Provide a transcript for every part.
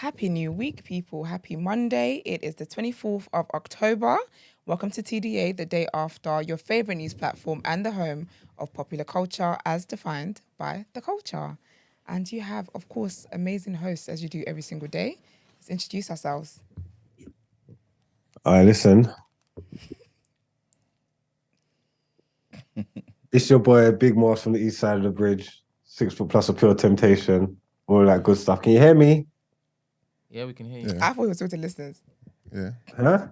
Happy new week, people. Happy Monday. It is the 24th of October. Welcome to TDA, the day after, your favorite news platform and the home of popular culture as defined by the culture. And you have, of course, amazing hosts as you do every single day. Let's introduce ourselves. All right, listen. It's your boy, Big Moss from the east side of the bridge. 6 foot plus of pure temptation. All that good stuff. Can you hear me? Yeah, we can hear you. I thought he was talking to listeners. Yeah. Huh?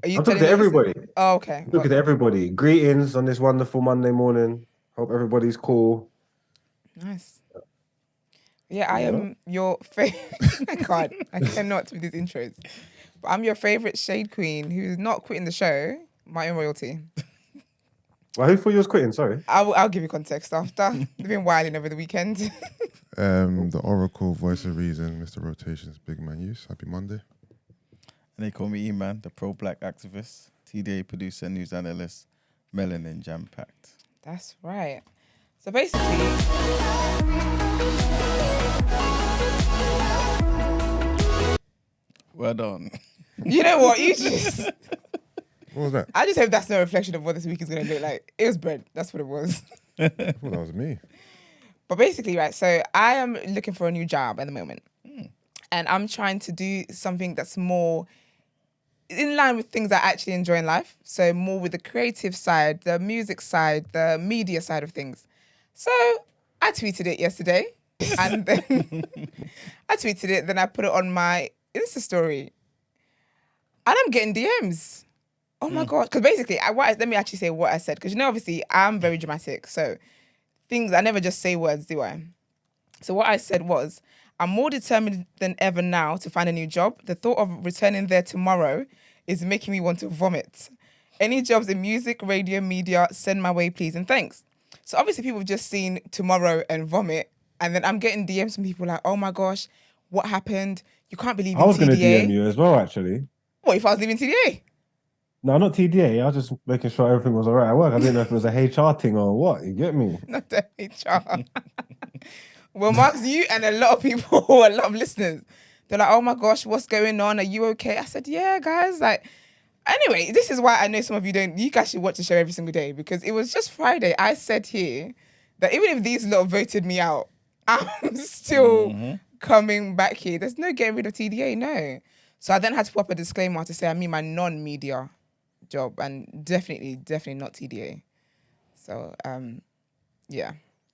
Are you I'm talking telling to everybody. Oh, okay. I'm talking to everybody. Greetings on this wonderful Monday morning. Hope everybody's cool. Nice. Yeah, I am your favorite. I cannot with these intros. But I'm your favorite shade queen who's not quitting the show. My own royalty. Well, who thought you was quitting? Sorry. I'll give you context after. They've been wilding over the weekend. The Oracle, voice of reason, Mr. Rotations, Big Man Use. Happy Monday. And they call me E-Man, the pro-black activist, TDA producer, news analyst, melanin jam-packed. That's right. So basically... Well done. You know what? You just... What was that? I just hope that's no reflection of what this week is going to look like. It was bread. That's what it was. I thought that was me. But basically, right, so I am looking for a new job at the moment. And I'm trying to do something that's more in line with things I actually enjoy in life. So more with the creative side, the music side, the media side of things. So I tweeted it yesterday. And then I tweeted it, then I put it on my Insta story. And I'm getting DMs. Oh my God. Because basically, let me actually say what I said. Because, you know, obviously, I'm very dramatic. So I never just say words, do I? So what I said was, I'm more determined than ever now to find a new job. The thought of returning there tomorrow is making me want to vomit. Any jobs in music, radio, media, send my way, please, and thanks. So obviously people have just seen tomorrow and vomit. And then I'm getting DMs from people like, oh my gosh, what happened? You can't believe I was going to TDA. DM you as well, actually. What, if I was leaving TDA? No, not TDA. I was just making sure everything was all right at work. I didn't know if it was a HR thing or what. You get me? Not the HR. Well, Marks, you and a lot of people, a lot of listeners, they're like, oh my gosh, what's going on? Are you okay? I said, yeah, guys. Like, anyway, this is why I know some of you guys should watch the show every single day, because it was just Friday. I said here that even if these lot voted me out, I'm still coming back here. There's no getting rid of TDA, no. So I then had to put up a disclaimer to say I mean my non-media job, and definitely not TDA. So, yeah.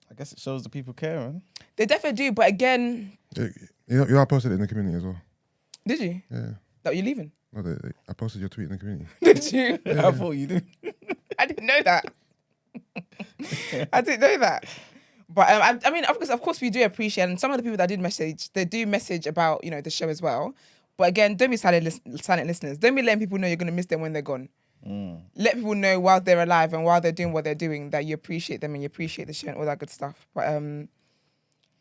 I guess it shows the people care, huh? They definitely do, but again... You I posted it in the community as well. Did you? Yeah. That you're leaving? No, I posted your tweet in the community. Did you? Yeah. I thought you did. I didn't know that. I didn't know that. But I mean, of course, we do appreciate, and some of the people that did message, they do message about, you know, the show as well. But again, don't be silent listeners. Don't be letting people know you're going to miss them when they're gone. Let people know while they're alive and while they're doing what they're doing that you appreciate them and you appreciate the show and all that good stuff. But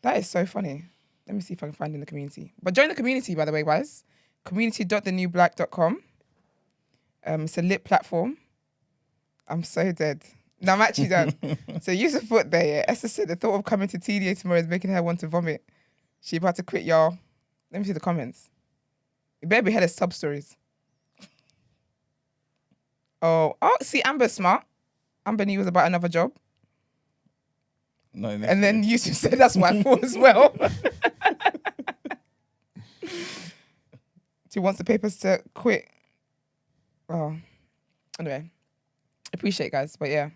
that is so funny. Let me see if I can find it in the community. But join the community, by the way, guys. community.thenewblack.com. It's a lit platform. I'm so dead. No, I'm actually done. So Yusuf put there, yeah. Esther said the thought of coming to TDA tomorrow is making her want to vomit. She about to quit, y'all. Let me see the comments. It better be head of sub stories. Oh, see, Amber's smart. Amber knew it was about another job. No, and then Yusuf said that's my fault as well. She wants the papers to quit. Oh, anyway, appreciate it, guys, but yeah,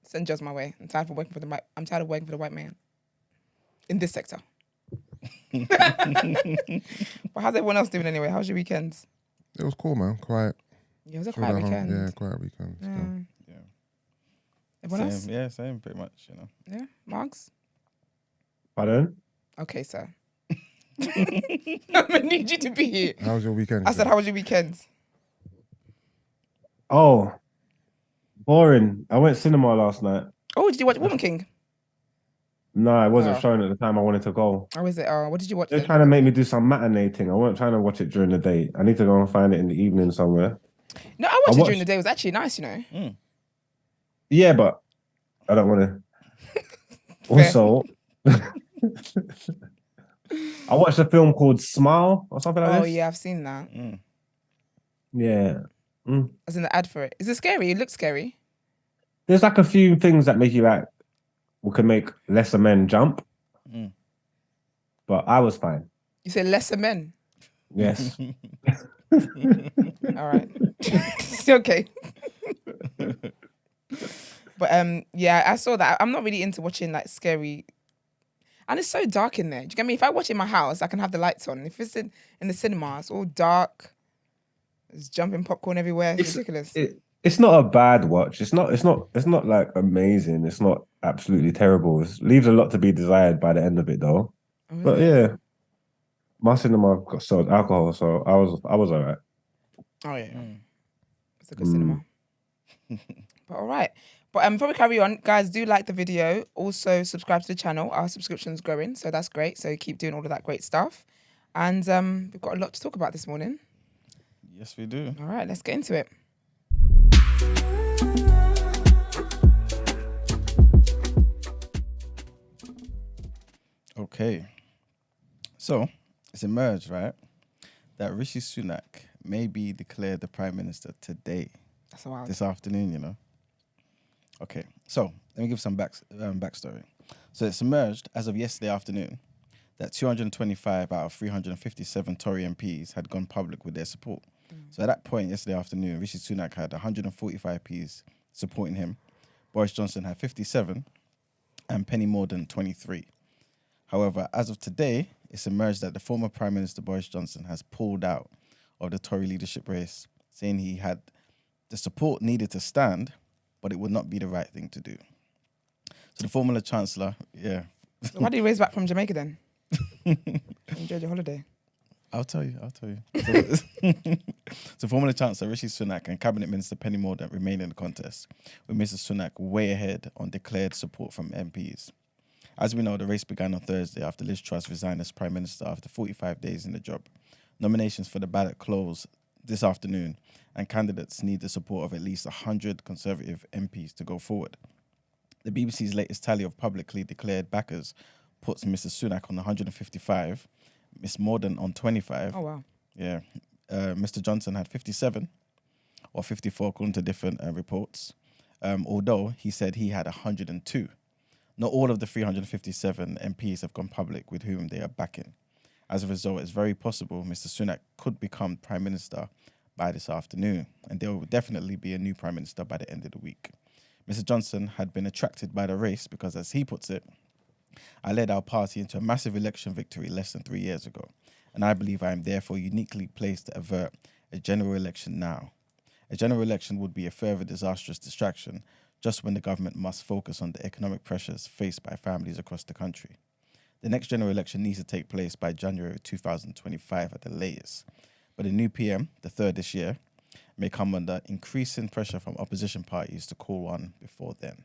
send jobs my way. I'm tired of working for the white man in this sector. But how's everyone else doing anyway? How's your weekends? It was cool, man. Quiet. Yeah, it was a quiet weekend. Yeah, quiet weekend. Yeah. Everyone else? Yeah, same, pretty much, you know. Yeah, Marks? Pardon? Okay, sir. I'm gonna need you to be here. How was your weekend? I said, how was your weekend? Oh, boring. I went cinema last night. Oh, did you watch Woman King? No, it wasn't showing at the time I wanted to go. How is it? What did you watch? They're trying to make me do some matinee thing. I wasn't trying to watch it during the day. I need to go and find it in the evening somewhere. No, I watched it during the day. It was actually nice, you know. Yeah, but I don't want to. Also, I watched a film called Smile or something like Oh this. yeah, I've seen that. Yeah. I was in the ad for it. Is it scary? It looks scary. There's like a few things that make you like, we can make lesser men jump. But I was fine. You say lesser men. Yes. All right. Okay. But yeah, I saw that. I'm not really into watching like scary, and it's so dark in there. Do you get me? If I watch it in my house, I can have the lights on. If it's in the cinema, it's all dark. There's jumping popcorn everywhere. It's ridiculous. It's not a bad watch. It's not like amazing. It's not absolutely terrible. It leaves a lot to be desired by the end of it though. But yeah, my cinema got sold alcohol, so I was all right. Oh yeah, it's a good cinema. But all right. But before we carry on, guys, do like the video. Also subscribe to the channel. Our subscription's growing, so that's great. So keep doing all of that great stuff. And we've got a lot to talk about this morning. Yes, we do. All right, let's get into it. Okay. So it's emerged, right, that Rishi Sunak may be declared the Prime Minister today. That's a wild. This afternoon, you know. Okay, so let me give some backstory. So it's emerged as of yesterday afternoon that 225 out of 357 Tory MPs had gone public with their support. So at that point yesterday afternoon, Rishi Sunak had 145 MPs supporting him. Boris Johnson had 57 and Penny Mordaunt 23. However, as of today, it's emerged that the former Prime Minister Boris Johnson has pulled out of the Tory leadership race, saying he had the support needed to stand, but it would not be the right thing to do. So the former Chancellor, yeah. So why did you raise back from Jamaica then? Enjoyed your holiday. I'll tell you. So former Chancellor Rishi Sunak and Cabinet Minister Penny Mordaunt remain in the contest, with Mr Sunak way ahead on declared support from MPs. As we know, the race began on Thursday after Liz Truss resigned as Prime Minister after 45 days in the job. Nominations for the ballot close this afternoon, and candidates need the support of at least 100 Conservative MPs to go forward. The BBC's latest tally of publicly declared backers puts Mr Sunak on 155, Miss Mordaunt on 25. Oh, wow. Yeah. Mr Johnson had 57 or 54 according to different reports, although he said he had 102. Not all of the 357 MPs have gone public with whom they are backing. As a result, it's very possible Mr Sunak could become Prime Minister by this afternoon, and there will definitely be a new Prime Minister by the end of the week. Mr Johnson had been attracted by the race because, as he puts it, I led our party into a massive election victory less than 3 years ago, and I believe I am therefore uniquely placed to avert a general election now. A general election would be a further disastrous distraction just when the government must focus on the economic pressures faced by families across the country. The next general election needs to take place by January 2025 at the latest, but a new PM, the third this year, may come under increasing pressure from opposition parties to call one before then.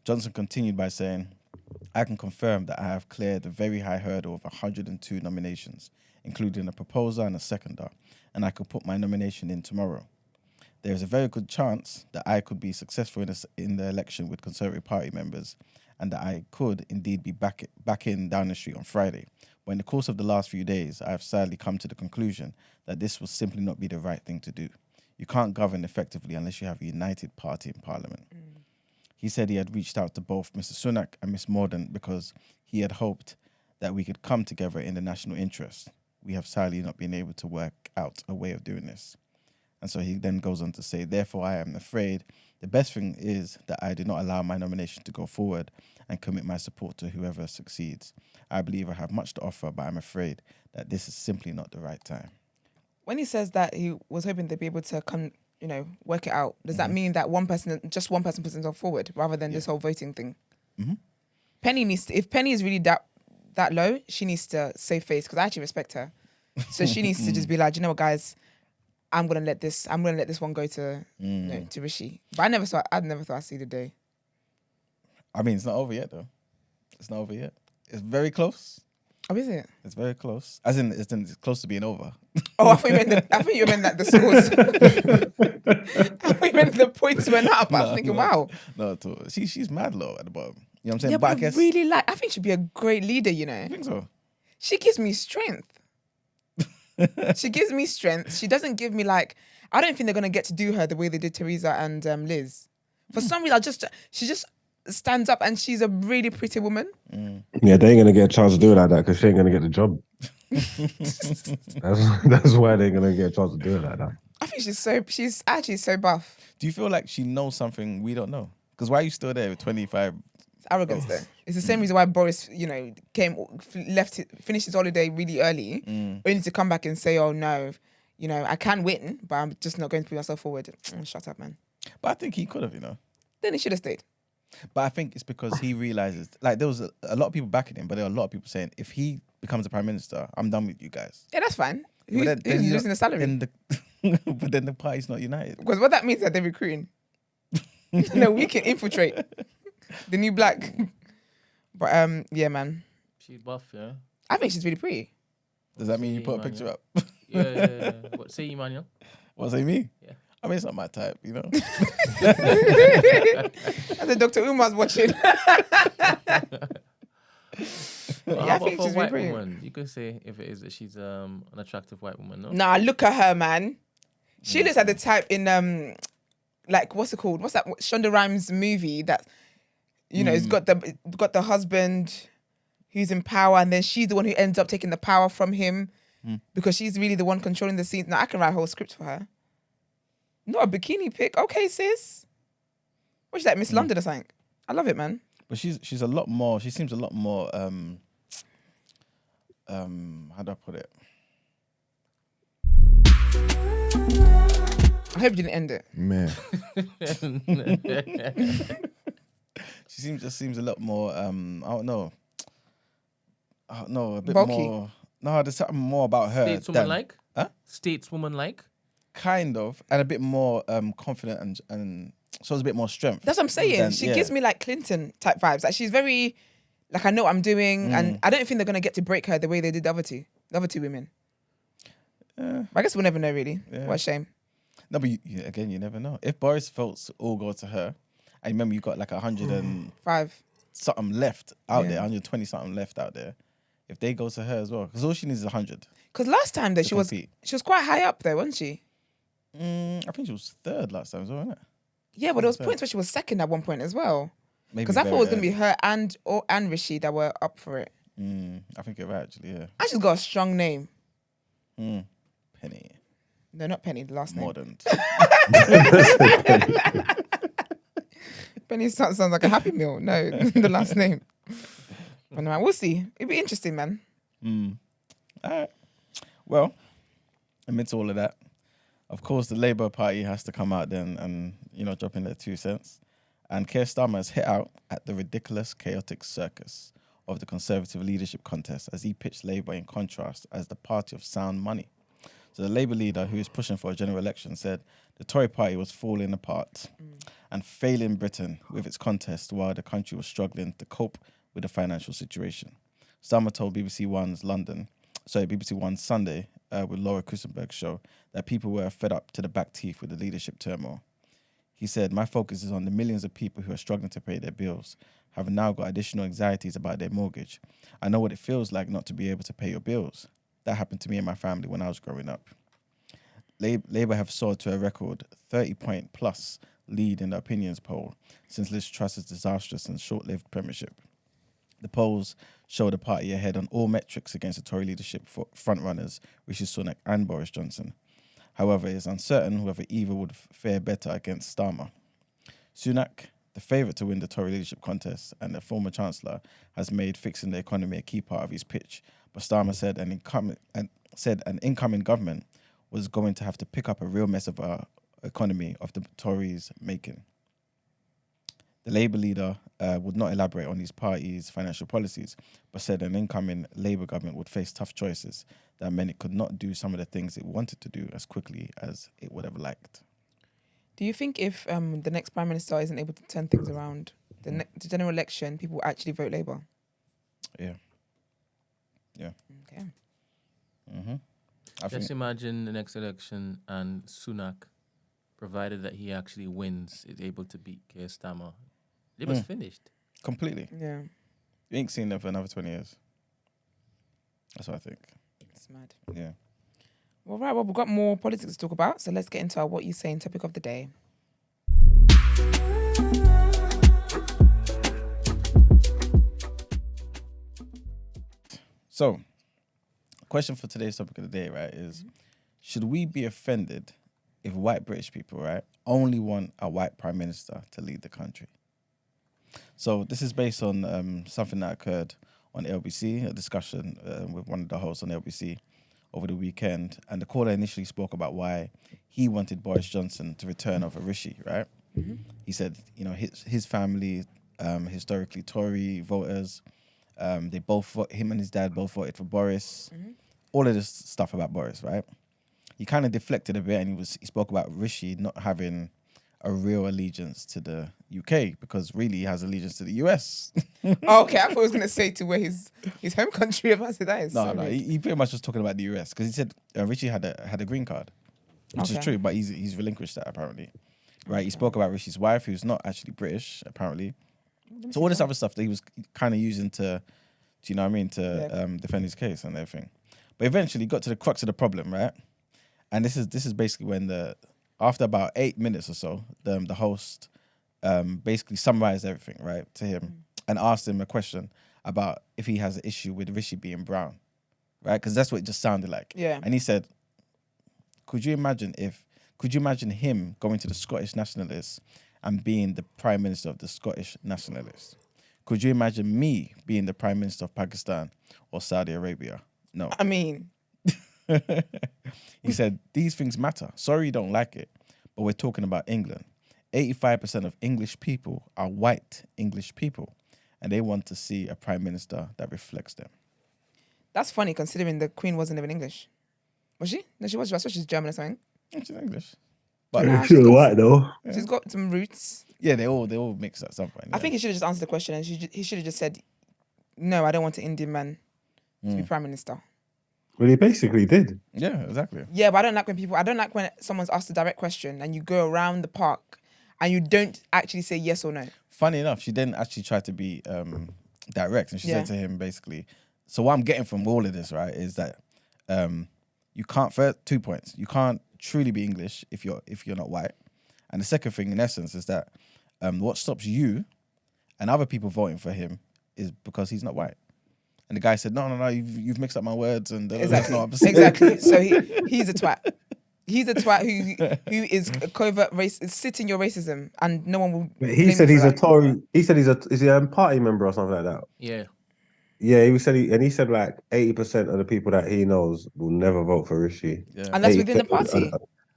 Johnson continued by saying, I can confirm that I have cleared a very high hurdle of 102 nominations, including a proposer and a seconder, and I could put my nomination in tomorrow. There is a very good chance that I could be successful in the election with Conservative Party members, and that I could indeed be back in Downing Street on Friday. But in the course of the last few days, I have sadly come to the conclusion that this will simply not be the right thing to do. You can't govern effectively unless you have a united party in Parliament. He said he had reached out to both Mr Sunak and Miss Mordaunt because he had hoped that we could come together in the national interest. We have sadly not been able to work out a way of doing this. And so he then goes on to say, therefore, I am afraid the best thing is that I do not allow my nomination to go forward and commit my support to whoever succeeds. I believe I have much to offer, but I'm afraid that this is simply not the right time. When he says that he was hoping they'd be able to come, work it out, does that mean that just one person puts himself forward rather than this whole voting thing? Penny if Penny is really that low, she needs to save face, because I actually respect her. So she needs to just be like, you know what, guys, I'm gonna let this one go to to Rishi. But I never thought I'd see the day. I mean, it's not over yet, though. It's not over yet. It's very close. Oh, is it? It's very close. As in, it's close to being over. Oh, I thought you meant that the scores. I thought you meant the points went up. I was thinking, wow. No, at all. She's mad low at the bottom. You know what I'm saying? Yeah, but I but guess I think she'd be a great leader, I think so. She gives me strength. She gives me strength. She doesn't give me like, I don't think they're gonna get to do her the way they did Teresa and Liz. For some reason, she just stands up, and she's a really pretty woman. Yeah, they ain't gonna get a chance to do it like that because she ain't gonna get the job. That's why they're gonna get a chance to do it like that. I think she's actually so buff. Do you feel like she knows something we don't know? Because why are you still there with 25? It's arrogance there. It's the same reason why Boris, finished his holiday really early, only to come back and say, "Oh no, I can win, but I'm just not going to put myself forward." Shut up, man. But I think he could have, Then he should have stayed. But I think it's because he realizes, like, there was a lot of people backing him, but there were a lot of people saying, if he becomes the prime minister, I'm done with you guys. Yeah, that's fine. Who's But then losing the salary? But then the party's not united. Because what that means is that they're recruiting. We can infiltrate the new black. But yeah, man. She's buff, yeah. I think she's really pretty. Does that mean you See, put a man, picture yeah. up? Yeah. What say you, man? What, say me? Yeah. I mean, it's not my type, That's a Dr. Umar's watching. Well, Yeah, I how think about for she's a white really pretty. woman? You can say if it is that she's an attractive white woman, no? Nah, look at her, man. She looks like the type in like what's it called? What's that Shonda Rhimes movie that it's got the husband who's in power, and then she's the one who ends up taking the power from him because she's really the one controlling the scenes. Now I can write a whole script for her. Not a bikini pic. Okay, sis. What's that, Miss London or something? I love it, man. But she's a lot more, she seems a lot more, how do I put it? I hope you didn't end it. Man. She just seems a lot more, I don't know, a bit Bulky. more. No, there's something more about her. Stateswoman-like? Huh? Stateswoman-like? Kind of, and a bit more confident and shows a bit more strength. That's what I'm saying. She gives me like Clinton type vibes. Like she's very, like I know what I'm doing, and I don't think they're gonna get to break her the way they did the other two women. But I guess we'll never know, really. Yeah. What a shame. No, but again, you never know. If Boris votes all go to her, and remember you got like 100 and 5. something left out Yeah. there, 120 something left out there. If they go to her as well, because all she needs is 100. Because last time though, she was compete. quite high up there, wasn't she? I think she was third last time as well, wasn't it? Yeah, but there was Fair. points where she was second at one point as well. Maybe Because I thought it was gonna be very her and Rishi that were up for it. early. I think you're right, actually. Yeah. And she's got a strong name. Penny, No, not Penny. The last name. Mordant. Penny sounds like a Happy Meal. No, the last name. But no, we'll see. It'll be interesting, man. All right. Well, amidst all of that, of course, the Labour Party has to come out then and drop in their 2 cents. And Keir Starmer has hit out at the ridiculous, chaotic circus of the Conservative leadership contest as he pitched Labour in contrast as the party of sound money. So the Labour leader, who is pushing for a general election, said the Tory party was falling apart and failing Britain with its contest while the country was struggling to cope with the financial situation. Starmer told BBC One's Sunday with Laura Kusenberg's show that people were fed up to the back teeth with the leadership turmoil. He said, "My focus is on the millions of people who are struggling to pay their bills, have now got additional anxieties about their mortgage. I know what it feels like not to be able to pay your bills. That happened to me and my family when I was growing up." Labour have soared to a record 30-point plus lead in the opinions poll since Liz Truss's disastrous and short-lived premiership. The polls show the party ahead on all metrics against the Tory leadership frontrunners Rishi Sunak and Boris Johnson. However, it is uncertain whether either would fare better against Starmer. Sunak, the favourite to win the Tory leadership contest and the former Chancellor, has made fixing the economy a key part of his pitch, but Starmer said an incoming government was going to have to pick up a real mess of our economy of the Tories' making. The Labour leader would not elaborate on his party's financial policies, but said an incoming Labour government would face tough choices that meant it could not do some of the things it wanted to do as quickly as it would have liked. Do you think if the next Prime Minister isn't able to turn things around, the general election, people will actually vote Labour? Yeah. Okay. Just imagine the next election and Sunak, provided that he actually wins, is able to beat Keir Starmer. Labour's finished. Completely. Yeah. You ain't seen them for another 20 years. That's what I think. It's mad. Yeah. Well, right. Well, we've got more politics to talk about, so let's get into our what you saying topic of the day. So, question for today's topic of the day, right, is should we be offended if white British people, right, only want a white prime minister to lead the country? So this is based on something that occurred on LBC, a discussion with one of the hosts on LBC over the weekend, and the caller initially spoke about why he wanted Boris Johnson to return over Rishi, right? Mm-hmm. He said, his family, historically Tory voters, they both him and his dad both voted for Boris. Mm-hmm. All of this stuff about Boris, right? He kind of deflected a bit, and he spoke about Rishi not having a real allegiance to the UK because really he has allegiance to the US. Oh, okay, I thought he was going to say to where his home country of that is. No, he pretty much was talking about the US because he said Rishi had a green card, which is true, but he's relinquished that apparently. Right, he spoke about Rishi's wife, who's not actually British, apparently. So all this other stuff that he was kind of using to defend his case and everything. But eventually got to the crux of the problem, right? And this is basically when after about 8 minutes or so, the host basically summarized everything, right, to him and asked him a question about if he has an issue with Rishi being brown, right? Because that's what it just sounded like. Yeah. And he said, could you imagine him going to the Scottish Nationalists and being the Prime Minister of the Scottish Nationalists? Could you imagine me being the Prime Minister of Pakistan or Saudi Arabia? No. I mean... He said, these things matter. Sorry you don't like it, but we're talking about England. 85% of English people are white English people, and they want to see a Prime Minister that reflects them. That's funny considering the Queen wasn't even English. Was she? No, she was. I thought she's German or something. She's English. But she's white though. She's got some roots. Yeah, they all mix at some point. Yeah. I think he should have just answered the question and he should have just said, no, I don't want an Indian man to be Prime Minister. Well, he basically did. Yeah, exactly. Yeah, but I don't like when someone's asked a direct question and you go around the park and you don't actually say yes or no. Funny enough, she didn't actually try to be direct, and she said to him basically. So what I'm getting from all of this, right, is that you can't. First, 2 points. You can't truly be English if you're not white, and the second thing, in essence, is that what stops you and other people voting for him is because he's not white. And the guy said, no, you've mixed up my words. And exactly. Exactly. So he's a twat. He's a twat who is a covert is sitting your racism, and no one will. He said he's a Tory. He said is he a party member or something like that? Yeah. Yeah, he said like 80% of the people that he knows will never vote for Rishi. Yeah. And that's within the party.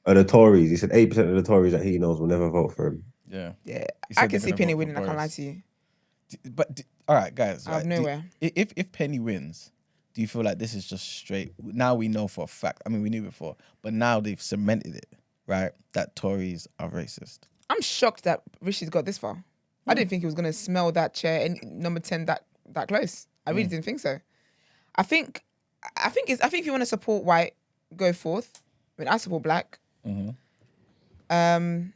Of the Tories, he said 80% of the Tories that he knows will never vote for him. Yeah. Yeah. I can see Penny winning. I can't lie to you. But all right, guys. Out of nowhere. If Penny wins, do you feel like this is just straight? Now we know for a fact. I mean, we knew before, but now they've cemented it, right? That Tories are racist. I'm shocked that Rishi's got this far. I didn't think he was going to smell that chair in number 10 that close. I really didn't think so. I think if you want to support white, go forth. I mean, I support black. Mm-hmm. I'm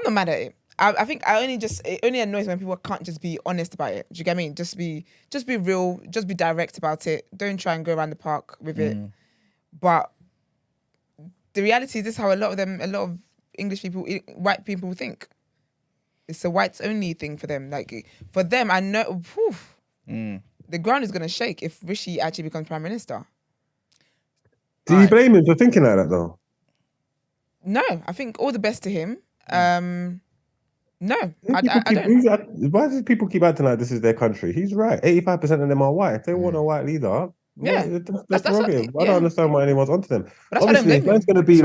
not mad at it. I think it only annoys when people can't just be honest about it. Do you get me? Just be real, just be direct about it. Don't try and go around the park with it. But the reality is this: how a lot of English people, white people think. It's a whites only thing for them. Like for them, I know the ground is gonna shake if Rishi actually becomes Prime Minister. Do you blame him for thinking like that though? No, I think all the best to him. No, I don't. Why do people keep acting like this is their country? He's right. 85% of them are white. If they want a white leader, that's prerogative. I don't understand why anyone's onto them. Obviously, if there's going to be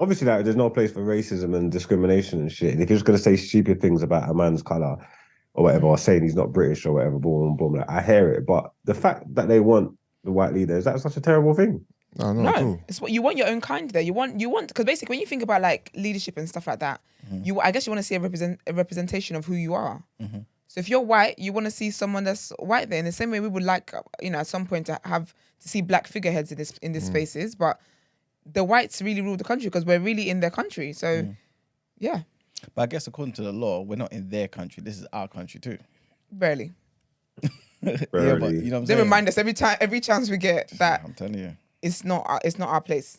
obviously, there's no place for racism and discrimination and shit. And if you're just going to say stupid things about a man's colour or whatever, or saying he's not British or whatever, boom, boom, like, I hear it. But the fact that they want the white leader, is that such a terrible thing? No, it's what you want your own kind there. You want because basically when you think about like leadership and stuff like that, I guess you want to see a representation of who you are. Mm-hmm. So if you're white, you want to see someone that's white there. In the same way we would like, at some point to see black figureheads in these spaces, but the whites really rule the country because we're really in their country. So yeah. But I guess according to the law, we're not in their country. This is our country too. Barely. Yeah, but Barely. you know what I'm They saying? remind us every chance we get that I'm telling you. it's not our place.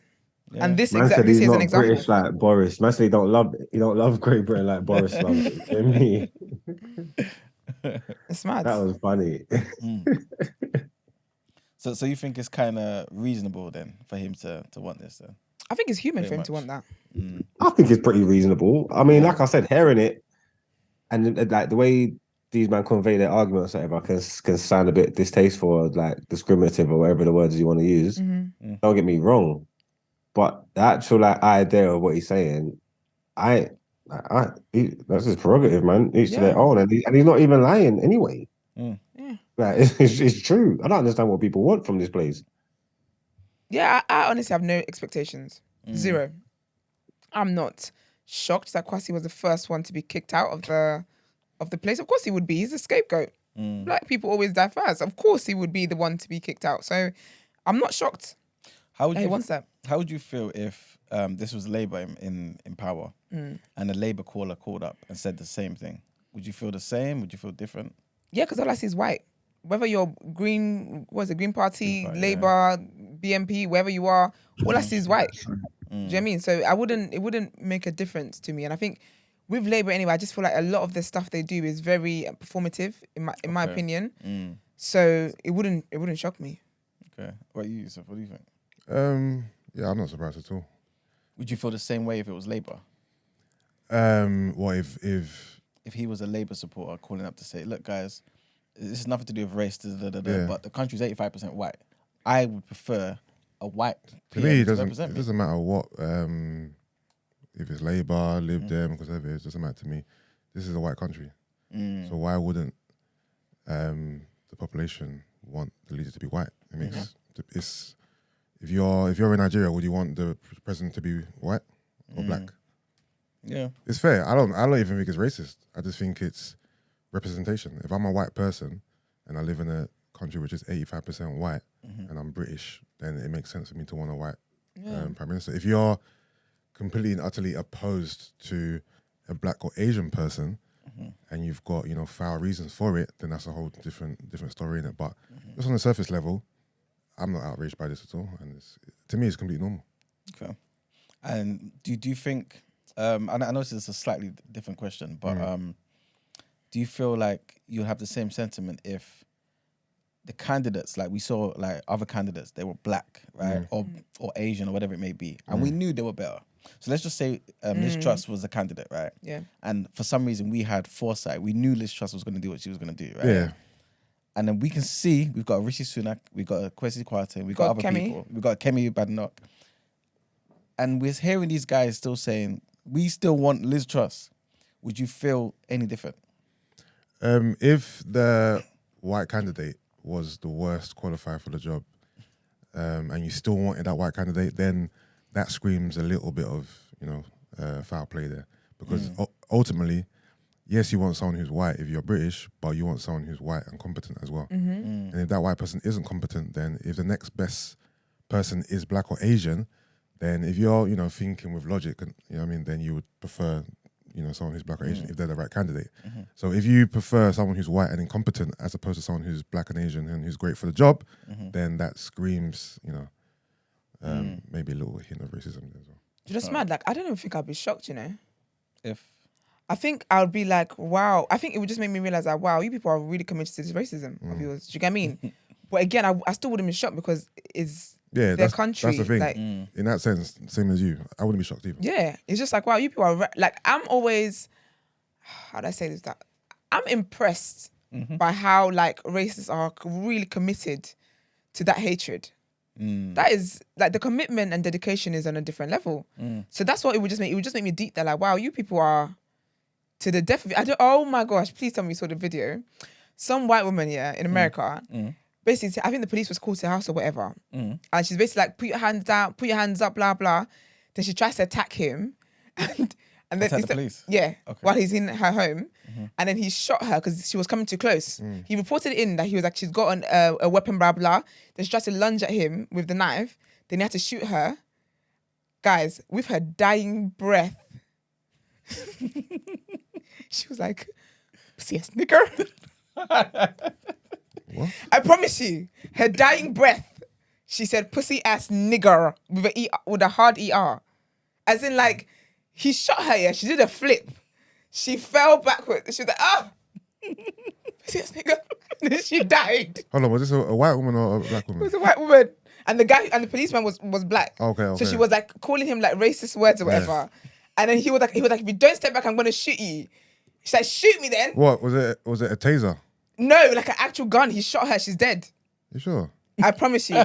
Yeah. And this Man said this he's is an not example. British like Boris. Man said he don't love Great Britain like Boris loves it. You know what I mean? It's mad. That was funny. So you think it's kind of reasonable then for him to want this then? I think it's human Pretty for him to much. want that. I think it's pretty reasonable. I mean, like I said, hearing it and like the way these men convey their arguments, or whatever, can sound a bit distasteful, or like discriminative, or whatever the words you want to use. Mm-hmm. Don't get me wrong, but the actual like idea of what he's saying, that's his prerogative, man. Each to their own, and he's not even lying anyway. Mm. Yeah. Like, it's true. I don't understand what people want from this place. Yeah, I honestly have no expectations. Zero. I'm not shocked that Kwasi was the first one to be kicked out of the place. Of course he would be. He's a scapegoat. Black people always die first. Of course he would be the one to be kicked out. So I'm not shocked. How would He you wants that. How would you feel if this was Labour in power and a Labour caller called up and said the same thing? Would you feel the same? Would you feel different? Yeah, because all I see is white. Whether you're Green Party, Green Party, Labour, BNP, wherever you are, all I see is white. Do you know what I mean? So it wouldn't make a difference to me. And I think with Labour anyway, I just feel like a lot of the stuff they do is very performative in my opinion. So it wouldn't shock me. Okay. What about you, Yusuf? What do you think? Yeah, I'm not surprised at all. Would you feel the same way if it was Labour? What if If he was a Labour supporter calling up to say, look, guys, this has nothing to do with race, Yeah. but the country's 85% white. I would prefer a white to PM me to represent it me. doesn't matter what if it's Labour, Lib Dem, whatever, it doesn't matter to me. This is a white country, so why wouldn't the population want the leader to be white? I mean, it's if you're in Nigeria, would you want the president to be white or black? Yeah. It's fair. I don't even think it's racist. I just think it's representation. If I'm a white person and I live in a country which is 85% white and I'm British, then it makes sense for me to want a white prime minister. If you're completely and utterly opposed to a black or Asian person and you've got, foul reasons for it, then that's a whole different story in it. But just on the surface level, I'm not outraged by this at all. And to me, it's completely normal. Okay. And do you think, and I know this is a slightly different question, but do you feel like you'll have the same sentiment if the candidates, like we saw like other candidates, they were black, right? Or Asian or whatever it may be. And we knew they were better. So let's just say Liz Truss was the candidate, right? Yeah. And for some reason we had foresight. We knew Liz Truss was going to do what she was going to do, right? Yeah. And then we can see we've got a Rishi Sunak, we've got a Kwesi Kwarteng, we've got other Kemi. people. We've got Kemi Badenoch. And we're hearing these guys still saying, we still want Liz Truss. Would you feel any different? If the white candidate was the worst qualified for the job, and you still wanted that white candidate, then that screams a little bit of, foul play there. Because ultimately, yes, you want someone who's white if you're British, but you want someone who's white and competent as well. And if that white person isn't competent, then if the next best person is black or Asian, then if you're, thinking with logic, then you would prefer, someone who's black or Asian if they're the right candidate. So if you prefer someone who's white and incompetent as opposed to someone who's black and Asian and who's great for the job, then that screams, maybe a little hint of racism there as well. Just mad. Like I don't even think I'd be shocked. If I think I would be like, wow. I think it would just make me realize that, wow, you people are really committed to this racism of yours. Do you get what I mean? But again, I still wouldn't be shocked because it's their country. That's the thing. Like, In that sense, same as you, I wouldn't be shocked either. yeah, it's just like, wow, you people are like, I'm always, how do I say this? That I'm impressed by how like racists are really committed to that hatred. That is like the commitment and dedication is on a different level. So that's what it would just make me deep there. Like, wow, you people are to the death of it. Oh my gosh, please tell me you saw the video. Some white woman, in America, basically, I think the police was called to her house or whatever. And she's basically like, put your hands down, put your hands up, blah, blah. Then she tries to attack him. And then Attack the police? Yeah, Okay. while he's in her home. And then he shot her because she was coming too close. He reported in that he was like, she's got a weapon, blah, blah. Then she tried to lunge at him with the knife. Then he had to shoot her. Guys, with her dying breath, she was like, pussy ass nigger. What? promise you, her dying breath, she said pussy ass nigger with a hard ER. As in like, he shot her, yeah, she did a flip. She fell backwards. She was like, pussy ass nigger. And then she died. Hold on, was this a white woman or a black woman? It was a white woman. And the guy and the policeman was black. Okay. So she was like calling him like racist words or whatever. And then he was like, if you don't step back, I'm gonna shoot you. She's like, shoot me then. What was it? Was it a taser? No, like an actual gun. He shot her. She's dead. You sure? I promise you.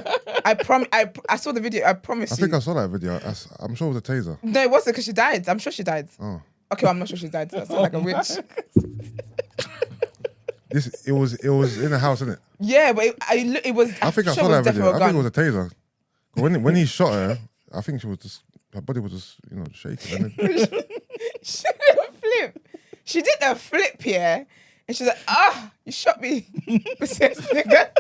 I saw the video. I promise I you. think I saw that video. I'm sure it was a taser. No, it wasn't because she died. I'm sure she died. Oh. Okay, well, I'm not sure she died. That sounds like a witch. It was in the house, isn't it? Yeah, but it was. I think I sure saw it was that video. definitely a I think gun. it was a taser. When he shot her, I think she was just her body was just shaking. And then, She did a flip. She did a flip here, and she's like, you shot me, possessed nigga.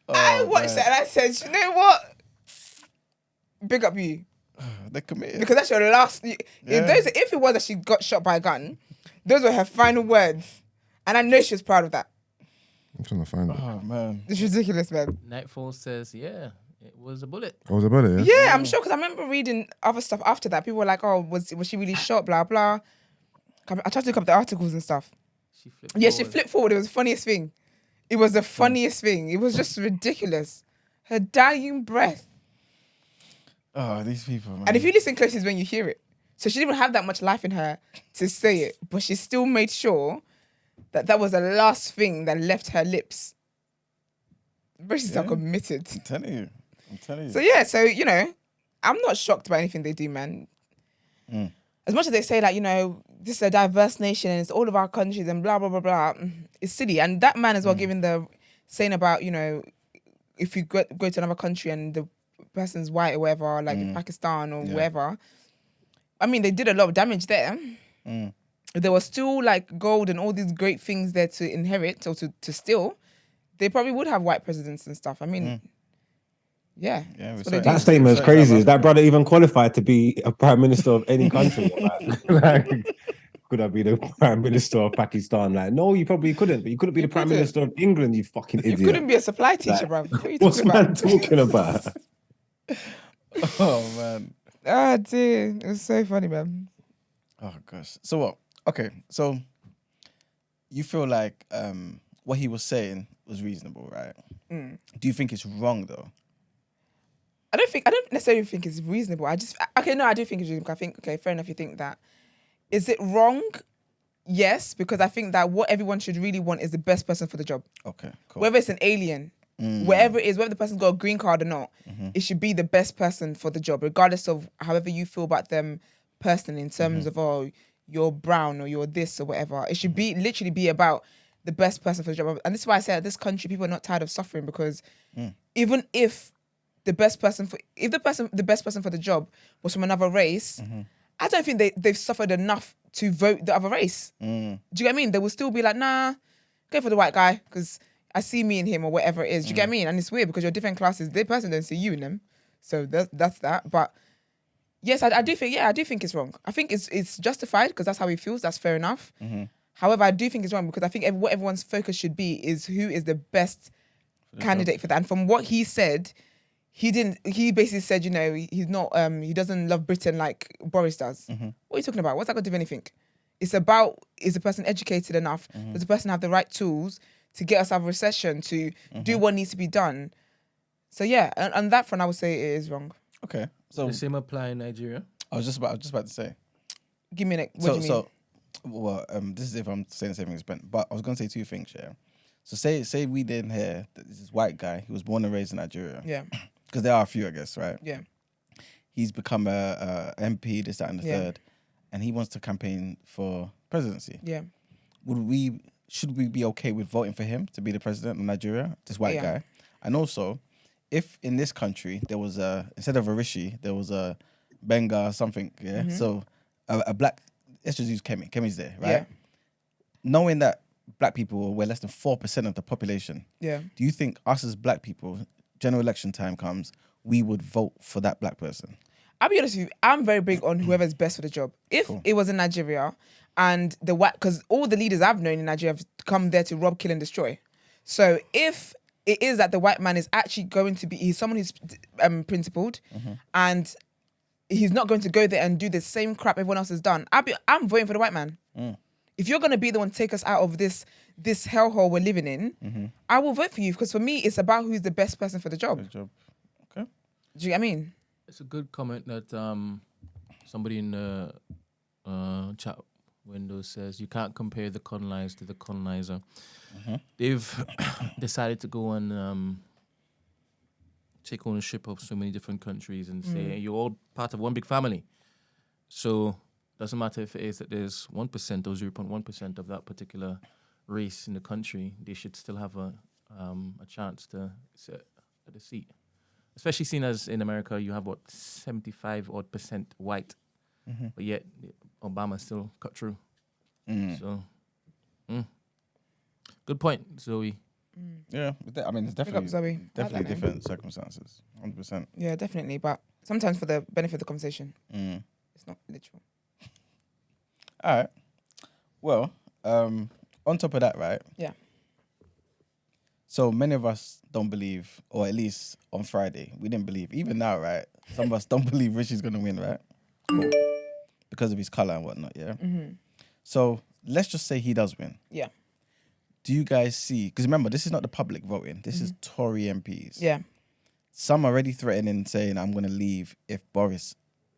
I watched that and I said, you know what? Big up you. They're committed. Because that's your last. If it was that she got shot by a gun, those were her final words. And I know she was proud of that. I'm trying to find it. Oh man, It's ridiculous, man. Nightfall says, yeah, it was a bullet. Oh, was it about it? Yeah. Yeah, I'm sure because I remember reading other stuff after that. People were like, "Oh, was she really shot?" Blah blah. I tried to look up the articles and stuff. She flipped Yeah, forward. she flipped forward. It was the funniest thing. It was the funniest thing. It was just ridiculous. Her dying breath. oh these people, man. And if you listen closely, is when you hear it. So she didn't even have that much life in her to say it, but she still made sure that was the last thing that left her lips. British are committed. I'm telling you. So yeah, I'm not shocked by anything they do, man. As much as they say that, this is a diverse nation and it's all of our countries and blah, blah, blah, blah, it's silly. And that man as well giving the saying about, if you go to another country and the person's white or whatever, like Pakistan or wherever, I mean, they did a lot of damage there. There was still like gold and all these great things there to inherit or to steal. They probably would have white presidents and stuff. I mean, yeah. Yeah, That statement is crazy. Is that brother even qualified to be a prime minister of any country? Could I be the prime minister of Pakistan? Like, no, you probably couldn't. But you couldn't be the prime minister of England. You fucking idiot. You couldn't be a supply teacher, bro. What are you What's talking man about? talking about? Oh man. Oh, dear. It was so funny, man. Oh gosh. So what? Okay. So you feel like what he was saying was reasonable, right? Do you think it's wrong though? I don't necessarily think it's reasonable. I do think it's reasonable. I think, okay, fair enough, you think that. Is it wrong? Yes, because I think that what everyone should really want is the best person for the job. Okay, cool. Whether it's an alien, wherever it is, whether the person's got a green card or not, it should be the best person for the job, regardless of however you feel about them personally in terms of, you're brown or you're this or whatever. It should be literally be about the best person for the job. And this is why I say that this country, people are not tired of suffering because even if the best person for the job was from another race, I don't think they've suffered enough to vote the other race. Do you get what I mean? They will still be like, nah, go for the white guy because I see me in him or whatever it is. Do you get what I mean? And it's weird because you're different classes. The person don't see you in them. So that's that. But yes, I do think it's wrong. I think it's justified because that's how he feels. That's fair enough. However, I do think it's wrong because I think what everyone's focus should be is who is the best candidate for that. And from what he said, he basically said, he's not, he doesn't love Britain like Boris does. What are you talking about? What's that got to do with anything? It's about, is the person educated enough? Does the person have the right tools to get us out of recession, to do what needs to be done? So yeah, on that front, I would say it is wrong. Okay. So The same apply in Nigeria. I was just about to say. Give me an, what do you mean? This is if I'm saying the same thing as Ben, but I was gonna say two things, yeah. So say we didn't hear that this white guy who was born and raised in Nigeria. Yeah. Because there are a few, I guess, right? Yeah. He's become a MP, this, that, and the third, and he wants to campaign for presidency. Yeah. Should we be okay with voting for him to be the president of Nigeria, this white guy? And also, if in this country there was instead of a Rishi, there was a Benga or something, yeah? So a black, let's just use Kemi. Kemi's there, right? Yeah. Knowing that black people were less than 4% of the population, Yeah. do you think us as black people, general election time comes, we would vote for that black person? I'll be honest with you, I'm very big on whoever's best for the job. If it was in Nigeria and the white, because all the leaders I've known in Nigeria have come there to rob, kill, and destroy. So if it is that the white man is actually going to be, he's someone who's principled, and he's not going to go there and do the same crap everyone else has done, I'm voting for the white man. If you're going to be the one to take us out of this hellhole we're living in, I will vote for you, because for me, it's about who's the best person for the job. Good job. Okay. Do you get what I mean? It's a good comment that somebody in the chat window says you can't compare the colonized to the colonizer. They've decided to go and take ownership of so many different countries and say you're all part of one big family. So doesn't matter if it is that there's 1% or 0.1% of that particular race in the country, they should still have a chance to sit at a seat. Especially seen as in America, you have 75% white, but yet Obama still cut through. So, good point, Zoe. Yeah, I mean, it's Pick up definitely Zoe. I like that name. different circumstances. 100%. Yeah, definitely. But sometimes for the benefit of the conversation, it's not literal. All right. Well, on top of that, right? Yeah. So many of us don't believe, or at least on Friday, we didn't believe. Even now, right? Some of us don't believe Rishi's going to win, right? Cool. Because of his colour and whatnot, yeah? So let's just say he does win. Yeah. Do you guys see, because remember, this is not the public voting. This is Tory MPs. Yeah. Some are already threatening, saying, I'm going to leave if Boris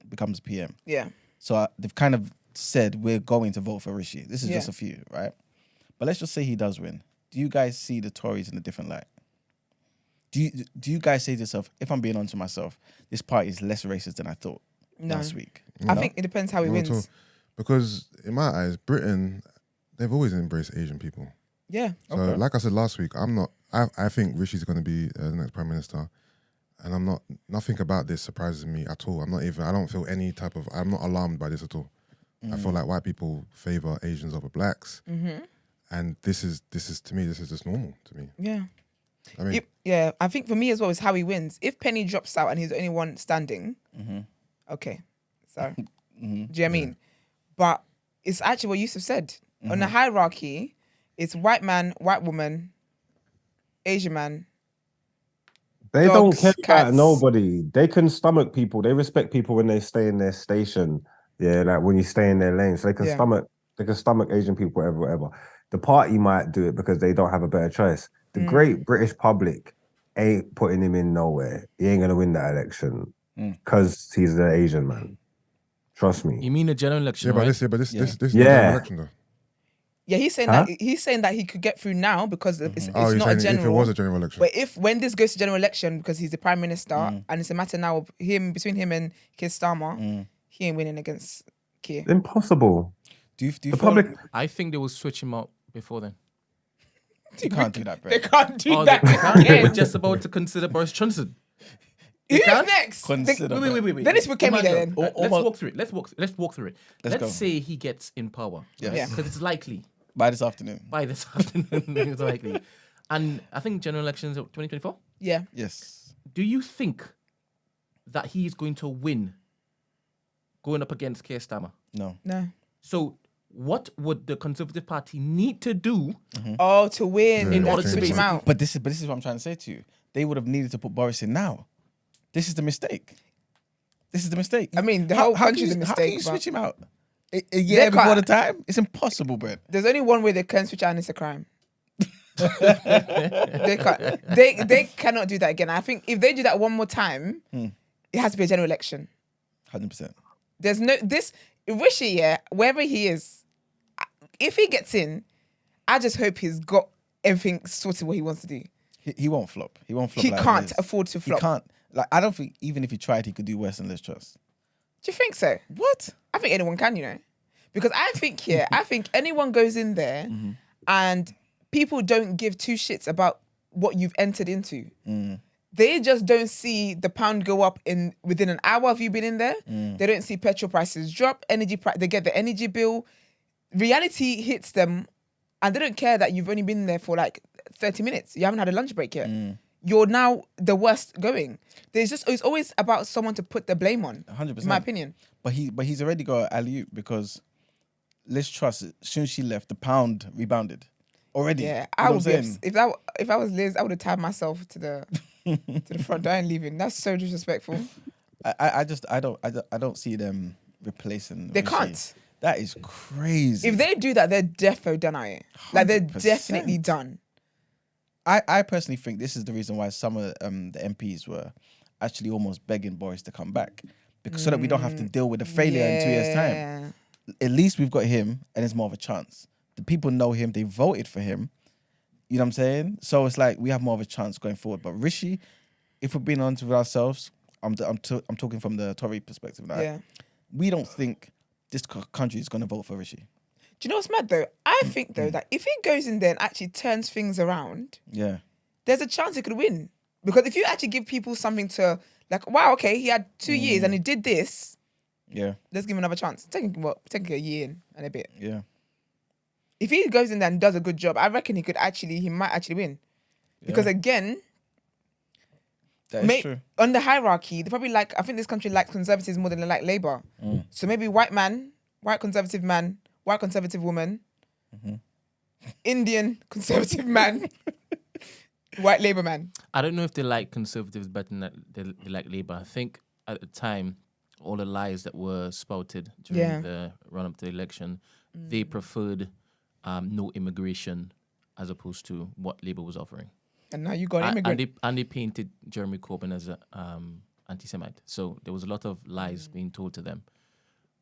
becomes PM. Yeah. So they've kind of said, we're going to vote for Rishi. This is just a few, right? But let's just say he does win. Do you guys see the Tories in a different light? Do you guys say to yourself, if I'm being honest with myself, this party is less racist than I thought last week? I think it depends how he Not at all. wins. Because in my eyes, Britain, they've always embraced Asian people. Yeah. So, like I said last week, I think Rishi's going to be the next prime minister, and nothing about this surprises me at all. I don't feel I'm not alarmed by this at all. I feel like white people favor Asians over blacks, and this is to me, this is just normal to me. Yeah. I mean, I think for me as well is how he wins. If Penny drops out and he's the only one standing, okay. So, do you know what I mean? But it's actually what Yusuf said. On the hierarchy, it's white man, white woman, Asian man. They dogs, don't care cats. about nobody. They can stomach people. They respect people when they stay in their station. Yeah, like when you stay in their lane. So they can stomach Asian people, whatever. The party might do it because they don't have a better choice. The great British public ain't putting him in nowhere. He ain't gonna win that election because he's an Asian man. Trust me. You mean a general election? yeah, right? but this is the general election though. Yeah, he's saying that he could get through now because it's You're not a saying general. if it was a general election. But when this goes to general election, because he's the prime minister, and it's a matter now of between him and Keir Starmer, he ain't winning against Keir. Impossible. Do you The feel public. I think they will switch him out before then. you can't do that, bro? They can't do Oh, that. they can't. We're again. just about to consider Boris Johnson. Who's can't next? consider- Wait. Then it's with Kemi Imagine- then. Let's Almost- walk through it. Let's walk through it. Let's go. say he gets in power. Yes. Yeah. Because it's likely By this afternoon. by this afternoon. It's likely. And I think general elections are 2024. Yeah. Yes. Do you think that he's going to win going up against Keir Starmer? No. No. So what would the Conservative Party need to do? Oh, to win. In They have order to to switch be- him out. But this is what I'm trying to say to you. They would have needed to put Boris in now. This is the mistake. This is the mistake. I mean, the whole country's a How can you mistake, but- switch him out? A year They before can't. the time? It's impossible, Brett. There's only one way they can switch out, and it's a crime. They can't. They cannot do that again. I think if they do that one more time, it has to be a general election. 100%. There's no Rishi, yeah, wherever he is, if he gets in, I just hope he's got everything sorted what he wants to do. He won't flop. He won't flop. He like can't this. afford to He flop. can't. Like, I don't think even if he tried, he could do worse than Liz Truss. Do you think so? What? I think anyone can, you know. Because I think I think anyone goes in there and people don't give two shits about what you've entered into. They just don't see the pound go up within an hour of you being in there. They don't see petrol prices drop, they get the energy bill. Reality hits them and they don't care that you've only been there for like 30 minutes. You haven't had a lunch break yet. You're now the worst going. It's always about someone to put the blame on. 100%. In my opinion. But he's already got an alley-oop because Liz Truss, as soon as she left, the pound rebounded already. Yeah, You I know would what I'm be saying? if I was Liz, I would have tied myself to the front door and leaving. That's so disrespectful. I don't see them replacing. They Rishi. can't. That is crazy. If they do that, they're defo done at it. Like they're 100%. definitely done. I personally think this is the reason why some of the MPs were actually almost begging Boris to come back, because so that we don't have to deal with the failure in 2 years' time. Yeah. At least we've got him, and it's more of a chance. The people know him; they voted for him. You know what I'm saying? So it's like we have more of a chance going forward. But Rishi, if we're being honest with ourselves, I'm talking from the Tory perspective now. Yeah. We don't think this country is going to vote for Rishi. Do you know what's mad though? I think though that if he goes in there and actually turns things around, Yeah. there's a chance he could win. Because if you actually give people something to like, wow, okay, he had 2 years and he did this, Yeah. let's give him another chance. Technically a year and a bit. Yeah. If he goes in there and does a good job, I reckon he might actually win. Because again, That is true. on the hierarchy, they probably I think this country likes conservatives more than they like Labour. So maybe white conservative man, white conservative woman, Indian conservative man, white Labour man. I don't know if they like conservatives better than they like Labour. I think at the time, all the lies that were spouted during the run-up to the election, they preferred no immigration as opposed to what Labour was offering. And now you got an immigrant. And they painted Jeremy Corbyn as an anti-Semite. So there was a lot of lies being told to them.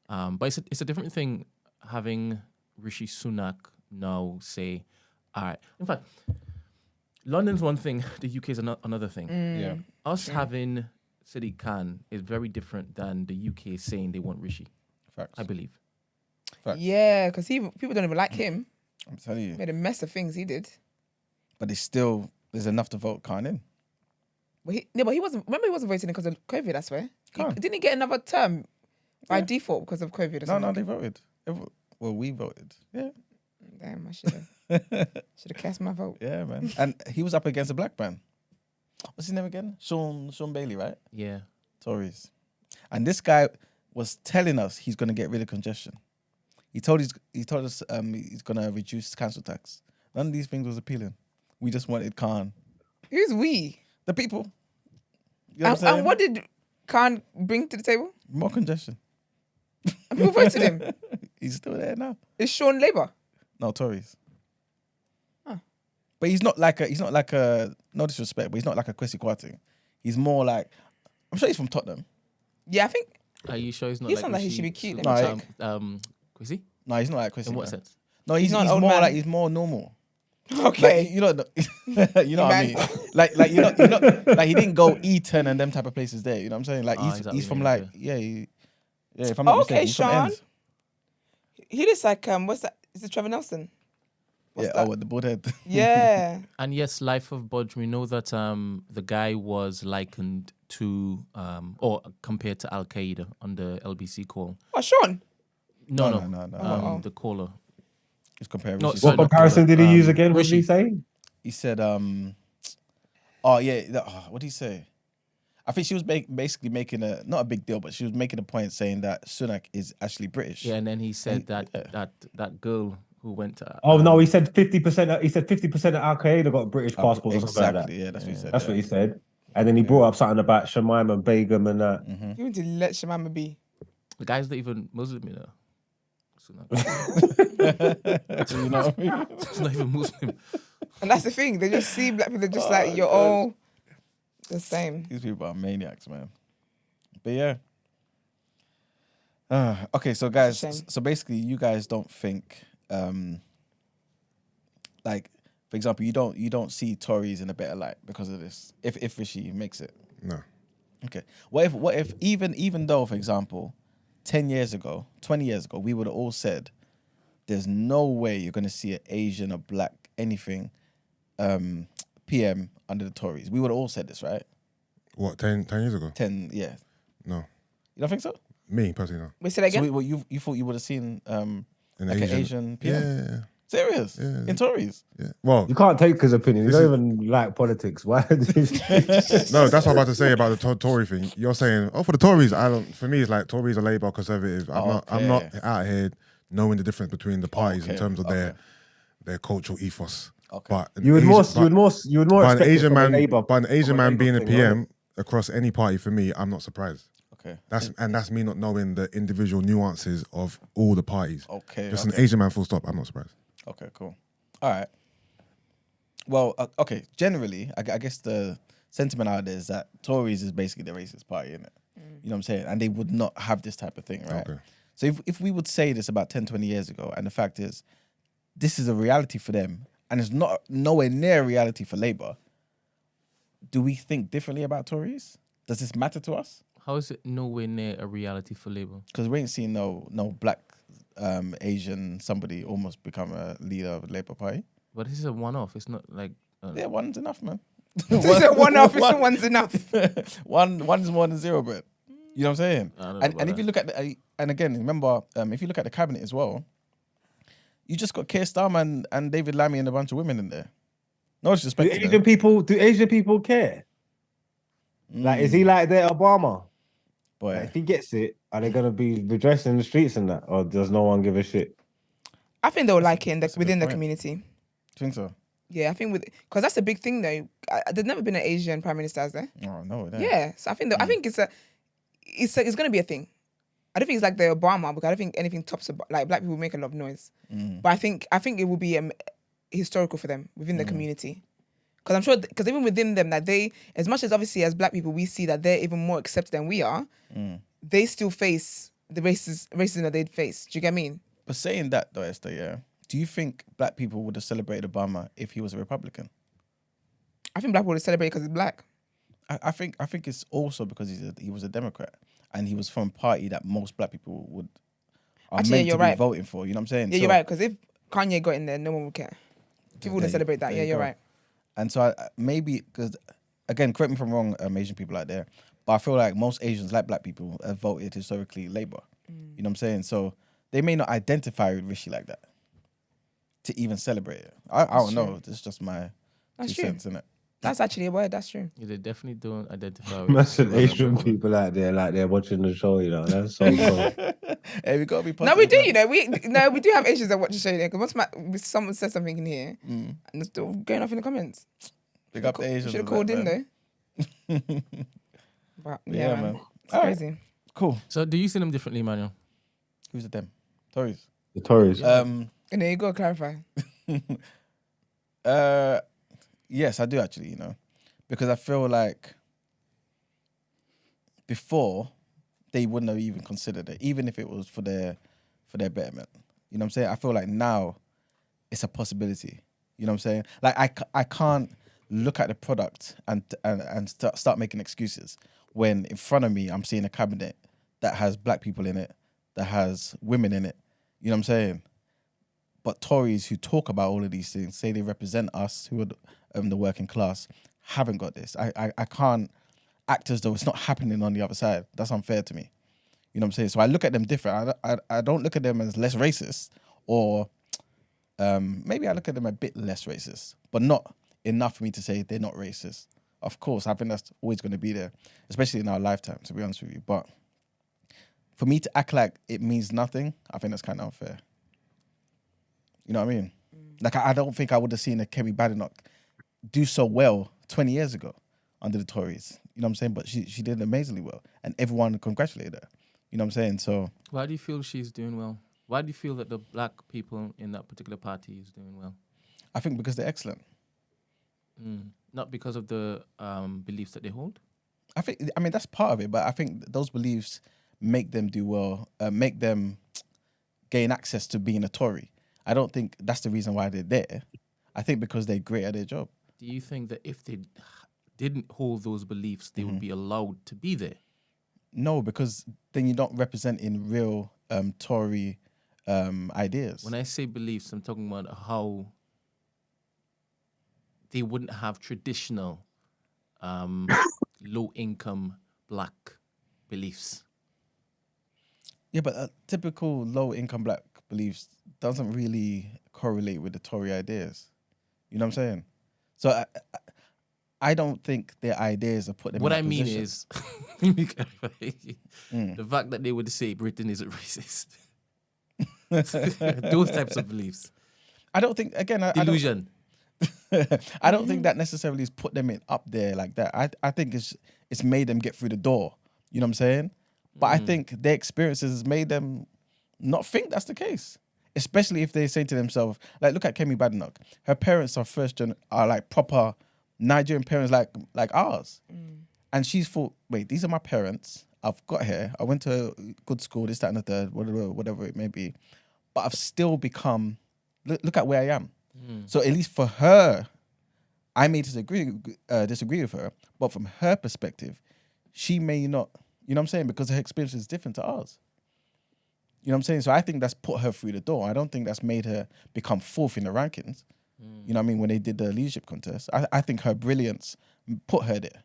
But it's a different thing having Rishi Sunak now say, all right. In fact, London's one thing, the UK is another thing. Yeah. Us having Sadiq Khan is very different than the UK saying they want Rishi, Facts. I believe. Facts. Yeah, because people don't even like him. I'm telling you. Made a mess of things he did. But there's enough to vote Khan in. But he wasn't. Remember, he wasn't voting because of COVID. I swear. Khan. Didn't he get another term by default because of COVID? Or No, something? they voted. Well, we voted. Yeah. Damn, I should have cast my vote. Yeah, man. And he was up against a black man. What's his name again? Sean Bailey, right? Yeah. Tories. And this guy was telling us he's going to get rid of congestion. He told us he's going to reduce council tax. None of these things was appealing. We just wanted Khan. Who's we? The people. You know what I'm saying? And what did Khan bring to the table? More congestion. And people voted him. He's still there now. Is Sean Labour? No, Tories. Huh. But he's not like a no disrespect, but he's not like a Kwesi Kwarteng. He's more like, I'm sure he's from Tottenham. Yeah, I think. Are you sure he's not He like sounds like he Rishi should be cute. Sunak? No, Is he? No, he's not like Kwesi. In what man. sense? No, he's not an old more man. like, he's more normal. Okay. Like, you know what I mean? Like you know, like he didn't go Eton and them type of places there. You know what I'm saying? Like Oh, is that he's what from you like mean? yeah. If I'm not Okay, mistaken, he's from Sean. Ends. He looks like what's that? Is it Trevor Nelson? What's that? With the bald head. Yeah. And yes, Life of Bodge, we know that the guy was likened to or compared to Al Qaeda on the LBC call. Oh, Sean. No. No. The caller. He's comparing. No, Rishi sorry, What Sunak. comparison did he use again? What did Rishi. he say? He said, what did he say? I think she was basically making not a big deal, but she was making a point saying that Sunak is actually British. Yeah, and then he said that girl who went to Oh no, he said 50%. He said 50% of Al Qaeda got British passports or something like that. Exactly. Yeah, that's what he said. That's what he said. And then he brought up something about Shemaima Begum and that. You need to let Shemama be. the guy's not even Muslim, you know. Sunak. You know what I mean? He's not even Muslim. And that's the thing. They just see black people just like, you're all the same. These people are maniacs, man. But yeah. Okay, so guys, It's a shame. so basically, you guys don't think, like, for example, you don't see Tories in a better light because of this. If Rishi makes it, No. okay. What if even though, for example, 10 years ago, 20 years ago, we would have all said, there's no way you're going to see an Asian or black anything PM under the Tories. We would have all said this, right? What, 10 years ago? 10, yeah. No. You don't think so? Me, personally, no. Wait, say that again? So you thought you would have seen An like an Asian PM? Yeah. Serious? Yeah. In Tories? Yeah. Well, You can't take his opinion. You This don't even like politics. Why? no, that's what I'm about to say about the Tory thing. You're saying, for the Tories, for me, it's like Tories are Labour, Conservative. I'm not Okay. out here knowing the difference between the parties in okay, terms of okay. their cultural ethos. Okay. But an You would Asian- more but expect an it Asian from a man, Labour, but an Asian from a man Labour being a thing, PM right? across any party for me, I'm not surprised. Okay. That's me not knowing the individual nuances of all the parties. Okay. Just okay. an Asian man, full stop. I'm not surprised. Okay, cool. All right. Well, okay. Generally, I guess the sentiment out there is that Tories is basically the racist party, innit? You know what I'm saying? And they would not have this type of thing, right? Okay. So if we would say this about 10, 20 years ago, and the fact is, this is a reality for them, and it's not nowhere near a reality for Labour, do we think differently about Tories? Does this matter to us? How is it nowhere near a reality for Labour? Because we ain't seen no black Asian somebody almost become a leader of the Labour Party. But this is a one-off. It's not like Yeah, one's enough, man. This is a one-off. One's enough. one is more than zero, but you know what I'm saying. I don't know And about if you look at and again, remember, if you look at the cabinet as well, you just got Keir Starmer and David Lammy and a bunch of women in there. No disrespect to them. Do Asian people care? Like, is he like their Obama? Boy, Like, if he gets it, are they gonna be redressing the streets and that, or does no one give a shit? I think they'll like it that's a good within the point. community. think so? Yeah, I think because that's a big thing though. There's never been an Asian prime minister, has there? Oh no, it ain't. Yeah, so I think I think it's going to be a thing. I don't think it's like the Obama because I don't think anything tops like black people make a lot of noise. But I think it will be historical for them within the community. Because I'm sure, because even within them, that they, as much as obviously as black people, we see that they're even more accepted than we are, they still face the racism that they'd face. Do you get what I mean? But saying that though, Esther, yeah, do you think black people would have celebrated Obama if he was a Republican? I think black people would celebrate because he's black. I think it's also because he was a Democrat and he was from a party that most black people are Actually, meant you're to be right. voting for. You know what I'm saying? Yeah, you're right. Because if Kanye got in there, no one would care. People wouldn't there you- celebrate that. there Yeah, you you're go. right. And so maybe because again, correct me if I'm wrong, Asian people out there, but I feel like most Asians, like black people, have voted historically Labour. You know what I'm saying? So they may not identify with Rishi like that to even celebrate it. I don't know. It's just my That's 2 true. cents, innit? That's actually a word. That's true. Yeah, they definitely don't identify with Massive Rishi Sunak, Asian but- people out there, like they're watching the show, you know. That's so cool. Hey, we gotta be No, we positive, do. man. You know, we do have Asians that watch the show there. Because once someone says something in here, and it's still going off in the comments. Big up the Asians. Should have and called that, in man. though. But yeah, man. man. It's All right. crazy. Cool. So do you see them differently, Manuel? Who's the them? Tories. The Tories. And there you go. Clarify. Yes, I do actually, you know, because I feel like before they wouldn't have even considered it, even if it was for their betterment. You know what I'm saying? I feel like now it's a possibility. You know what I'm saying? Like I can't look at the product and start making excuses when in front of me I'm seeing a cabinet that has black people in it, that has women in it. You know what I'm saying? But Tories who talk about all of these things, say they represent us, who are the working class, haven't got this. I can't act as though it's not happening on the other side. That's unfair to me. You know what I'm saying? So I look at them different. I don't look at them as less racist, or maybe I look at them a bit less racist, but not enough for me to say they're not racist. Of course, I think that's always going to be there, especially in our lifetime, to be honest with you. But for me to act like it means nothing, I think that's kind of unfair. You know what I mean? Like, I don't think I would have seen a Kemi Badenoch do so well 20 years ago under the Tories. You know what I'm saying? But she did amazingly well, and everyone congratulated her. You know what I'm saying? So Why do you feel she's doing well? Why do you feel that the black people in that particular party is doing well? I think because they're excellent. Not because of the beliefs that they hold? I mean, that's part of it, but I think those beliefs make them do well, make them gain access to being a Tory. I don't think that's the reason why they're there. I think because they're great at their job. Do you think that if they didn't hold those beliefs, they would be allowed to be there? No, because then you're not representing real Tory ideas. When I say beliefs, I'm talking about how they wouldn't have traditional low-income black beliefs. Yeah, but typical low-income black beliefs doesn't really correlate with the Tory ideas. You know what I'm saying? So I don't think their ideas are put them What in I that mean position. is, let me clarify. The fact that they would say Britain isn't racist. Those types of beliefs. I don't think again. I don't. Delusion. I don't think that necessarily has put them in up there like that. I think it's made them get through the door. You know what I'm saying? But I think their experiences has made them not think that's the case. Especially if they say to themselves, like, look at Kemi Badenoch. Her parents are like proper Nigerian parents like ours. And she's thought, wait, these are my parents. I've got here. I went to a good school, this, that, and the third, whatever it may be. But I've still become, look at where I am. So at least for her, I may disagree with her, but from her perspective, she may not, you know what I'm saying? Because her experience is different to ours. You know what I'm saying? So I think that's put her through the door. I don't think that's made her become fourth in the rankings. You know what I mean? When they did the leadership contest, I think her brilliance put her there.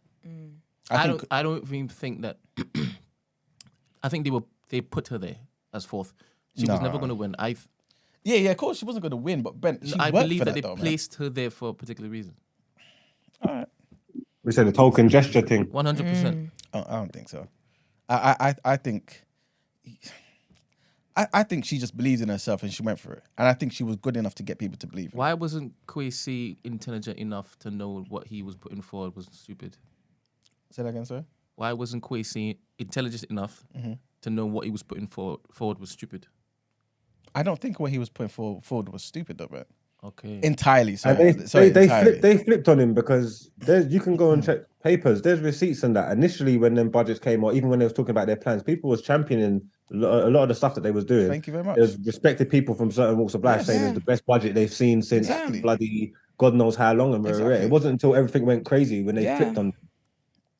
I don't even think that. I think they put her there as fourth. She was never going to win. Yeah, of course she wasn't going to win, but Ben, I believe that they though, placed her there for a particular reason. All right. We said the token gesture thing. 100%. I don't think so. I think. I think she just believed in herself and she went for it, and I think she was good enough to get people to believe. Why wasn't Kwesi intelligent enough to know what he was putting forward was stupid? Say that again, sir. Why wasn't Kwesi intelligent enough to know what he was putting forward was stupid? I don't think what he was putting forward was stupid, though, man. Okay. Entirely. And they flipped on him because you can go and check papers. There's receipts and that. Initially, when them budgets came, or even when they was talking about their plans, people was championing a lot of the stuff that they was doing. Thank you very much. There's respected people from certain walks of life saying it's the best budget they've seen since bloody God knows how long. And it wasn't until everything went crazy when they flipped on.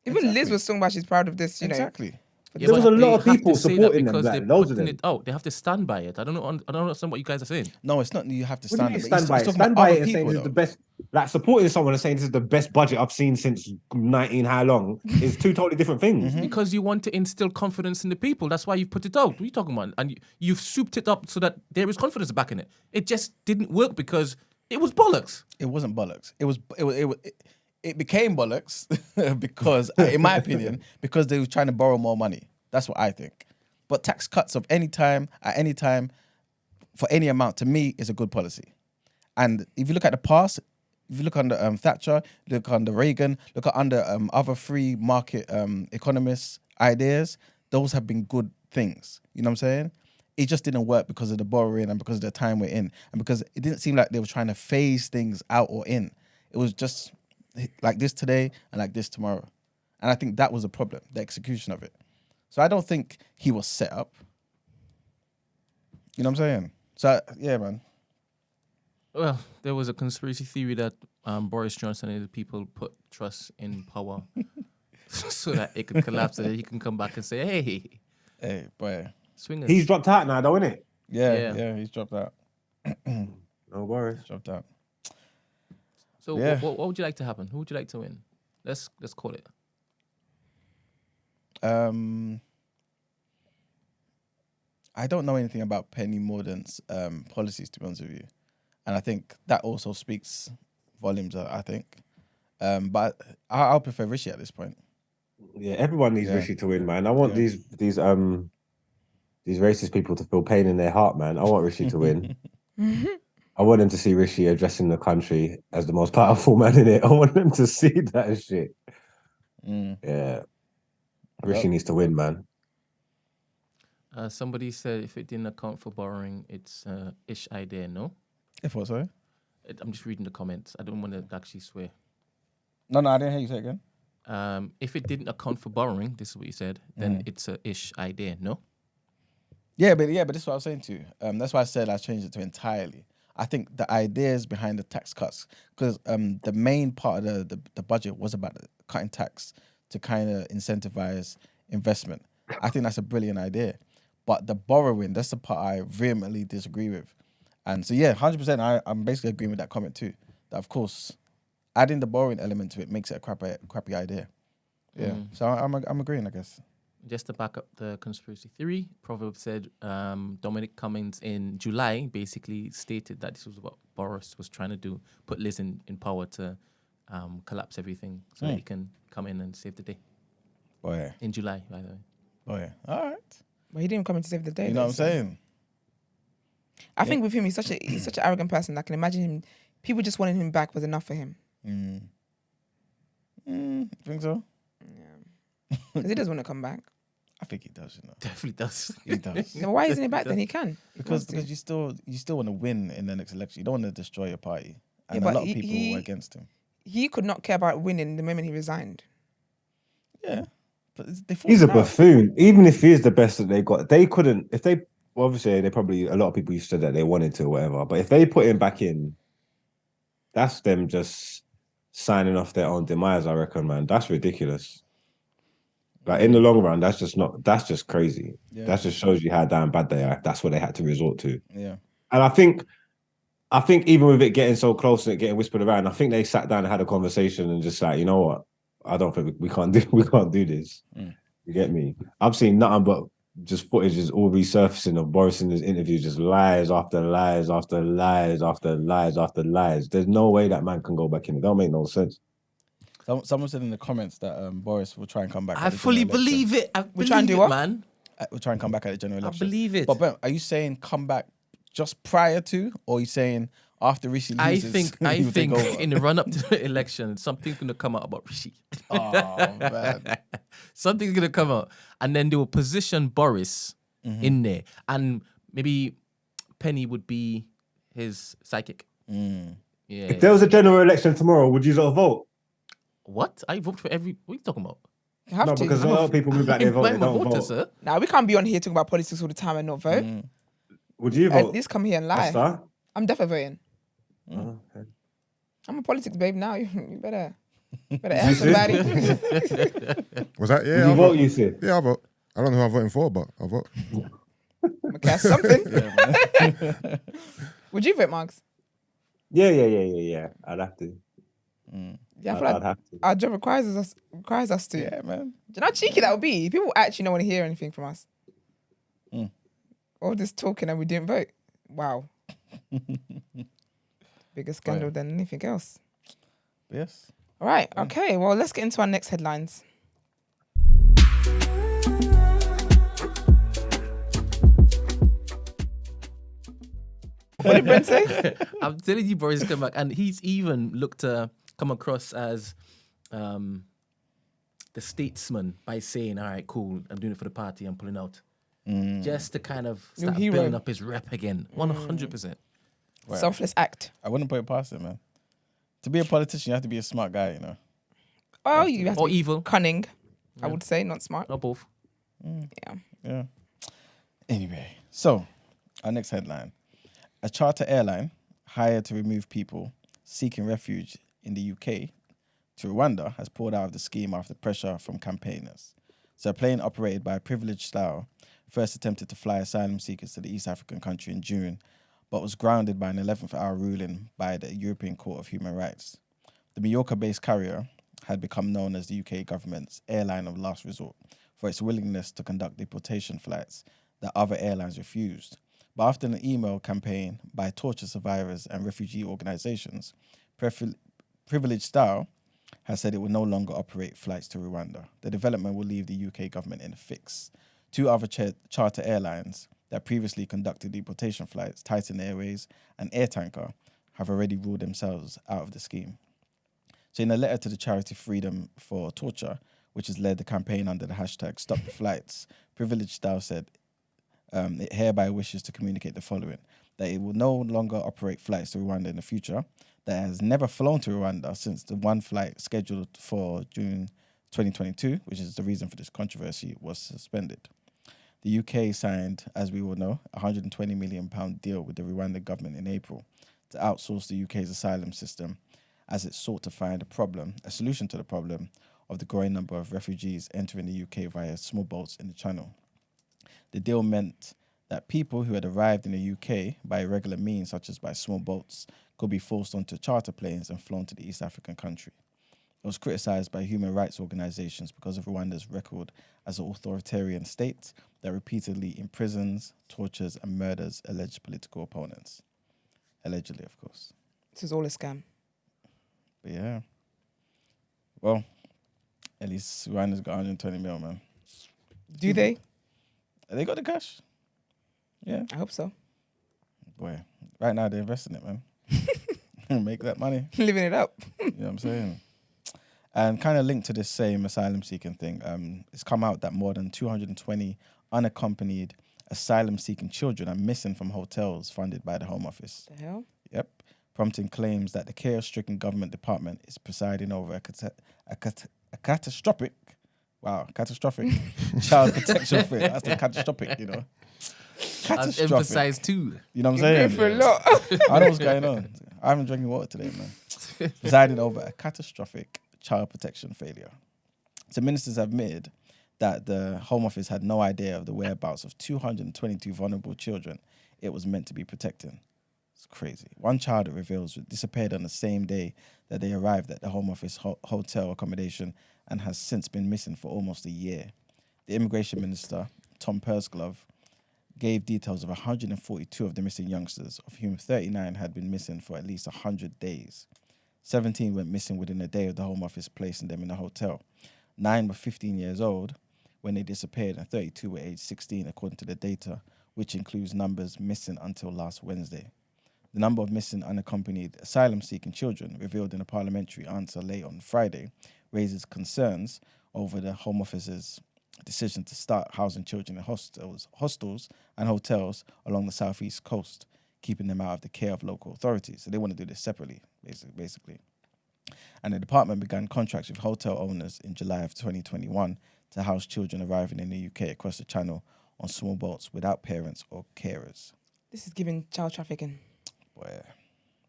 Even Liz was talking about she's proud of this, you know. Exactly. Yeah, there was a lot of they have people to say that supporting them, because like, they're loads of putting them. it out. They have to stand by it. I don't understand what you guys are saying. No, it's not. You have to What do you stand. mean stand by it? Stand by it and saying this is the best. Like supporting someone and saying this is the best budget I've seen since 19 how long is two totally different things. Because you want to instill confidence in the people. That's why you put it out. What are you talking about? And you've souped it up so that there is confidence back in it. It just didn't work because it was bollocks. It wasn't bollocks. It became bollocks because, in my opinion, because they were trying to borrow more money. That's what I think. But tax cuts of any time, at any time, for any amount, to me, is a good policy. And if you look at the past, if you look under Thatcher, look under Reagan, look at under other free market economists' ideas, those have been good things. You know what I'm saying? It just didn't work because of the borrowing and because of the time we're in. And because it didn't seem like they were trying to phase things out or in. It was just like this today and like this tomorrow. And I think that was the problem, the execution of it. So I don't think he was set up. You know what I'm saying? So, yeah, man. Well, there was a conspiracy theory that Boris Johnson and the people put trust in power so that it could collapse and then he can come back and say, Hey, boy. Swingers. He's dropped out now, though, isn't it? Yeah, he's dropped out. No worries. Dropped out. So Yeah. what would you like to happen? Who would you like to win? Let's call it. I don't know anything about Penny Mordaunt's policies, to be honest with you. And I think that also speaks volumes, I think. But I'll prefer Rishi at this point. Yeah, everyone needs Rishi to win, man. I want these racist people to feel pain in their heart, man. I want Rishi to win. I want them to see Rishi addressing the country as the most powerful man in it. I want them to see that shit. Yeah. Rishi needs to win, man. Somebody said if it didn't account for borrowing, it's ish idea, no? If what, sorry? I'm just reading the comments. I don't want to actually swear. No, I didn't hear you say it again. If it didn't account for borrowing, this is what you said, then it's a ish idea, no? Yeah, but this is what I was saying to you. That's why I said I changed it to entirely. I think the ideas behind the tax cuts, because the main part of the budget was about cutting tax to kind of incentivize investment. I think that's a brilliant idea. But the borrowing, that's the part I vehemently disagree with. And so, yeah, 100%, I'm basically agreeing with that comment too. That, of course, adding the borrowing element to it makes it a crappy idea. Yeah, so I'm agreeing, I guess. Just to back up the conspiracy theory, Proverbs said Dominic Cummings in July basically stated that this was what Boris was trying to do, put Liz in power to collapse everything so that he can come in and save the day. Oh, yeah. In July, by the way. Oh, yeah. All right. But he didn't come in to save the day. You know what I'm saying? I think with him, he's such an arrogant person. I can imagine him. People just wanting him back was enough for him. Think so? Because he doesn't want to come back. I think he does, you know. Definitely does. He does. So why isn't he back then? He can. because you still want to win in the next election. You don't want to destroy your party. And Yeah, a but lot of people were against him. He could not care about winning the moment he resigned. Yeah. But they He's a forced him out. buffoon. Even if he is the best that they got, they couldn't. If they obviously they probably a lot of people said that they wanted to or whatever. But if they put him back in, that's them just signing off their own demise. I reckon, man. That's ridiculous. Like in the long run, that's just crazy. Yeah. That just shows you how damn bad they are. That's what they had to resort to. Yeah. And I think even with it getting so close and it getting whispered around, I think they sat down and had a conversation and just like, you know what? I don't think we can't do this. You get me? I've seen nothing but just footage is all resurfacing of Boris in his interviews, just lies after lies after lies after lies after lies. There's no way that man can go back in. It don't make no sense. Someone said in the comments that Boris will try and come back. I fully believe it. We'll try and do what? Man. We'll try and come back at the general I election. believe it. But Ben, are you saying come back just prior to, or are you saying after Rishi loses? I he will take think over? in the run up to the election, something's gonna come out about Rishi. Oh man. Something's gonna come out, and then they will position Boris in there, and maybe Penny would be his psychic. Yeah. If there was a general election tomorrow, would you vote? What? I vote for every. What are you talking about? You have No, to. because a lot of people move back they vote, they I'm a don't voter, vote. sir. Now we can't be on here talking about politics all the time and not vote. Would you At vote? least come here and lie. Esther? I'm definitely voting. Oh, okay. I'm a politics babe now. You better ask somebody. Was that? Would Yeah, you I'll vote, vote. you said? Yeah, I'll vote. I don't know who I'm voting for, but I'll vote. Okay, something. Would you vote, Marks? Yeah. I'd have to. Yeah, I feel I'd like have to. our job requires us to. Yeah, man. Do you know how cheeky that would be? People actually don't want to hear anything from us. All this talking and we didn't vote. Wow. Bigger scandal than anything else. Yes. All right. Okay. Well, let's get into our next headlines. What did Brent say? I'm telling you, Boris come back, and he's even looked to come across as the statesman by saying, "All right, cool, I'm doing it for the party. I'm pulling out," just to kind of New start hero. building up his rep again. 100%. Selfless act. I wouldn't put it past it, man. To be a politician, you have to be a smart guy, you know. Oh, you have to Or be evil. cunning. I would say, not smart. Not both. Yeah. Yeah. Anyway, so our next headline: a charter airline hired to remove people seeking refuge in the UK to Rwanda has pulled out of the scheme after pressure from campaigners. So a plane operated by a privileged style first attempted to fly asylum seekers to the East African country in June, but was grounded by an 11th hour ruling by the European Court of Human Rights. The Mallorca-based carrier had become known as the UK government's airline of last resort for its willingness to conduct deportation flights that other airlines refused. But after an email campaign by torture survivors and refugee organizations, Privileged Style has said it will no longer operate flights to Rwanda. The development will leave the UK government in a fix. Two other charter airlines that previously conducted deportation flights, Titan Airways and Air Tanker, have already ruled themselves out of the scheme. So in a letter to the charity Freedom for Torture, which has led the campaign under the hashtag Stop the Flights, Privileged Style said it hereby wishes to communicate the following: that it will no longer operate flights to Rwanda in the future, that it has never flown to Rwanda since the one flight scheduled for June 2022, which is the reason for this controversy, was suspended. The UK signed, as we all know, a £120 million deal with the Rwanda government in April to outsource the UK's asylum system as it sought to find a solution to the problem of the growing number of refugees entering the UK via small boats in the Channel. The deal meant that people who had arrived in the UK by irregular means, such as by small boats, could be forced onto charter planes and flown to the East African country. It was criticised by human rights organisations because of Rwanda's record as an authoritarian state that repeatedly imprisons, tortures and murders alleged political opponents. Allegedly, of course. This is all a scam. But yeah. Well, at least Rwanda's got 120 mil, man. Do they? They got the cash. Yeah. I hope so. boy. Right now, they're investing it, man. Make that money. Living it up. You know what I'm saying? And kind of linked to this same asylum seeking thing, it's come out that more than 220 unaccompanied asylum seeking children are missing from hotels funded by the Home Office. The hell? Yep. Prompting claims that the chaos-stricken government department is presiding over a catastrophic child protection threat. That's the catastrophic, you know. I've emphasized too. You know what I'm You're saying? for a lot. I know what's going on. I haven't drinking water today, man. Presiding over a catastrophic child protection failure. So ministers have admitted that the Home Office had no idea of the whereabouts of 222 vulnerable children it was meant to be protecting. It's crazy. One child, it reveals, disappeared on the same day that they arrived at the Home Office hotel accommodation and has since been missing for almost a year. The Immigration Minister, Tom Pursglove, gave details of 142 of the missing youngsters, of whom 39 had been missing for at least 100 days. 17 went missing within a day of the Home Office placing them in a hotel. 9 were 15 years old when they disappeared, and 32 were aged 16, according to the data, which includes numbers missing until last Wednesday. The number of missing unaccompanied asylum-seeking children, revealed in a parliamentary answer late on Friday, raises concerns over the Home Office's decision to start housing children in hostels and hotels along the southeast coast, keeping them out of the care of local authorities. So they want to do this separately, basically. And the department began contracts with hotel owners in July of 2021 to house children arriving in the UK across the channel on small boats without parents or carers. This is giving child trafficking. Boy,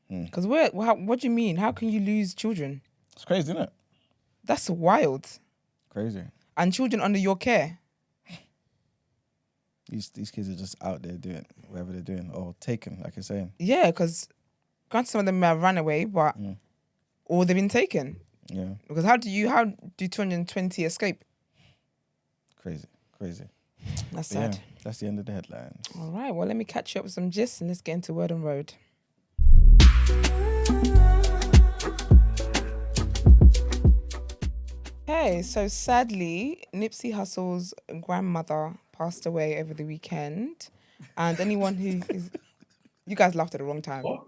Because what do you mean? How can you lose children? it's crazy, isn't it? That's wild. Crazy. And children under your care. These kids are just out there doing whatever they're doing, or taken, like you're saying. Yeah, because granted some of them have run away, but or they've been taken. Yeah, Because how do 220 escape? crazy. That's But yeah, sad. that's the end of the headlines. All right, well, let me catch you up with some gist and let's get into Word on Road. Okay, so sadly, Nipsey Hussle's grandmother passed away over the weekend. And anyone who is... You guys laughed at the wrong time. What?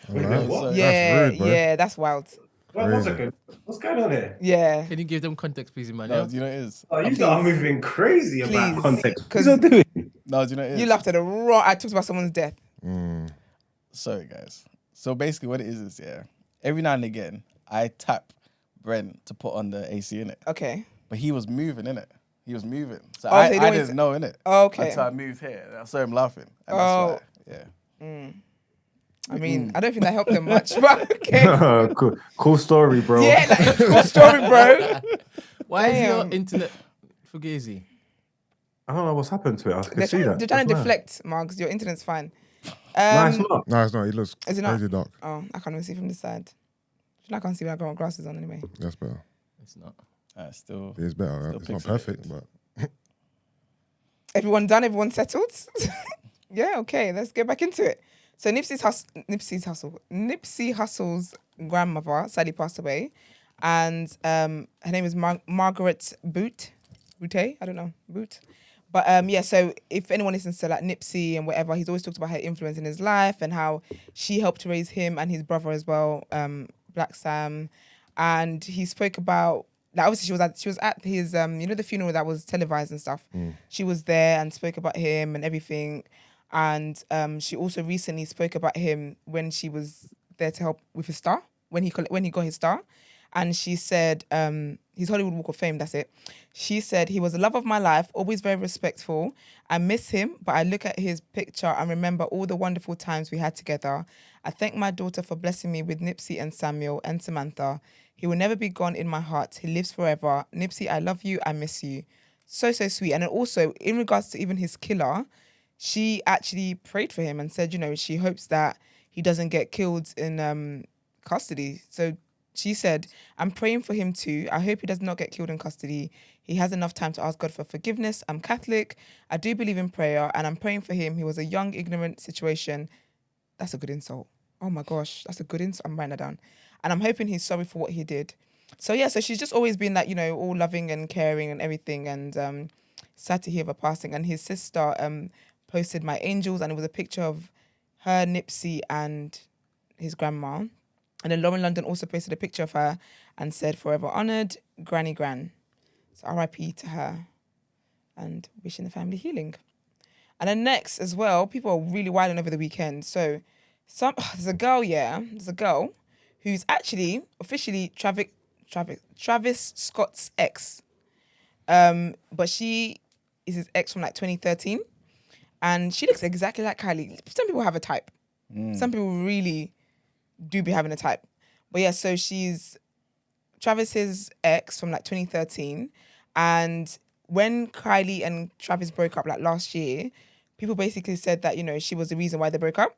Alright. What? Yeah, That's rude, bro. yeah, that's wild. Wait, 1 second. What's going on here? Yeah. Can you give them context, please, man? No, do you know what it is? Oh, you are moving crazy about Please. context. 'Cause What are you doing? No, do you know what it is? You laughed at the wrong... I talked about someone's death. Sorry, guys. So basically what it is, yeah, every now and again, I tap Brent to put on the AC in it. Okay. But he was moving, innit? He was moving. So Oh, so you I don't didn't know, innit? Oh, okay. Until I moved here. And I saw him laughing. And Oh. that's why, yeah. I mean, I don't think that helped them much, but okay. cool story, bro. Yeah, like, cool story, bro. Why is your Damn. internet fugazi? I don't know what's happened to it. I can They're see trying, that. they're trying to That's mad. deflect, Marks. Your internet's fine. No, it's not. No, it's not. It looks Is it not? crazy dark. Oh, I can't even see from this side. I can't see when I got my glasses on anyway. That's better. It's not. Still. It is better. Still It's not pixelated. perfect, but Everyone done? Everyone settled? Yeah, okay. Let's get back into it. So Nipsey Hussle's grandmother sadly passed away, and her name is Margaret Boot. I don't know, Boot. But yeah, so if anyone listens to like Nipsey and whatever, he's always talked about her influence in his life and how she helped raise him and his brother as well, Black Sam. And he spoke about, like, obviously she was at his the funeral that was televised and stuff. She was there and spoke about him and everything. And she also recently spoke about him when she was there to help with his star, when he got his star. And she said, his Hollywood Walk of Fame, that's it. She said, he was the love of my life, always very respectful. I miss him, but I look at his picture and remember all the wonderful times we had together. I thank my daughter for blessing me with Nipsey and Samuel and Samantha. He will never be gone in my heart. He lives forever. Nipsey, I love you. I miss you. So, so sweet. And then also, in regards to even his killer, she actually prayed for him and said, she hopes that he doesn't get killed in custody. So she said, I'm praying for him too. I hope he does not get killed in custody. He has enough time to ask God for forgiveness. I'm Catholic. I do believe in prayer and I'm praying for him. He was a young, ignorant situation. That's a good insult. Oh my gosh, that's a good insult. I'm writing that down. And I'm hoping he's sorry for what he did. So yeah, so she's just always been like, all loving and caring and everything. And sad to hear of her passing. And his sister posted My Angels, and it was a picture of her, Nipsey, and his grandma. And then Lauren London also posted a picture of her and said, "Forever honoured, Granny Gran." So R.I.P. to her and wishing the family healing. And then next as well, people are really wilding over the weekend. So there's a girl who's actually officially Travis Scott's ex. But she is his ex from like 2013. And she looks exactly like Kylie. Some people have a type. Some people really do be having a type. But yeah, so she's Travis's ex from like 2013. And when Kylie and Travis broke up like last year, people basically said that, she was the reason why they broke up.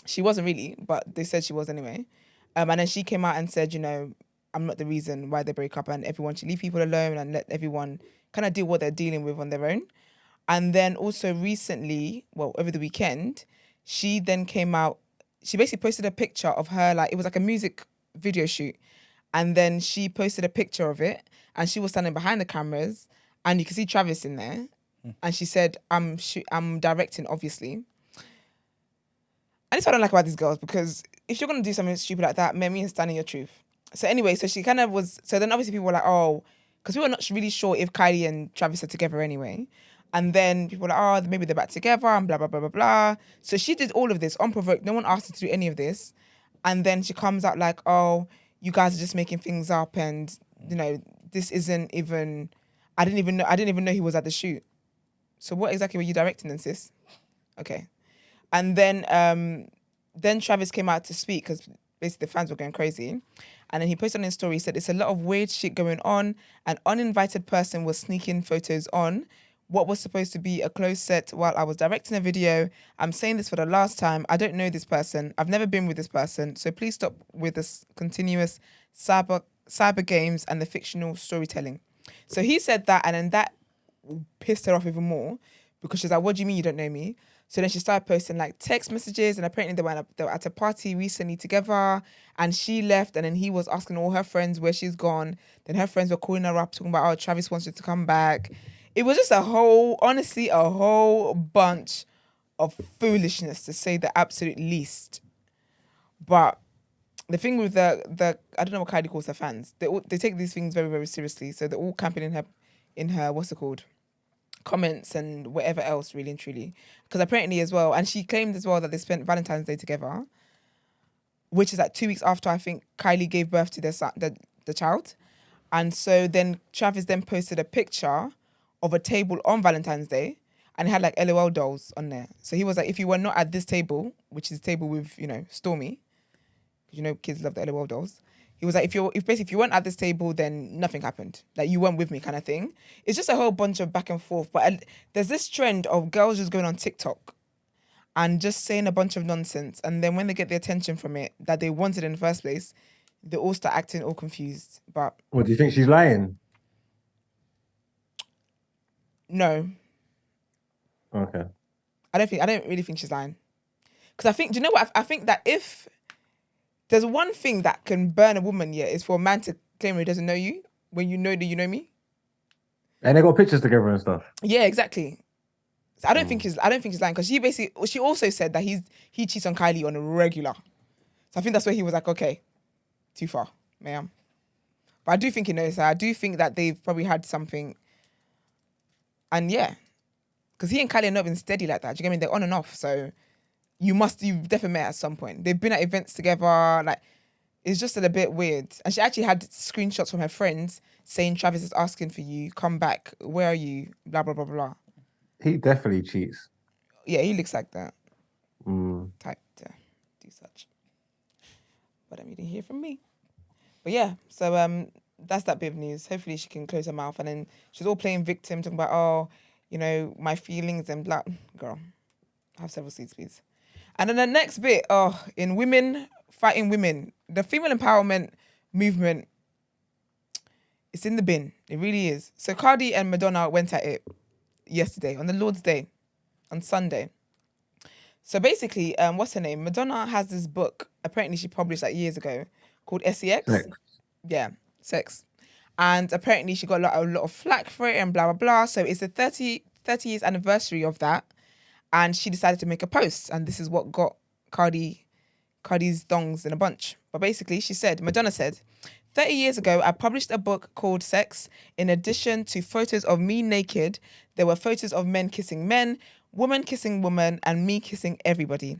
She wasn't really, but they said she was anyway. And then she came out and said, I'm not the reason why they break up, and everyone should leave people alone and let everyone kind of deal what they're dealing with on their own. And then also recently, over the weekend, she then came out, she basically posted a picture of her, like, it was like a music video shoot. And then she posted a picture of it, and she was standing behind the cameras, and you can see Travis in there. And she said, I'm directing, obviously. And it's what I don't like about these girls, because if you're going to do something stupid like that, maybe stand in your truth. So anyway, so she kind of was, so then obviously people were like, oh, because we were not really sure if Kylie and Travis are together anyway. And then people were like, oh, maybe they're back together and blah, blah, blah, blah, blah. So she did all of this unprovoked. No one asked her to do any of this. And then she comes out like, oh, you guys are just making things up, and, this isn't even, I didn't even know he was at the shoot. So what exactly were you directing then, sis? Okay. And then Travis came out to speak, because basically the fans were going crazy. And then he posted on his story, he said, "It's a lot of weird shit going on. An uninvited person was sneaking photos on what was supposed to be a closed set while I was directing a video. I'm saying this for the last time. I don't know this person. I've never been with this person. So please stop with this continuous cyber games and the fictional storytelling." So he said that, and then that pissed her off even more, because she's like, "What do you mean you don't know me?" So then she started posting like text messages, and apparently they were at a party recently together, and she left, and then he was asking all her friends where she's gone. Then her friends were calling her up, talking about, oh, Travis wants you to come back. It was just honestly, a whole bunch of foolishness, to say the absolute least. But the thing with the I don't know what Kylie calls her fans. They take these things very, very seriously. So they're all camping in her what's it called? Comments and whatever else, really and truly. Because apparently as well, and she claimed as well that they spent Valentine's Day together, which is like 2 weeks after I think Kylie gave birth to their son, the child. And so then Travis then posted a picture of a table on Valentine's Day, and it had like LOL dolls on there. So he was like, if you were not at this table, which is a table with, Stormy, because kids love the LOL dolls. He was like, if you weren't at this table, then nothing happened. Like, you weren't with me, kind of thing. It's just a whole bunch of back and forth. But there's this trend of girls just going on TikTok and just saying a bunch of nonsense. And then when they get the attention from it that they wanted in the first place, they all start acting all confused. But What, do you think she's lying? no, Okay. I don't really think she's lying. Because I think, do you know what? I think that if there's one thing that can burn a woman, is for a man to claim he doesn't know you when you know that you know me. And they got pictures together and stuff. Yeah, exactly. So I don't think he's lying, because she also said that he cheats on Kylie on a regular. So I think that's where he was like, okay, too far, ma'am. But I do think he knows her. I do think that they've probably had something. And yeah, because he and Kylie are not been steady like that. Do you get me? They're on and off. So you've definitely met at some point. They've been at events together. Like, it's just a bit weird. And she actually had screenshots from her friends saying, Travis is asking for you. Come back. Where are you? Blah, blah, blah, blah. He definitely cheats. Yeah, he looks like that. Mm. Type to do such. But you didn't hear from me. But yeah, so that's that bit of news. Hopefully she can close her mouth. And then she's all playing victim, talking about, oh, my feelings and blah. Girl, have several seats, please. And then the next bit, in women fighting women, the female empowerment movement, it's in the bin. It really is. So Cardi and Madonna went at it yesterday, on the Lord's Day, on Sunday. So basically, what's her name? Madonna has this book, apparently she published like years ago, called SEX. Sex. Yeah, Sex. And apparently she got a lot of flack for it and blah, blah, blah. So it's the 30 years anniversary of that. And she decided to make a post. And this is what got Cardi's thongs in a bunch. But basically, Madonna said, 30 years ago, I published a book called Sex. In addition to photos of me naked, there were photos of men kissing men, women kissing women, and me kissing everybody.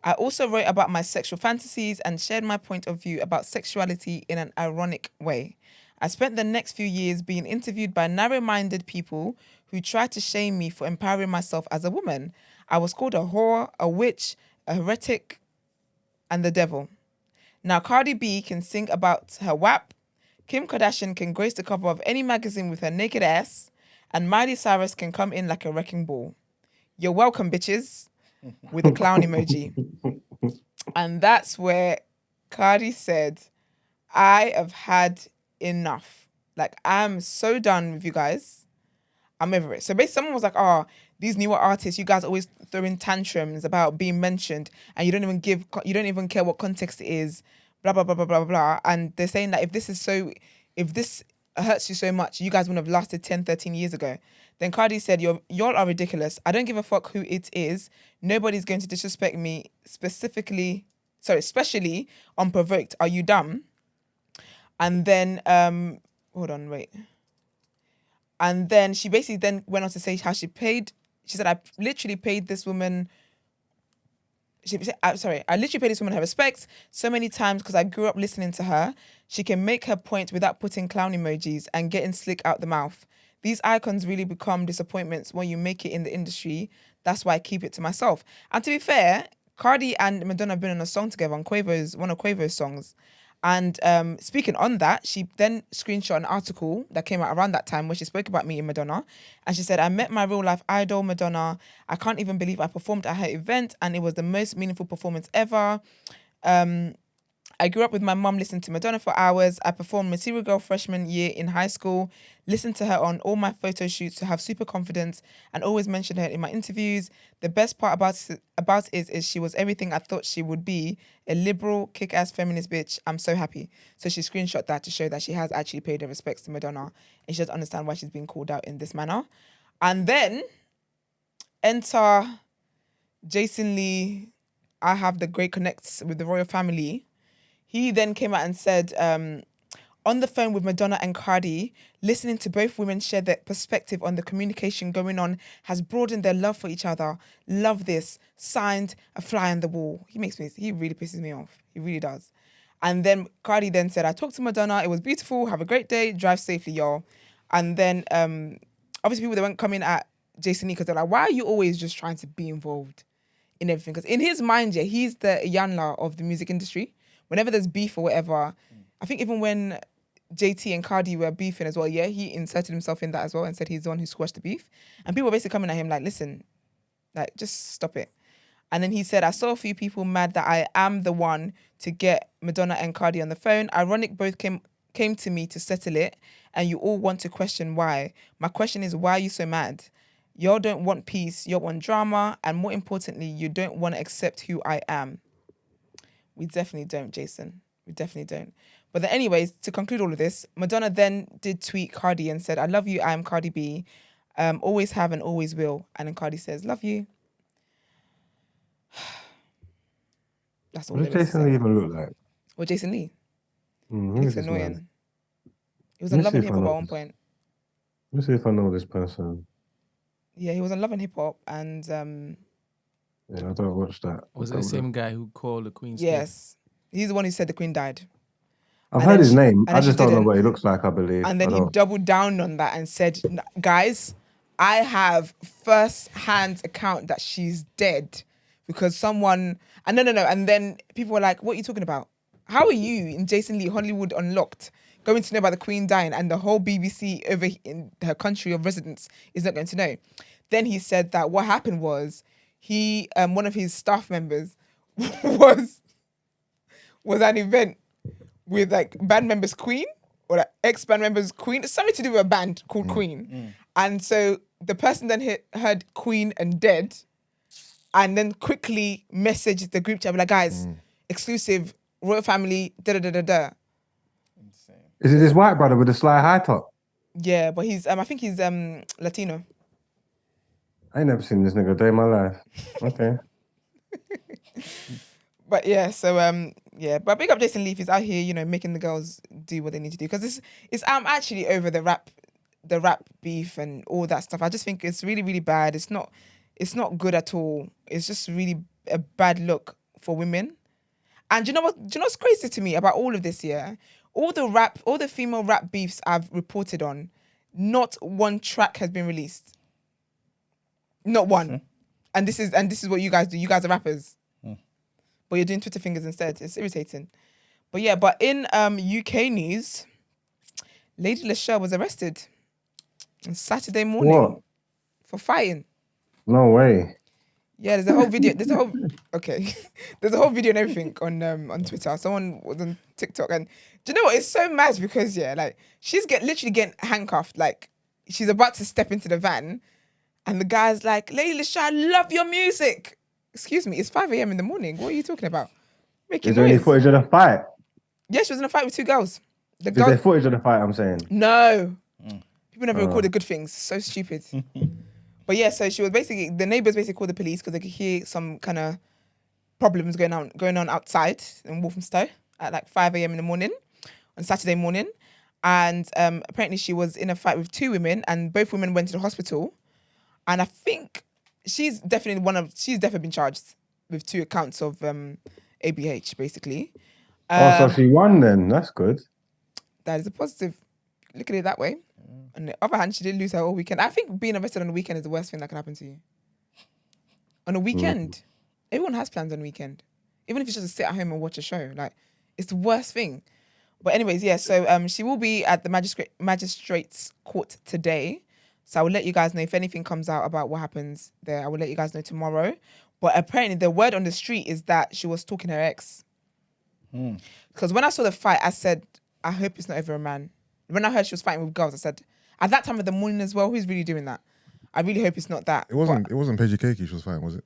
I also wrote about my sexual fantasies and shared my point of view about sexuality in an ironic way. I spent the next few years being interviewed by narrow-minded people who tried to shame me for empowering myself as a woman. I was called a whore, a witch, a heretic, and the devil. Now Cardi B can sing about her WAP, Kim Kardashian can grace the cover of any magazine with her naked ass, and Miley Cyrus can come in like a wrecking ball. You're welcome, bitches, with a clown emoji. And that's where Cardi said, I have had enough. Like, I'm so done with you guys. I'm over it. So basically, someone was like, oh, these newer artists, you guys always throw in tantrums about being mentioned and you don't even care what context it is, blah, blah, blah, blah, blah, blah. And they're saying that if this hurts you so much, you guys wouldn't have lasted 10, 13 years ago. Then Cardi said, y'all are ridiculous. I don't give a fuck who it is. Nobody's going to disrespect me especially unprovoked. Are you dumb? And then, hold on, wait. And then she basically then went on to say how she said, I literally paid this woman, I literally paid this woman her respects so many times because I grew up listening to her. She can make her point without putting clown emojis and getting slick out the mouth. These icons really become disappointments when you make it in the industry. That's why I keep it to myself. And to be fair, Cardi and Madonna have been on a song together on one of Quavo's songs. And speaking on that, she then screenshot an article that came out around that time where she spoke about me and Madonna. And she said, I met my real life idol, Madonna. I can't even believe I performed at her event and it was the most meaningful performance ever. I grew up with my mum listening to Madonna for hours. I performed Material Girl freshman year in high school, listened to her on all my photo shoots to have super confidence and always mention her in my interviews. The best part about it is she was everything I thought she would be, a liberal, kick-ass feminist bitch. I'm so happy. So she screenshot that to show that she has actually paid her respects to Madonna and she doesn't understand why she's being called out in this manner. And then enter Jason Lee. I have the great connects with the royal family. He then came out and said, on the phone with Madonna and Cardi, listening to both women share their perspective on the communication going on has broadened their love for each other. Love this. Signed, a fly on the wall. He really pisses me off. He really does. And then Cardi then said, I talked to Madonna. It was beautiful. Have a great day. Drive safely, y'all. And then obviously people, they weren't coming at Jason Lee because they're like, why are you always just trying to be involved in everything? Because in his mind, he's the Yanla of the music industry. Whenever there's beef or whatever, I think even when JT and Cardi were beefing as well, he inserted himself in that as well and said he's the one who squashed the beef. And people were basically coming at him like, listen, like, just stop it. And then he said, I saw a few people mad that I am the one to get Madonna and Cardi on the phone. Ironic, both came to me to settle it, and you all want to question why. My question is, why are you so mad? Y'all don't want peace, y'all want drama, and more importantly, you don't want to accept who I am. We definitely don't, Jason. We definitely don't. But then anyways, to conclude all of this, Madonna then did tweet Cardi and said, I love you, I am Cardi B. Always have and always will. And then Cardi says, love you. That's all. What does Jason Lee even look like? Well, Jason Lee. He Who looks is this annoying. man? He was on Let me Love see and if Hip I Hop know at one this. point. Let me see if I know this person. Yeah, he was on Love and Hip Hop and Yeah, I don't watch that. Was it the same guy who called the Queen's dead? yes. He's the one who said the Queen died. I've And heard then his she- name. and I then she just don't know didn't. what he looks like, I believe. And then I he don't. doubled down on that and said, guys, I have first-hand account that she's dead because someone... And no. And then people were like, what are you talking about? How are you in Jason Lee, Hollywood Unlocked, going to know about the Queen dying and the whole BBC over in her country of residence is not going to know? Then he said that what happened was he, one of his staff members was at an event with like band members Queen or like ex-band members Queen. It's something to do with a band called Queen. And so the person then heard Queen and dead and then quickly messaged the group chat like, guys, exclusive, royal family, da-da-da-da-da. Is it this white brother with the sly high top? Yeah, but he's, I think he's Latino. I ain't never seen this nigga a day in my life. Okay. But yeah, so but big up Jason Leaf. He's out here, you know, making the girls do what they need to do, because I'm actually over the rap beef and all that stuff. I just think it's really, really bad. It's not good at all. It's just really a bad look for women. And do you know what's crazy to me about all of this? Yeah, all the female rap beefs I've reported on, not one track has been released. Not one. And this is what you guys do. You guys are rappers. But you're doing Twitter fingers instead. It's irritating. But yeah, but in UK news, Lady Leshurr was arrested on Saturday morning for fighting. No way. Yeah, there's a whole video. There's a whole video and everything on Twitter. Someone was on TikTok, and do you know what? It's so mad because like she's literally getting handcuffed. Like she's about to step into the van, and the guy's like, "Lady Leshurr, I love your music." Excuse me, it's 5 a.m. in the morning. What are you talking about? Is there any footage of the fight? Yeah, she was in a fight with two girls. Is there footage of the fight? I'm saying. No. People never recorded good things. So stupid. But yeah, so she was the neighbors basically called the police because they could hear some kind of problems going on outside in Walthamstow at like 5 a.m. in the morning on Saturday morning. And apparently she was in a fight with two women, and both women went to the hospital. And I think she's definitely been charged with 2 accounts of ABH, basically. So she won then. That's good. That is a positive. Look at it that way. On the other hand, she did lose her whole weekend. I think being arrested on the weekend is the worst thing that can happen to you. On a weekend, everyone has plans on the weekend. Even if it's just to sit at home and watch a show, like it's the worst thing. But anyways, yeah. So she will be at the magistrate's court today. So I will let you guys know if anything comes out about what happens there. I will let you guys know tomorrow. But apparently the word on the street is that she was stalking her ex. Because when I saw the fight, I said, I hope it's not over a man. When I heard she was fighting with girls, I said, at that time of the morning as well, who's really doing that? I really hope it's not that. It wasn't Paige Keiki she was fighting, was it?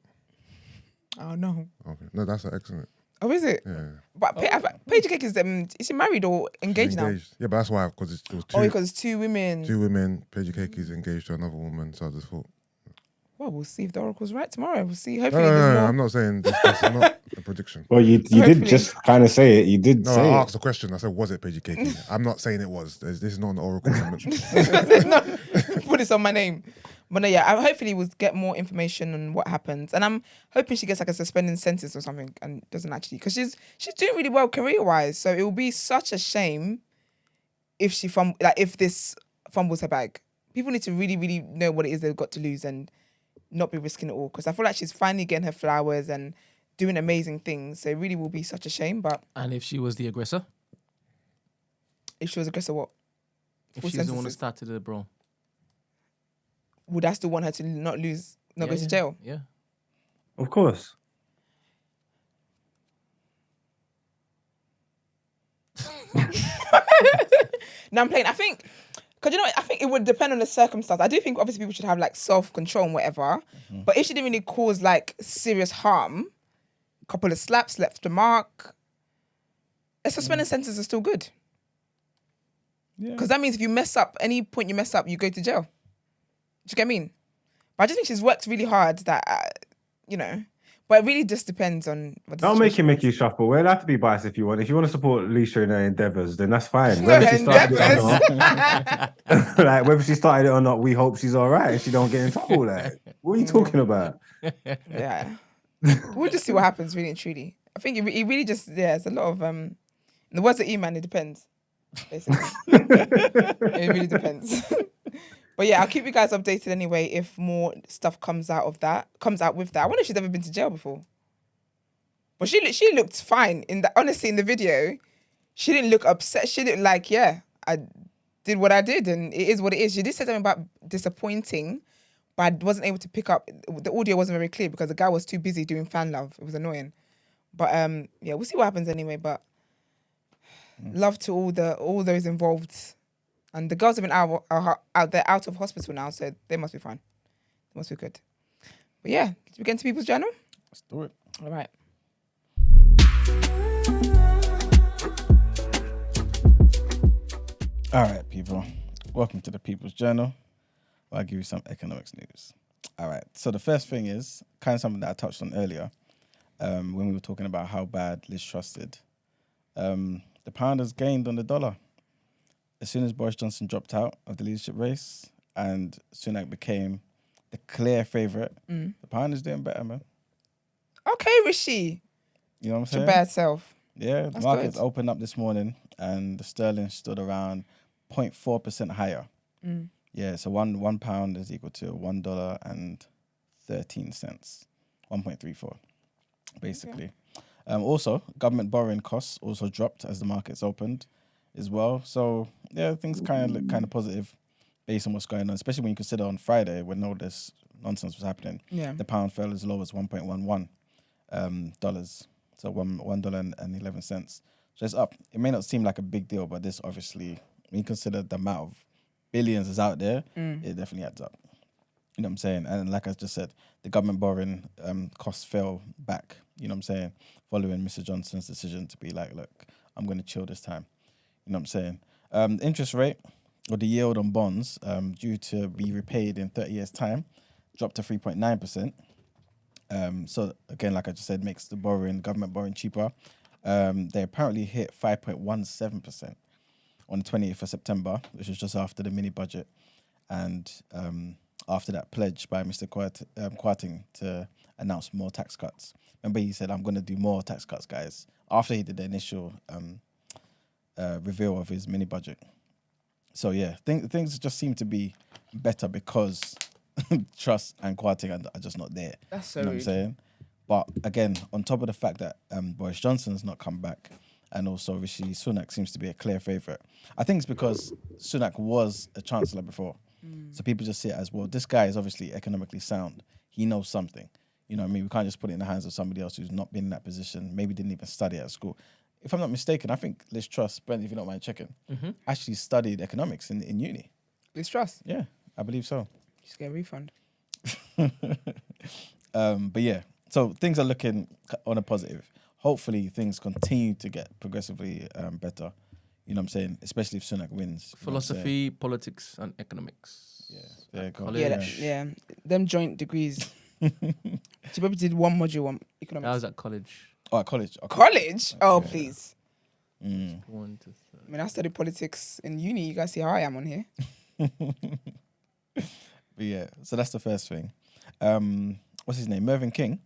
Oh, no. Okay. No, that's an excellent. Oh, is it? Yeah. But Paige Keiki is she married or engaged now? Yeah, but that's why, because it was two. Oh, because it's 2 women. 2 women. Paige Keiki is engaged to another woman, so I just thought. Well, we'll see if the oracle's right tomorrow. We'll see. Hopefully, no, I'm not saying this is not a prediction. Well, you did just kind of say it. You did say it. I asked a question. I said, was it Paige Keiki? I'm not saying it was. This is not an oracle. Put this on my name. But no, yeah, hopefully we'll get more information on what happens. And I'm hoping she gets like a suspending sentence or something and doesn't actually, because she's doing really well career-wise. So it will be such a shame if if this fumbles her bag. People need to really, really know what it is they've got to lose and not be risking it all. Because I feel like she's finally getting her flowers and doing amazing things. So it really will be such a shame. But and if she was the aggressor? If she was aggressor, what? If she's the one that started the brawl. Would I still want her to not go to jail? Yeah. Of course. No, I'm playing. I think, because I think it would depend on the circumstance. I do think obviously people should have like self-control and whatever. But if she didn't really cause like serious harm, a couple of slaps, left the mark, a suspended sentence is still good. Because that means if you mess up, any point you mess up, you go to jail. Do you get what I mean? But I just think she's worked really hard that, but it really just depends on what the Don't make situation it make you shuffle. We'll have to be biased if you want. If you want to support Leshurr in her endeavours, then that's fine. No, Whether she started it or not, like whether she started it or not, we hope she's all right and she don't get in trouble. Like, what are you talking about? Yeah. We'll just see what happens, really and truly. I think it really just, it's a lot of, in the words of E-Man, it depends. Basically. It really depends. But yeah, I'll keep you guys updated anyway if more stuff comes out with that. I wonder if she's ever been to jail before. But she looked fine. Honestly, in the video, she didn't look upset. She looked like, I did what I did and it is what it is. She did say something about disappointing, but I wasn't able to pick up. The audio wasn't very clear because the guy was too busy doing fan love. It was annoying. But we'll see what happens anyway. But love to all those involved. And the girls have been out of hospital now, so they must be fine. They must be good. But yeah, should we get into People's Journal? Let's do it. All right. All right, people. Welcome to the People's Journal. I'll give you some economics news. All right. So the first thing is kind of something that I touched on earlier. when we were talking about how bad Liz trusted. The pound has gained on the dollar. As soon as Boris Johnson dropped out of the leadership race and Sunak became the clear favourite, the pound is doing better, man. Okay, Rishi. You know what I'm It's saying? your bad self. Yeah, the That's markets good. opened up this morning and the sterling stood around 0.4% higher. Yeah, so one pound is equal to $1.13, 1.34, basically. Also, government borrowing costs also dropped as the markets opened as well. So yeah, things kind of look kind of positive based on what's going on, especially when you consider on Friday when all this nonsense was happening. Yeah. The pound fell as low as $1.11 dollars, so $1.11. So it's up. It may not seem like a big deal, but this obviously, when you consider the amount of billions is out there, it definitely adds up. You know what I'm saying? And like I just said, the government borrowing costs fell back, you know what I'm saying, following Mr. Johnson's decision to be like, look, I'm going to chill this time. You know what I'm saying? The interest rate or the yield on bonds due to be repaid in 30 years' time dropped to 3.9%. So again, like I just said, makes the government borrowing cheaper. They apparently hit 5.17% on the 20th of September, which was just after the mini budget. And after that pledge by Mr. Kwarteng to announce more tax cuts. Remember, he said, I'm going to do more tax cuts, guys, after he did the initial reveal of his mini budget. So, yeah, things just seem to be better because Truss and Kwarteng are just not there. That's so you know rude. what I'm saying? But again, on top of the fact that Boris Johnson's not come back and also Rishi Sunak seems to be a clear favourite, I think it's because Sunak was a chancellor before. So people just see it as, well, this guy is obviously economically sound. He knows something. You know what I mean? We can't just put it in the hands of somebody else who's not been in that position, maybe didn't even study at school. If I'm not mistaken, I think Liz Truss, Brent, if you don't mind checking, actually studied economics in uni. Liz Truss. Yeah, I believe so. Just get a refund. But yeah, so things are looking on a positive. Hopefully things continue to get progressively better. You know what I'm saying? Especially if Sunak wins. You know what I'm saying? Philosophy, politics, and economics. Yeah, there you go. College. Yeah, yeah. Them joint degrees. She probably did one module, one economics. That was at college. Oh, at college. Okay. College? Oh, Yeah. please. 1 to 3. I mean, I studied politics in uni. You guys see how I am on here. But yeah, so that's the first thing. What's his name? Mervyn King.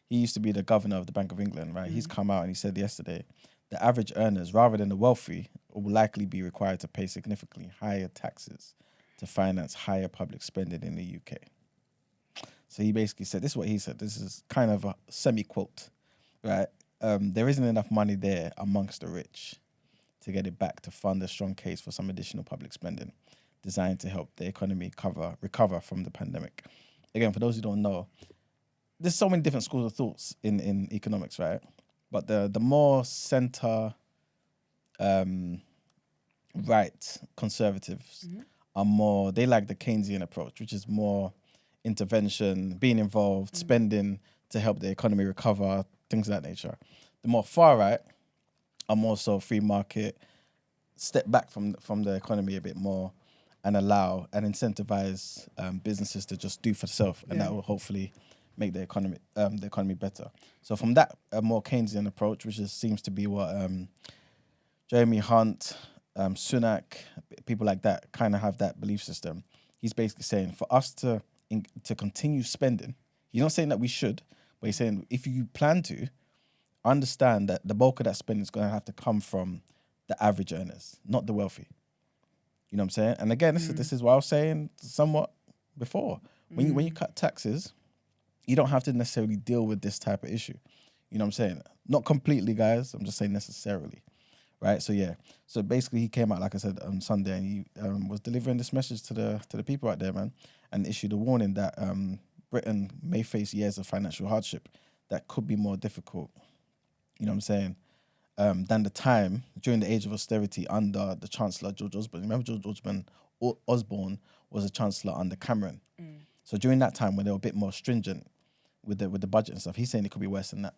He used to be the governor of the Bank of England, right? He's come out and he said yesterday, the average earners, rather than the wealthy, will likely be required to pay significantly higher taxes to finance higher public spending in the UK. So he basically said, this is what he said. This is kind of a semi-quote, right? There isn't enough money there amongst the rich to get it back to fund a strong case for some additional public spending designed to help the economy recover from the pandemic. Again, for those who don't know, there's so many different schools of thoughts in economics, right? But the more center right conservatives are more, they like the Keynesian approach, which is more intervention, being involved, spending to help the economy recover, things of that nature. The more far right are more so free market, step back from the economy a bit more and allow and incentivize businesses to just do for self, and that will hopefully make the economy better. So from that more Keynesian approach, which seems to be what Jeremy Hunt, Sunak, people like that kind of have that belief system. He's basically saying for us to continue spending, he's not saying that we should, but he's saying if you plan to, understand that the bulk of that spending is going to have to come from the average earners, not the wealthy. You know what I'm saying? And again, this is what I was saying somewhat before. When you cut taxes, you don't have to necessarily deal with this type of issue. You know what I'm saying? Not completely, guys. I'm just saying necessarily. Right? So yeah. So basically he came out, like I said, on Sunday, and he was delivering this message to the people out there, man, and issued a warning that Britain may face years of financial hardship that could be more difficult. You know what I'm saying? Than the time during the age of austerity under the Chancellor George Osborne. Remember George Osborne was a Chancellor under Cameron. So during that time when they were a bit more stringent with the budget and stuff, he's saying it could be worse than that.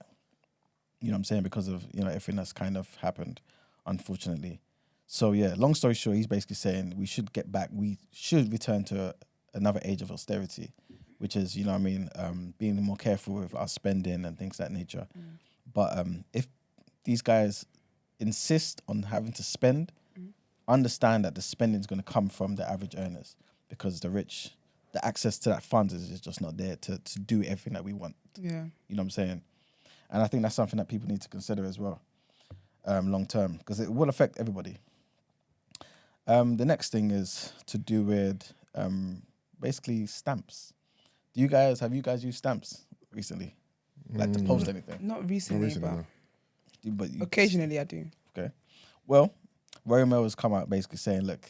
You know what I'm saying? Because of, everything that's kind of happened, unfortunately. So yeah, long story short, he's basically saying we should return to another age of austerity. which is, you know what I mean, being more careful with our spending and things of that nature. But if these guys insist on having to spend, understand that the spending is going to come from the average earners, because the rich, the access to that funds is just not there to do everything that we want. Yeah. You know what I'm saying? And I think that's something that people need to consider as well, long term, because it will affect everybody. The next thing is to do with basically stamps. Have you guys used stamps recently? Like to post anything? Not recently, no. But occasionally I do. Okay. Well, Royal Mail has come out basically saying, look,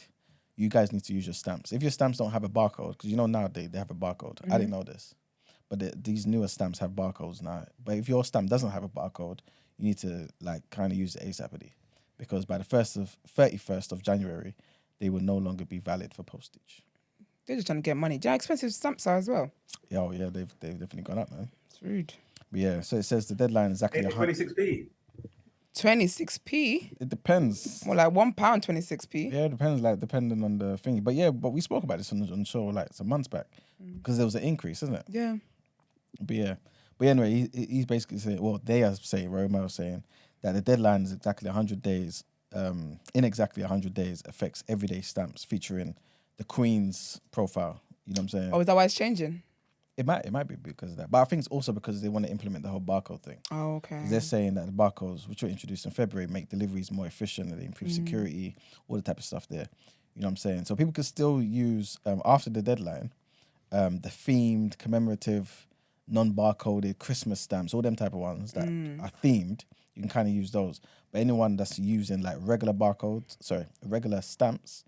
you guys need to use your stamps. If your stamps don't have a barcode, because nowadays they have a barcode. I didn't know this. But these newer stamps have barcodes now. But if your stamp doesn't have a barcode, you need to kind of use it ASAP, because by the 31st of January, they will no longer be valid for postage. They're just trying to get money. Do you know how expensive stamps are as well? Yeah, oh yeah, they've definitely gone up, man. It's rude. But yeah, so it says the deadline is exactly 26p. 26p? It depends. More like £1, 26p. Yeah, it depends, depending on the thing. But yeah, but we spoke about this on the show some months back, because there was an increase, isn't it? Yeah. But anyway, he's basically saying, well, they are saying, Roma is saying, that the deadline is exactly 100 days, in exactly 100 days, affects everyday stamps featuring the Queen's profile. You know what I'm saying? Oh, is that why it's changing? It might be because of that. But I think it's also because they want to implement the whole barcode thing. Oh, okay. They're saying that the barcodes, which were introduced in February, make deliveries more efficient and they improve security, all the type of stuff there. You know what I'm saying? So people can still use, after the deadline, the themed, commemorative, non-barcoded Christmas stamps, all them type of ones that are themed, you can kind of use those. But anyone that's using like regular stamps,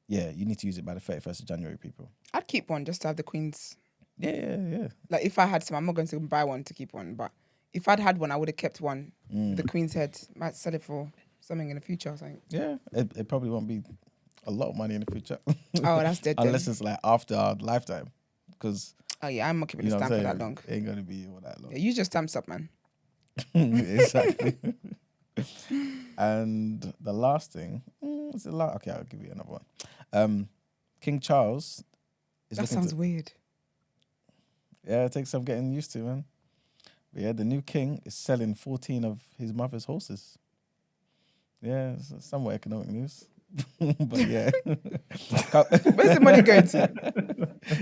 yeah, you need to use it by the 31st of January, people. I'd keep one just to have the Queen's. Yeah. Like if I had some, I'm not going to buy one to keep one, but if I'd had one, I would have kept one. The Queen's head. Might sell it for something in the future or something. Yeah, it probably won't be a lot of money in the future. Oh, that's dead. Unless it's like after our lifetime. Because Oh yeah, I'm not keeping you a know stamp for that long. It ain't gonna be all that long. Yeah, use your stamps up, man. Exactly. And the last thing, is it okay, I'll give you another one. King Charles is That looking sounds weird. Yeah, it takes some getting used to, man. But yeah, the new king is selling 14 of his mother's horses. Yeah, it's somewhat economic news. But yeah. Where's the money going to?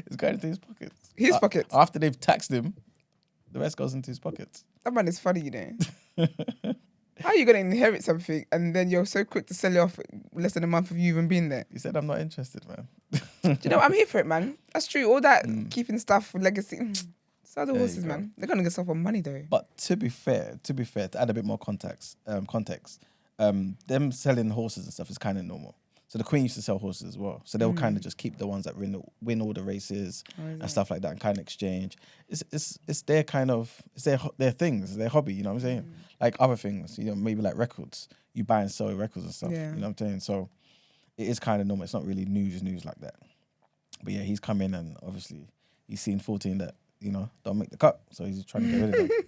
It's going into his pockets. His pockets? After they've taxed him, the rest goes into his pockets. That man is funny, you know. How are you going to inherit something and then you're so quick to sell it off less than a month of you even being there? He said, I'm not interested, man. Do you know what? I'm here for it, man. That's true. All that keeping stuff for legacy. Sell the There horses, you go. man. They're going to get stuff on money, though. But to be fair, to add a bit more context, them selling horses and stuff is kind of normal. So the Queen used to sell horses as well. So they'll kind of just keep the ones that win all the races and stuff like that and kind of exchange. It's their kind of, it's their things, their hobby, you know what I'm saying? Like other things, you know, maybe like records. You buy and sell records and stuff, Yeah. you know what I'm saying? So it is kind of normal. It's not really news like that. But yeah, he's come in and obviously he's seen 14 that, you know, don't make the cut. So he's trying to get rid of them.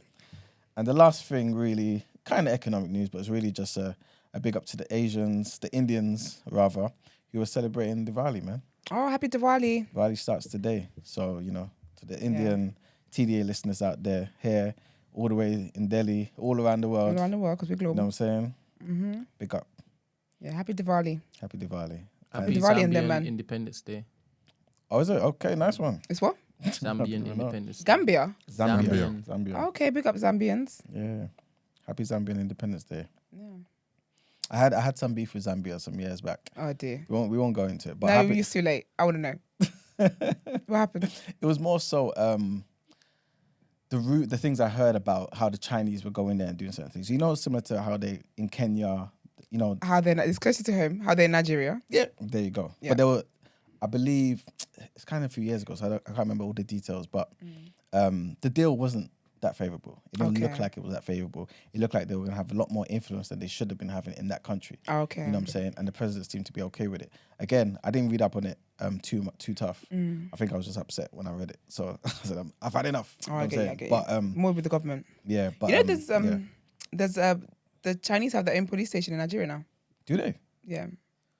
And the last thing really, kind of economic news, but it's really just a big up to the Indians rather, who are celebrating Diwali, man. Oh, happy Diwali. Diwali starts today. So, you know, to the Indian TDA listeners out there, here, all the way in Delhi, all around the world. All around the world, because we're You know global. what I'm saying? Big up. Yeah, happy Diwali. Happy Diwali. Happy Diwali and them, Zambian man. Independence Day. Oh, is it? Okay, nice one. It's what? Zambian even know. Independence Day. Gambia. Zambia. Okay, big up Zambians. Yeah. Happy Zambian Independence Day. Yeah. I had some beef with Zambia some years back. Oh, dear. We won't go into it. But No, happy, it's too late. I want to know. What happened? it was more so the things I heard about how the Chinese were going there and doing certain things. You know, similar to how they in Kenya, you know. How they're, it's closer to home. How they're in Nigeria. Yeah, there you go. Yeah. But there were, I believe, it's kind of a few years ago, so I can't remember all the details. But the deal wasn't that favorable. It didn't look Okay. like it was that favorable. It looked like they were going to have a lot more influence than they should have been having in that country. Oh, okay. You know what I'm saying? And the president seemed to be okay with it. Again, I didn't read up on it too tough. I think I was just upset when I read it. So I said, I've had enough. Oh, You know I what I'm get you, saying? I get But you. More with the government. yeah, but You know, yeah. there's the Chinese have their own police station in Nigeria now. Do they? Yeah.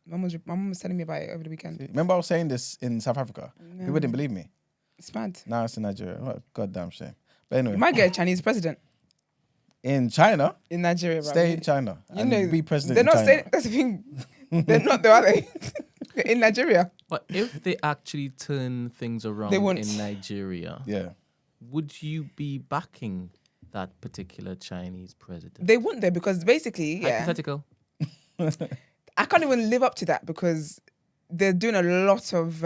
My mum was telling me about it over the weekend. Remember I was saying this in South Africa? People didn't believe me. It's mad. Now it's in Nigeria. What a goddamn shame. But anyway, You might get a Chinese president in China, in Nigeria. Bro. stay in China. You and know, be president they're in not China. staying. That's the thing. They're not though, are they? They're in Nigeria. But if they actually turn things around They won't. in Nigeria, Yeah. would you be backing that particular Chinese president? They won't though, because basically, yeah, Hypothetical. I can't even live up to that because they're doing a lot of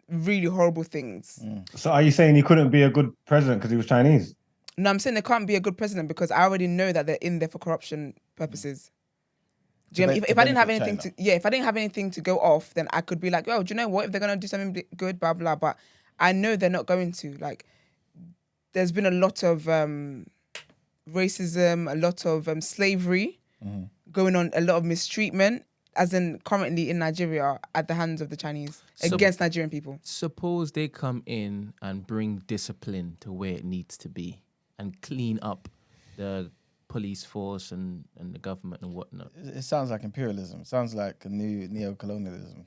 really horrible things. So are you saying he couldn't be a good president because he was Chinese? No, I'm saying they can't be a good president because I already know that they're in there for corruption purposes. Do you know, if I didn't have anything benefit if I didn't have anything to go off, then I could be like, oh, do you know what? If they're gonna do something good, blah blah. But I know they're not going to. Like, there's been a lot of racism, a lot of slavery going on, a lot of mistreatment, as in currently in Nigeria at the hands of the Chinese So- against Nigerian people. Suppose they come in and bring discipline to where it needs to be and clean up the police force and the government and whatnot. It sounds like imperialism. It sounds like a new neo-colonialism.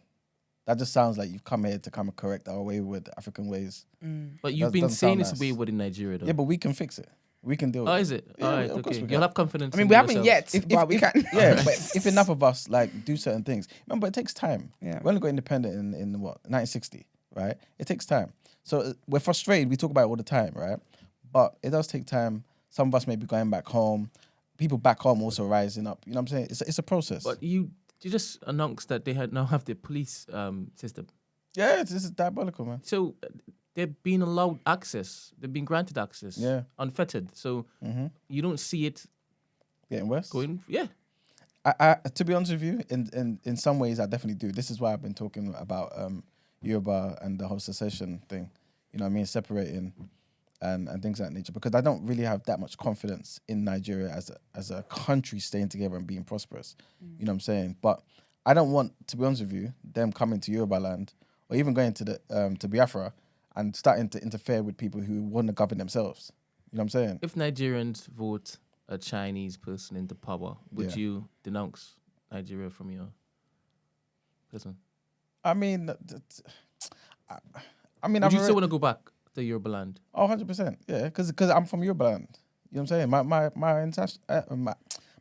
That just sounds like you've come here to come and correct our wayward African ways. But you've That been doesn't saying sound it's nice. wayward in Nigeria, though. Yeah, but we can fix it. We can deal with Oh, it. is it? Yeah, All right, of course okay. we can. You'll have confidence. I mean, in we haven't yourselves. yet, but we can. Yeah, but if enough of us like do certain things, remember it takes time. Yeah. We only got independent in what 1960, right? It takes time. So we're frustrated. We talk about it all the time, right? But it does take time. Some of us may be going back home. People back home also rising up. You know what I'm saying? It's a process. But you just announced that they now have the police system. yeah, this is diabolical, man. So they've been allowed access. They've been granted access. Yeah. Unfettered. So you don't see it Getting worse. going. Yeah. I to be honest with you, in some ways, I definitely do. This is why I've been talking about Yoruba and the whole secession thing. You know what I mean? Separating and things of that nature. Because I don't really have that much confidence in Nigeria as a country staying together and being prosperous. You know what I'm saying? But I don't want, to be honest with you, them coming to Yoruba land or even going to the to Biafra and starting to interfere with people who want to govern themselves. You know what I'm saying? If Nigerians vote a Chinese person into power, would Yeah. you denounce Nigeria from your person? I mean, Would you I've still already- want to go back to Yoruba land? Oh, 100%. Yeah, because I'm from Yoruba land. You know what I'm saying?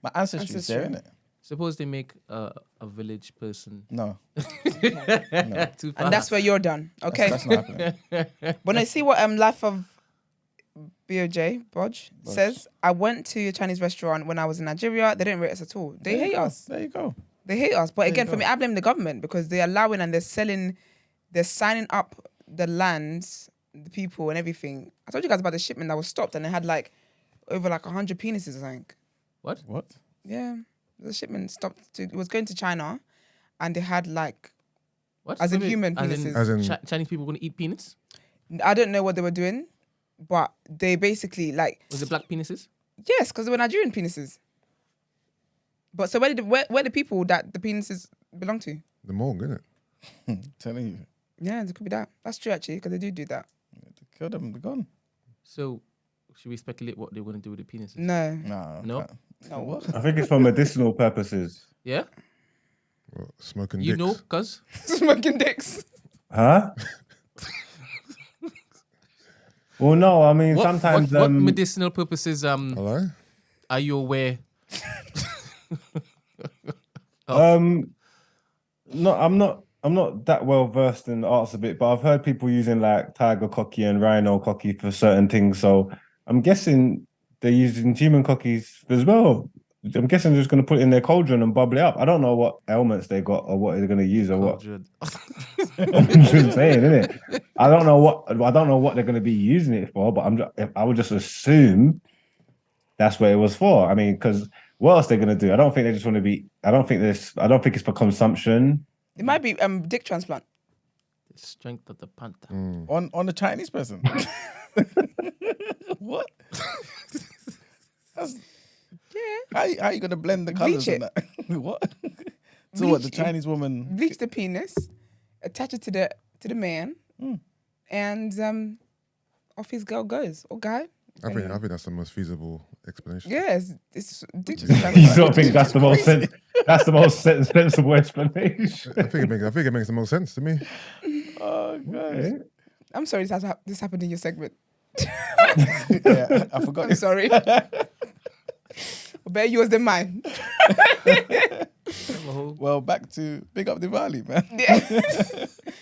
My ancestry is there, Ancestry. innit? Suppose they make a village person No. too far. And that's where you're done. Okay. That's not happening. When I see what Life of Boj says, I went to a Chinese restaurant when I was in Nigeria. They didn't rate us at all. They hate us. There you go. They hate us. But There again, you for go. me, I blame the government because they're allowing and they're signing up the lands, the people and everything. I told you guys about the shipment that was stopped and it had like over like 100 penises, I think. What? What? Yeah. The shipment stopped. It was going to China and they had like, What? As in Wait, human as penises. As in- Chinese people going to eat peanuts? I don't know what they were doing, but they basically like, Was it black penises? yes, because they were Nigerian penises. But so where the people that the penises belong to? The morgue, innit? Telling you. Yeah, it could be that. That's true actually, because they do that. Kill them, they're gone. So should we speculate what they're going to do with the penises? No. Nah. No? can't. No. What? I think it's for medicinal purposes. Yeah? What, smoking You dicks? know, cuz? Smoking dicks. Huh? Well, no, I mean, sometimes... what medicinal purposes Hello? are you aware? No, I'm not that well versed in the arts of it, but I've heard people using like tiger cocky and rhino cocky for certain things. So I'm guessing they're using human cockies as well. I'm guessing they're just going to put it in their cauldron and bubble it up. I don't know what ailments they got or what they're going to use or what. Cauldron. I'm just saying, innit? I don't know what they're going to be using it for, but I would just assume that's what it was for. I mean, because what else they're going to do? I don't think they just want to be. I don't think it's for consumption. It might be dick transplant. The strength of the panther. On the Chinese person. What? That's, Yeah. how you gonna blend the Bleach colors in that? What? So Bleach what? The it. Chinese woman? Bleach the penis, attach it to the man, and off his girl goes or guy. I think that's the most feasible explanation. Yes, it's dick You transplant. don't think that's the most sensible explanation? I think it makes the most sense to me. Oh god. Okay. I'm sorry this happened in your segment. Yeah, I forgot. I'm sorry. Better yours than mine. Well, back to big up Diwali, man.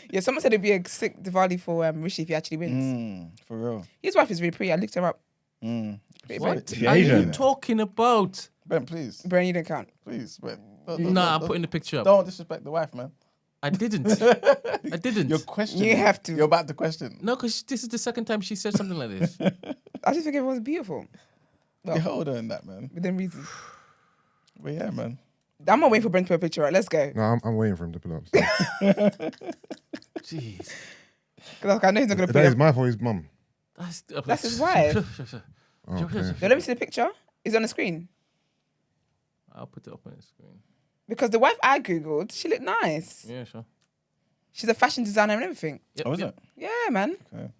Yeah, someone said it'd be a sick Diwali for Rishi if he actually wins. For real. His wife is really pretty. I looked her up. Mm. Pretty What pretty. are you Asian. talking about? Ben, please. Brian, you don't count. Please, Ben. Nah, I'm putting the picture up. Don't disrespect the wife, man. I didn't. I didn't. You're questioning. You have to. You're about to question. No, because this is the second time she said something like this. I just think everyone's beautiful. Well, You're older than that, man. within reason. But yeah, man. I'm not waiting for Brent to put a picture out. Let's go. No, I'm waiting for him to pull up. Jeez. Because I know he's not going to put That it is up. my fault. His mum. That's his wife. Oh, okay. So let me see the picture. Is it on the screen? I'll put it up on the screen. Because the wife I Googled, she looked nice. Yeah, sure. She's a fashion designer and everything. Yep, Oh, is yep. it? Yeah, man. Okay.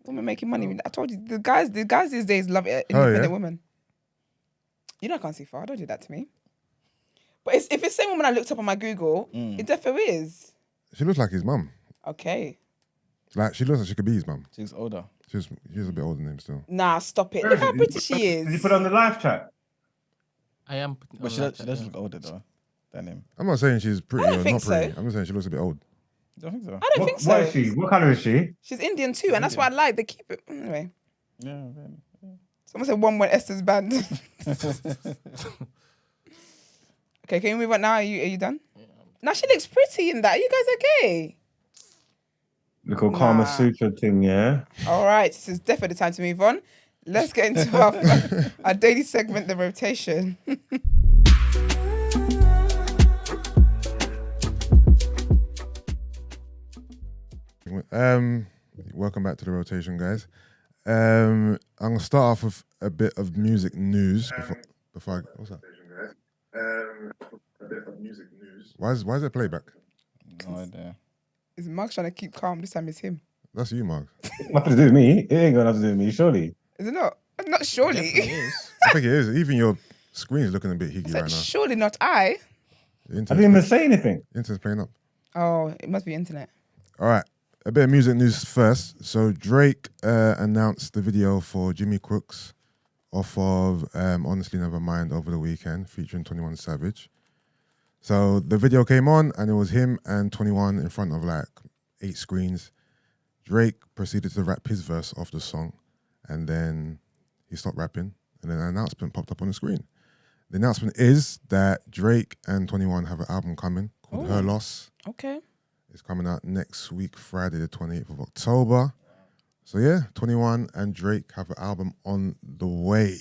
Women making money. I told you, the guys these days love independent women. You know I can't see far. Don't do that to me. But if it's the same woman I looked up on my Google, it definitely is. She looks like his mum. Okay. Like she looks like she could be his mum. She's older. She's a bit older than him still. Nah, stop it. Look how pretty she Did you is. put on the live chat? I am. But she does look older, though, than him. I'm not saying she's pretty I don't or think not pretty. so. I'm just saying she looks a bit old. Don't think so. I don't think so. What is she? What colour is she? She's Indian too, and that's what I like. They keep it. Anyway. Yeah, man. Someone said one went Esther's band. Okay, can you move on now? Are you done? Yeah. Now she looks pretty in that. Are you guys okay? Little Kama Nah. Sutra thing, yeah. All right, this is definitely the time to move on. Let's get into our daily segment, the rotation. Welcome back to the rotation, guys. I'm gonna start off with a bit of music news before I, what's that? A bit of music news. Why is it playback? No idea. Is Mark trying to keep calm? This time it's him. That's you, Mark. Nothing to do with me. It ain't got nothing to do with me, surely. Is it not? Not surely. I think it is. Even your screen is looking a bit higgy Said, right now. surely not I. The I didn't even say anything. internet's playing up. Oh, it must be internet. All right. A bit of music news first. So Drake announced the video for Jimmy Crooks off of Honestly Nevermind over the weekend, featuring 21 Savage. So the video came on and it was him and 21 in front of like 8 screens. Drake proceeded to rap his verse off the song and then he stopped rapping and then an announcement popped up on the screen. The announcement is that Drake and 21 have an album coming called Her Loss. Okay. It's coming out next week, Friday the 28th of October. So yeah, 21 and Drake have an album on the way.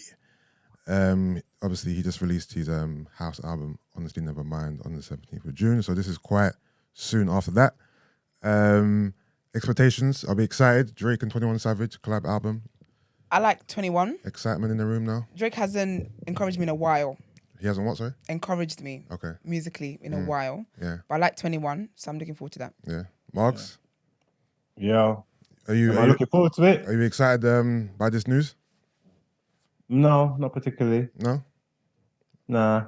Obviously, he just released his house album, Honestly Nevermind, on the 17th of June. So this is quite soon after that. Expectations, I'll be excited. Drake and 21 Savage, collab album. I like 21. Excitement in the room now. Drake hasn't encouraged me in a while. He hasn't what, sorry? Encouraged me Okay, musically in a while. yeah, But I like 21, so I'm looking forward to that. yeah. Marks, Yeah. are you Am I looking forward to it? are you excited by this news? No, not particularly. No? Nah.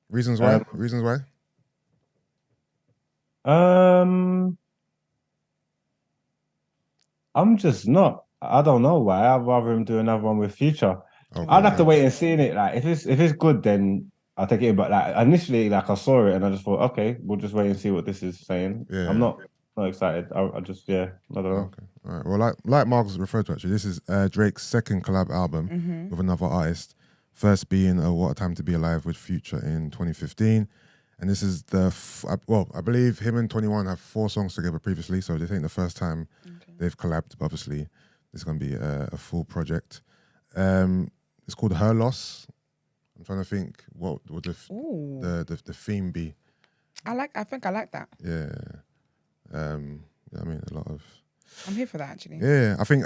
Reasons why? Reasons why? I'm just not. I don't know why. I'd rather him do another one with Future. Okay. I'd have to wait and see it. Like if it's good, then I'll take it in. But like initially, like I saw it and I just thought, okay, we'll just wait and see what this is saying. Yeah. I'm not excited. I just I don't know. Okay. All right. Well, like Marcus referred to, actually, this is Drake's second collab album with another artist. First being What a Time to Be Alive with Future in 2015. And this is I believe him and 21 have 4 songs together previously, so this ain't the first time they've collabed. But obviously, this is going to be a full project. It's called Her Loss. I'm trying to think what would the theme be. I think I like that. Yeah. I mean, a lot of... I'm here for that, actually. Yeah, I think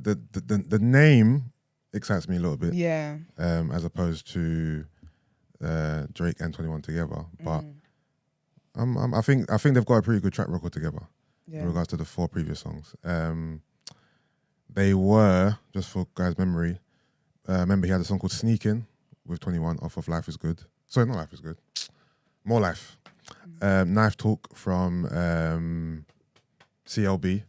the name excites me a little bit. Yeah. As opposed to Drake and 21 together, but I think they've got a pretty good track record together in regards to the 4 previous songs. They were, just for guys' memory, remember he had a song called Sneaking with 21 off of Life is Good. Sorry, not Life is Good. More Life. Knife Talk from CLB.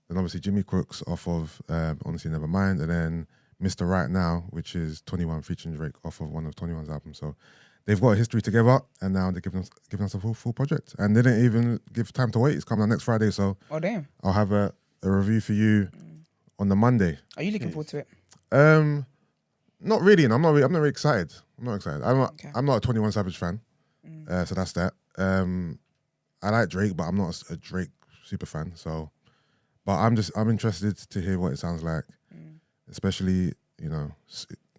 Then obviously Jimmy Crooks off of Honestly Nevermind, and then Mr. Right Now, which is 21 featuring Drake off of one of 21's albums. So they've got a history together, and now they're giving us a full project. And they didn't even give time to wait. It's coming out next Friday, so Oh damn! I'll have a review for you on the Monday. Are you looking forward to it? Not really. And I'm not really excited. I'm not excited. Okay. I'm not a 21 Savage fan. So that's that. I like Drake, but I'm not a Drake super fan. So, but I'm interested to hear what it sounds like, especially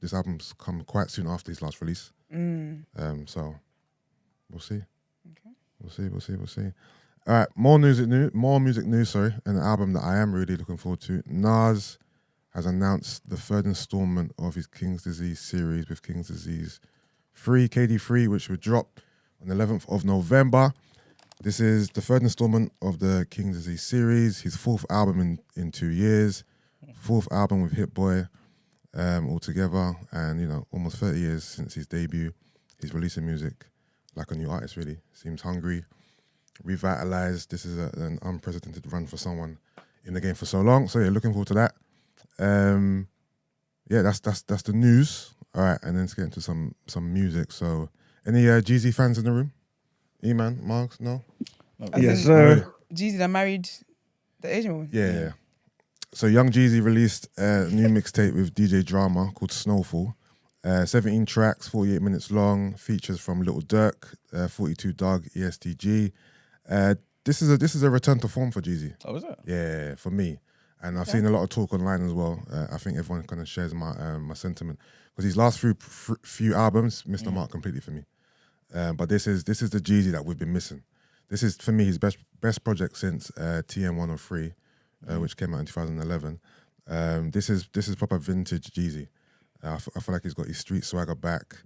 this album's come quite soon after his last release. So we'll see. Okay. We'll see. All right, more music news. Sorry, and an album that I am really looking forward to. Nas has announced the third installment of his King's Disease series with King's Disease 3, KD3, which will drop on the 11th of November. This is the third installment of the King's Disease series, his fourth album in 2 years, fourth album with Hit Boy altogether, and almost 30 years since his debut. He's releasing music like a new artist, really. Seems hungry, revitalized. This is an unprecedented run for someone in the game for so long. So yeah, looking forward to that. That's the news. All right, and then let's get into some music. So, any Jeezy fans in the room? E-Man, Marks, no? Yes, sir. Jeezy that married the Asian woman. Yeah. So Young Jeezy released a new mixtape with DJ Drama called Snowfall. 17 tracks, 48 minutes long, features from Little Durk, 42 Dog, ESTG. This is a return to form for Jeezy. Oh, is it? Yeah, for me. And I've seen a lot of talk online as well. I think everyone kind of shares my sentiment. Because his last few albums missed the mark completely for me. But this is the Jeezy that we've been missing. This is, for me, his best project since TM103, which came out in 2011. This is proper vintage Jeezy. I feel like he's got his street swagger back.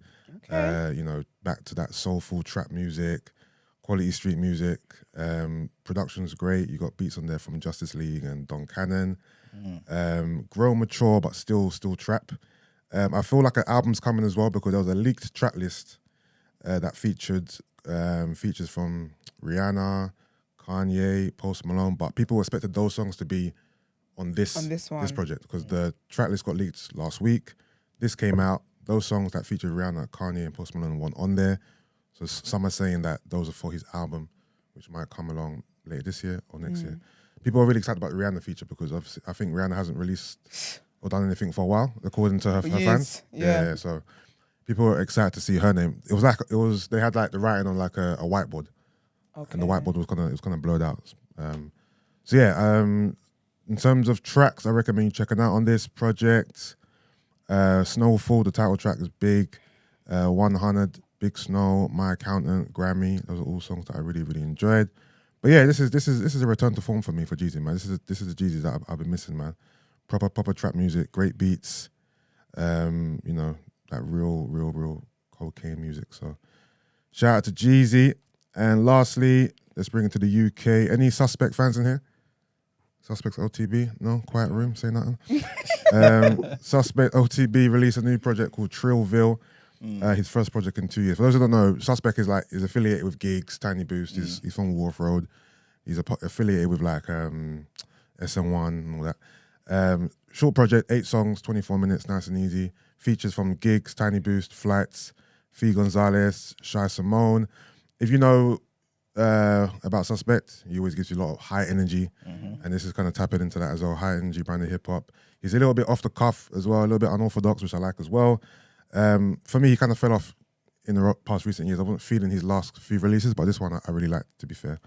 Okay. Back to that soulful trap music, quality street music. Production's great. You got beats on there from Justice League and Don Cannon. Grown mature, but still trap. I feel like an album's coming as well because there was a leaked track list that featured features from Rihanna, Kanye, Post Malone, but people expected those songs to be on this project because the track list got leaked last week. This came out. Those songs that featured Rihanna, Kanye, and Post Malone weren't on there. So some are saying that those are for his album, which might come along later this year or next year. People are really excited about the Rihanna feature because obviously I think Rihanna hasn't released or done anything for a while, according to her fans. Yeah. So people were excited to see her name. They had like the writing on like a whiteboard, and the whiteboard was kind of blurred out. In terms of tracks, I recommend you checking out on this project. Snowfall, the title track is big. 100, Big Snow, My Accountant, Grammy. Those are all songs that I really, really enjoyed. But yeah, this is a return to form for me for Jeezy, man. This is the Jeezy that I've been missing, man. Proper trap music, great beats. That real cocaine music. So shout out to Jeezy. And lastly, let's bring it to the UK. Any Suspect fans in here? Suspects OTB? No? Quiet room? Say nothing? Suspect OTB released a new project called Trillville. His first project in 2 years. For those who don't know, Suspect is affiliated with Gigs, Tiny Boost. He's from Wharf Road. He's affiliated with like SN1 and all that. Short project, 8 songs, 24 minutes, nice and easy. Features from Gigs, Tiny Boost, Flights, Fee Gonzalez, Shy Simone. If you know about Suspect, he always gives you a lot of high energy, and this is kind of tapping into that as well. High energy brand of hip hop. He's a little bit off the cuff as well, a little bit unorthodox, which I like as well. For me, he kind of fell off in the past recent years. I wasn't feeling his last few releases, but this one I really liked, to be fair.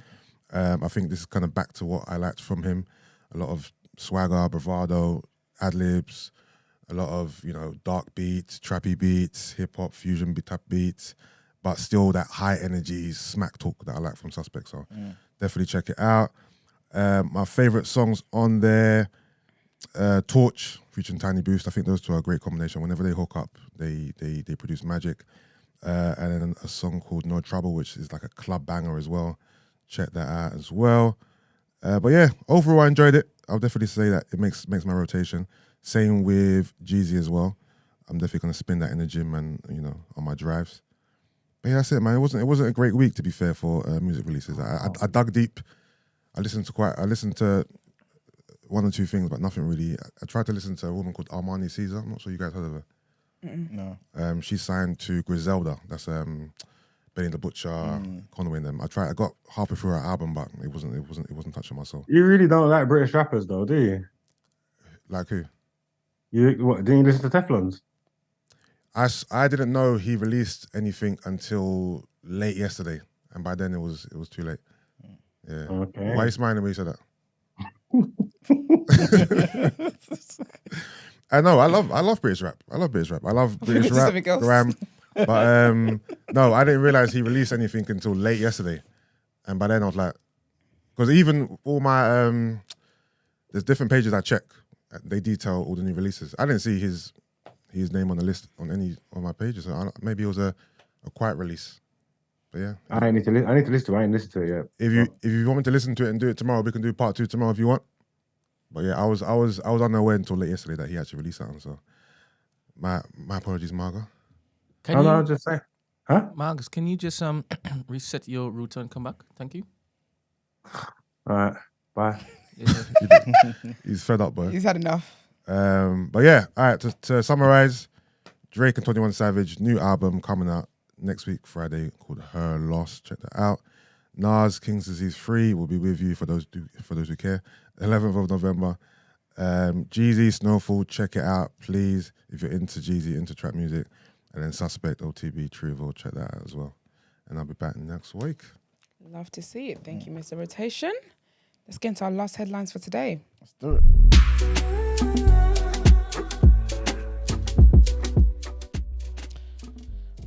I think this is kind of back to what I liked from him. A lot of swagger, bravado, ad-libs, a lot of, dark beats, trappy beats, hip-hop, fusion type beats, but still that high energy smack talk that I like from Suspect. So definitely check it out. My favorite songs on there, Torch featuring Tiny Boost. I think those two are a great combination. Whenever they hook up, they produce magic. And then a song called No Trouble, which is like a club banger as well. Check that out as well. But yeah, overall I enjoyed it. I'll definitely say that it makes my rotation. Same with Jeezy as well. I'm definitely gonna spin that in the gym and on my drives. But yeah, that's it, man. It wasn't a great week, to be fair, for music releases. I dug deep. I listened to one or two things, but nothing really. I tried to listen to a woman called Armani Caesar. I'm not sure you guys heard of her. No. She's signed to Griselda. That's Benny the Butcher, Conway and them. I got halfway through her album, but it wasn't touching my soul. You really don't like British rappers, though, do you? Like who? Didn't you listen to Teflon's? I didn't know he released anything until late yesterday, and by then it was too late. Yeah. Okay. Why are you smiling when you said that? I know. I love British rap. I love British rap. I love British rap. Something else. Graham. But no, I didn't realize he released anything until late yesterday, and by then I was like, because even all my there's different pages I check. They detail all the new releases. I didn't see his name on the list on any of my pages. So maybe it was a quiet release. But yeah, I need to listen to it. I ain't listened to it yet. If you want me to listen to it and do it tomorrow, we can do part 2 tomorrow if you want. But yeah, I was unaware until late yesterday that he actually released that one. So my apologies, Marga. Can No, you, just say, huh? Marcus, can you just reset your router and come back? Thank you. All right, bye. He's fed up, boy. He's had enough. But yeah, all right. To summarize, Drake and 21 Savage new album coming out next week Friday called Her Loss. Check that out. Nas King's Disease 3 will be with you for those who care. 11th of November. Jeezy Snowfall, check it out, please. If you're into Jeezy, into trap music, and then Suspect, OTB, Trueville, check that out as well. And I'll be back next week. Love to see it. Thank you, Mr. Rotation. Let's get into our last headlines for today. Let's do it.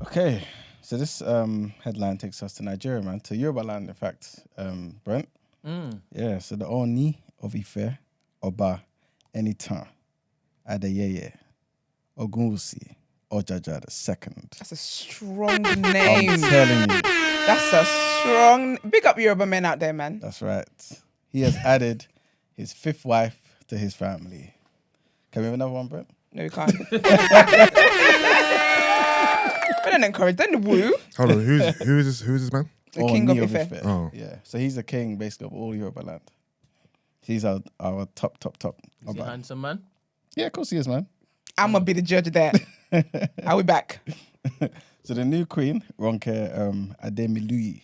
Okay, so this headline takes us to Nigeria, man, to Yoruba land, in fact. Brent? Yeah, so the Ooni of Ife, Oba, Enitan, Adeyeye, Ogunwusi, Ojaja II. That's a strong name. I'm telling you. That's a strong... Big up Yoruba men out there, man. That's right. He has added his 5th wife to his family. Can we have another one, Brent? No, we can't. We don't encourage. Don't woo. Hold on, who is this man? The king Ooni of Ife. Oh. Yeah, so he's the king, basically, of all Yoruba land. He's our top. Is he a handsome man? Yeah, of course he is, man. I'm going to be the judge there. Are we back? So the new queen, Ronke Ademiluyi,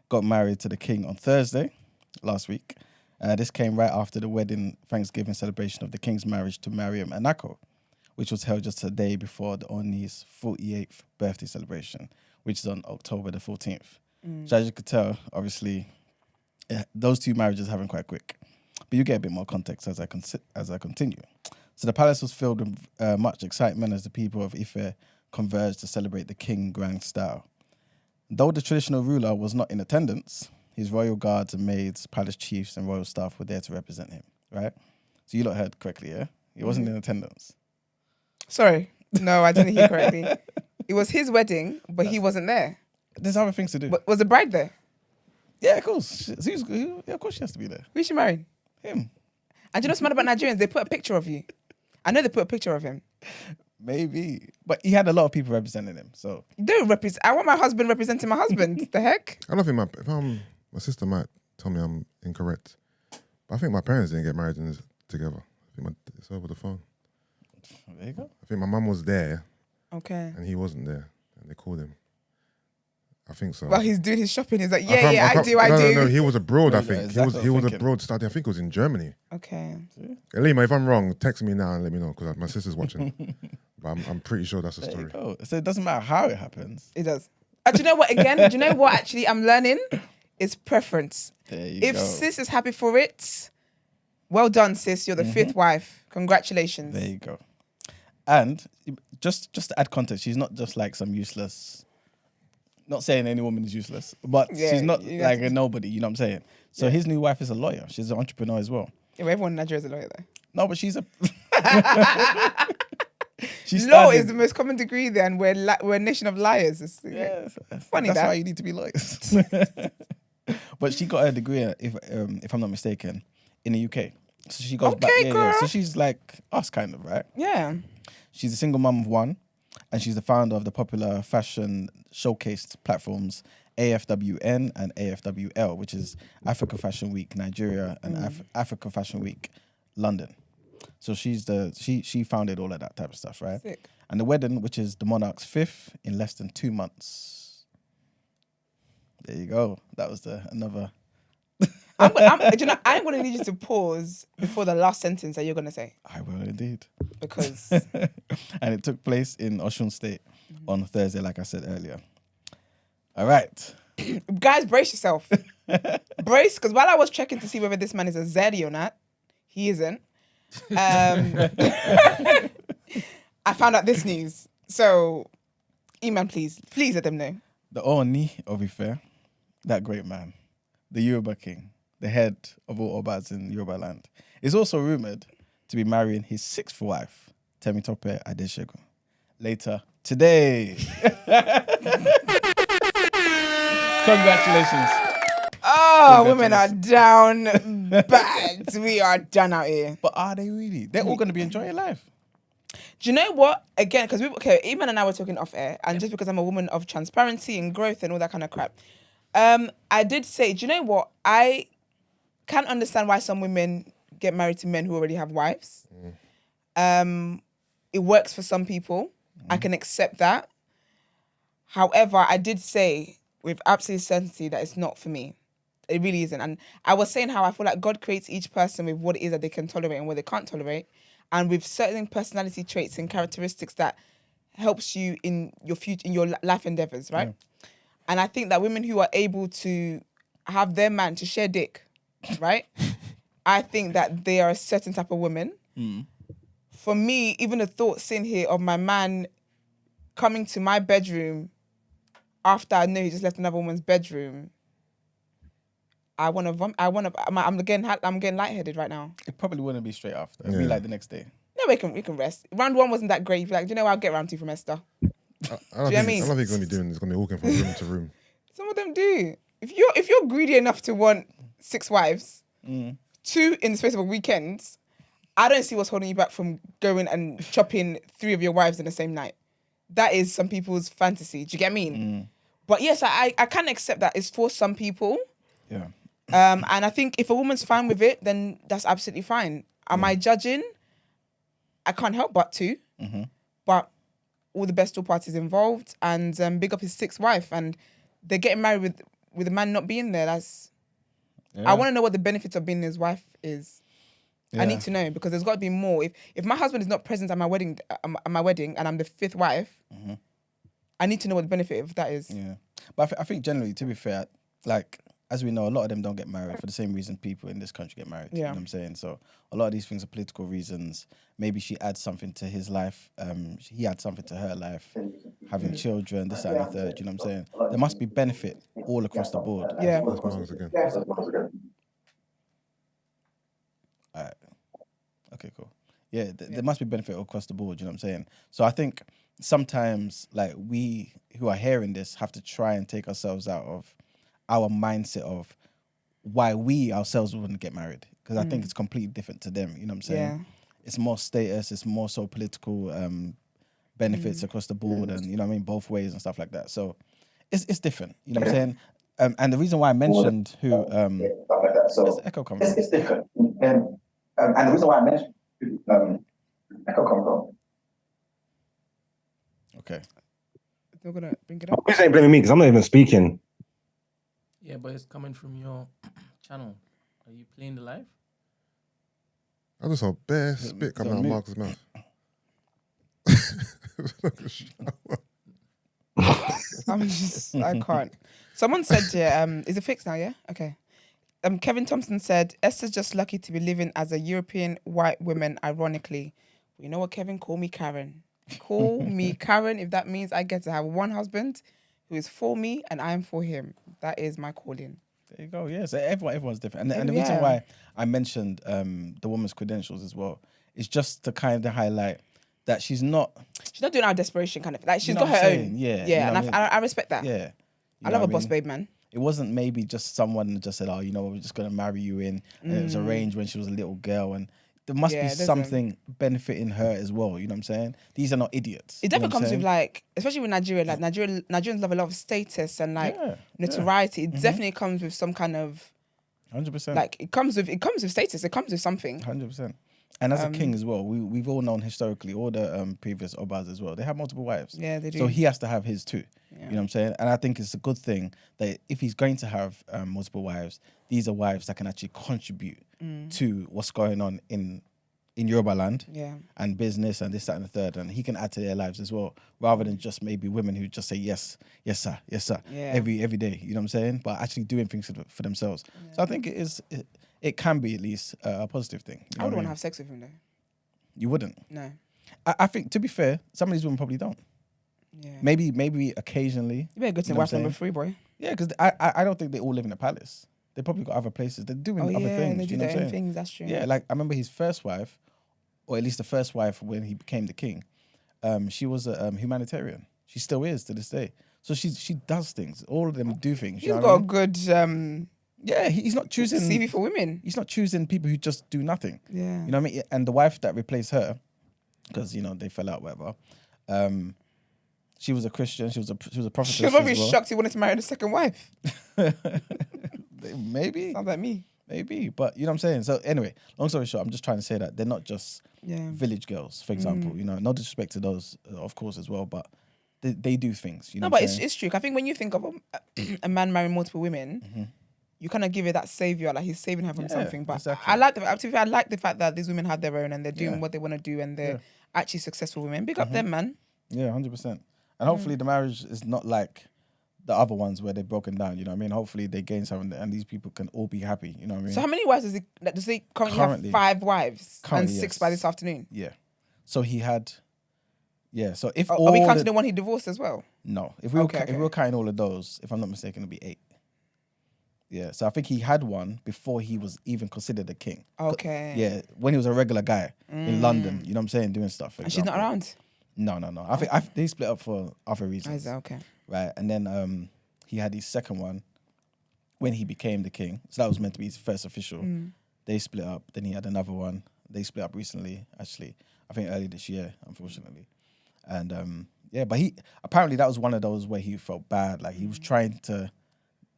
got married to the king on Thursday last week. This came right after the wedding Thanksgiving celebration of the king's marriage to Mariam Anako, which was held just a day before the Ooni's 48th birthday celebration, which is on October the 14th. So as you could tell, obviously, those two marriages happened quite quick. But you get a bit more context as I continue. So the palace was filled with much excitement as the people of Ife converged to celebrate the king grand style. Though the traditional ruler was not in attendance, his royal guards and maids, palace chiefs and royal staff were there to represent him, right? So you lot heard correctly, yeah? He wasn't in attendance. Sorry. No, I didn't hear correctly. It was his wedding, but he wasn't there. There's other things to do. But was the bride there? Yeah, of course. Of course she has to be there. Who she married? Him. And do you know what's mad about Nigerians? They put a picture of you. I know they put a picture of him. Maybe. But he had a lot of people representing him, so... Don't represent. I want my husband representing my husband. The heck? I don't think my sister might tell me I'm incorrect, but I think my parents didn't get married together. I think it's over the phone. There you go. I think my mum was there Okay. and he wasn't there, and they called him. I think so. While he's doing his shopping, he's like, I I do. No, he was abroad. I Yeah, think exactly he what was I'm thinking. abroad studying. I think it was in Germany. Okay. Lima, if I'm wrong, text me now and let me know because my sister's watching. But I'm pretty sure that's the There you story. go. So it doesn't matter how it happens. It does. Do you know what? Again, do you know what? Actually, I'm learning is preference. There you If go. sis is happy for it, well done, sis. You're the 5th wife. Congratulations. There you go. And just to add context, she's not just like some useless. Not saying any woman is useless, but Yeah, she's not you like guys- a nobody. You know what I'm saying? So his new wife is a lawyer. She's an entrepreneur as well. Yeah, well, everyone in Nigeria is a lawyer, though. No, but she's a. She's Law studied- is the most common degree there, and we're a nation of liars. It's Yeah, funny That's that. why you need to be lawyers. But she got her degree, if I'm not mistaken, in the UK. So she goes back. Okay, Yeah. girl. So she's like us, kind of, right? Yeah. She's a single mum of one, and she's the founder of the popular fashion showcase platforms AFWN and AFWL, which is Africa Fashion Week Nigeria and Africa Fashion Week London. So she founded all of that type of stuff, right? Sick. And the wedding, which is the monarch's 5th in less than 2 months. There you go. That was another. Do you know, I'm going to need you to pause before the last sentence that you're going to say. I will indeed. Because... And it took place in Osun State on Thursday, like I said earlier. All right. Guys, brace yourself. Brace, because while I was checking to see whether this man is a Zeddy or not, he isn't. I found out this news. So, Iman, please let them know. The Ooni of Ife, that great man, the Yoruba king, the head of all Obas in Yoruba land, is also rumoured to be marrying his 6th wife, Temitope Adeshegun, later today. Congratulations. Oh, women are down bad. We are done out here. But are they really? They're all going to be enjoying life. Do you know what? Again, because Iman and I were talking off air, and just because I'm a woman of transparency and growth and all that kind of crap, I did say, do you know what? I can't understand why some women get married to men who already have wives. It works for some people. I can accept that. However, I did say with absolute certainty that it's not for me. It really isn't. And I was saying how I feel like God creates each person with what it is that they can tolerate and what they can't tolerate, and with certain personality traits and characteristics that helps you in your future, in your life endeavors, right? Yeah. And I think that women who are able to have their man to share dick, right? I think that they are a certain type of woman. For me, even the thoughts in here of my man coming to my bedroom after I know he just left another woman's bedroom, I'm getting lightheaded right now. It probably wouldn't be straight after. It'd be like the next day. No, we can rest. Round 1 wasn't that great. You'd be like, do you know what? I'll get round 2 from Esther. I don't think he's going to be doing this. He's going to be walking from room to room. Some of them do. If you're greedy enough to want 6 wives, 2 in the space of a weekend, I don't see what's holding you back from going and chopping 3 of your wives in the same night. That is some people's fantasy. Do you get me? But yes, I can accept that it's for some people. Yeah. And I think if a woman's fine with it, then that's absolutely fine. Am I judging? I can't help but to. But all the best, all parties involved, and big up his 6th wife, and they're getting married with a man not being there. That's. Yeah. I want to know what the benefits of being his wife is. Yeah. I need to know, because there's got to be more. If my husband is not present at my wedding, and I'm the 5th wife, I need to know what the benefit of that is. Yeah, but I think generally, to be fair, like, as we know, a lot of them don't get married for the same reason people in this country get married. Yeah. You know what I'm saying? So a lot of these things are political reasons. Maybe she adds something to his life. He adds something to her life. Having children, this, that, and the third. You know what I'm saying? There must be benefit all across the board. Yeah. All right. Okay, cool. Yeah, there must be benefit all across the board. You know what I'm saying? So I think sometimes, like, we who are hearing this have to try and take ourselves out of our mindset of why we ourselves wouldn't get married, because I think it's completely different to them. You know what I'm saying? Yeah. It's more status, it's more so political benefits across the board, and you know what I mean, both ways and stuff like that. So it's different. You know what I'm saying? And the reason why I mentioned who where's the echo coming from? It's different. And the reason why I mentioned echo coming from. Okay. They're gonna bring it up. Who's ain't blaming me because I'm not even speaking. Yeah, but it's coming from your channel. Are you playing the live? I just saw bare spit coming out of Marcus' mouth. I can't. Someone said, is it fixed now? Yeah? Okay. Kevin Thompson said, Esther's just lucky to be living as a European white woman, ironically. You know what, Kevin? Call me Karen. Call me Karen if that means I get to have one husband who is for me and I am for him. That is my calling. There you go. Yeah, so everyone's different. And the reason why I mentioned the woman's credentials as well is just to kind of highlight that she's not doing our desperation kind of, like, she's got her own. Yeah. Yeah. And I respect that. Yeah. I love a boss babe, man. It wasn't maybe just someone just said, oh, you know, we're just going to marry you in. And it was arranged when she was a little girl. And there must be something benefiting her as well. You know what I'm saying? These are not idiots. It definitely comes with, like, especially with Nigeria, like Nigerians love a lot of status and like notoriety. It definitely comes with some kind of 100%. Like it comes with status. It comes with something. 100%. And as a king as well, we've all known historically, all the previous Obas as well, they have multiple wives. Yeah, they do. So he has to have his too. Yeah. You know what I'm saying? And I think it's a good thing that if he's going to have multiple wives, these are wives that can actually contribute to what's going on in Yoruba land and business and this, that, and the third. And he can add to their lives as well, rather than just maybe women who just say, yes, yes, sir, yes, sir, every day. You know what I'm saying? But actually doing things for themselves. Yeah. So I think it can be at least a positive thing. You know I wouldn't what want to have sex with him though. You wouldn't? No. I think, to be fair, some of these women probably don't. Yeah. Maybe occasionally. You better go to wife number 3, boy. Yeah, because I don't think they all live in a palace. They probably got other places. They're doing other things. They do their own things. That's true. Yeah, like I remember his first wife, or at least the first wife when he became the king. She was a humanitarian. She still is to this day. So she does things. All of them do things. He's got a good yeah, he's not choosing CV for women. He's not choosing people who just do nothing. Yeah. You know what I mean? And the wife that replaced her, because they fell out, whatever. She was a Christian. She was a prophetess. She'll probably be shocked he wanted to marry the second wife. Maybe. Sounds like me. Maybe, but you know what I'm saying? So anyway, long story short, I'm just trying to say that they're not just village girls, for example. No disrespect to those, of course, as well, but they do things. You know but it's true. I think when you think of a man marrying multiple women, you kind of give it that savior, like he's saving her from something. But exactly. I like the fact that these women have their own and they're doing what they want to do and they're actually successful women. Big up them, man. Yeah, 100%. And hopefully the marriage is not like the other ones where they've broken down, you know what I mean? Hopefully they gain something and these people can all be happy, you know what I mean? So how many wives does he currently have? 5 wives and 6 by this afternoon? Yeah. So he had, so if are we counting the one he divorced as well? No. If we were counting all of those, if I'm not mistaken, it'd be 8. Yeah, so I think he had one before he was even considered a king. Okay. Yeah, when he was a regular guy in London, you know what I'm saying, doing stuff. And she's not around? No. I think they split up for other reasons. Okay. Right, and then he had his second one when he became the king. So that was meant to be his first official. They split up. Then he had another one. They split up recently, actually. I think early this year, unfortunately. And but he apparently that was one of those where he felt bad, like he was trying to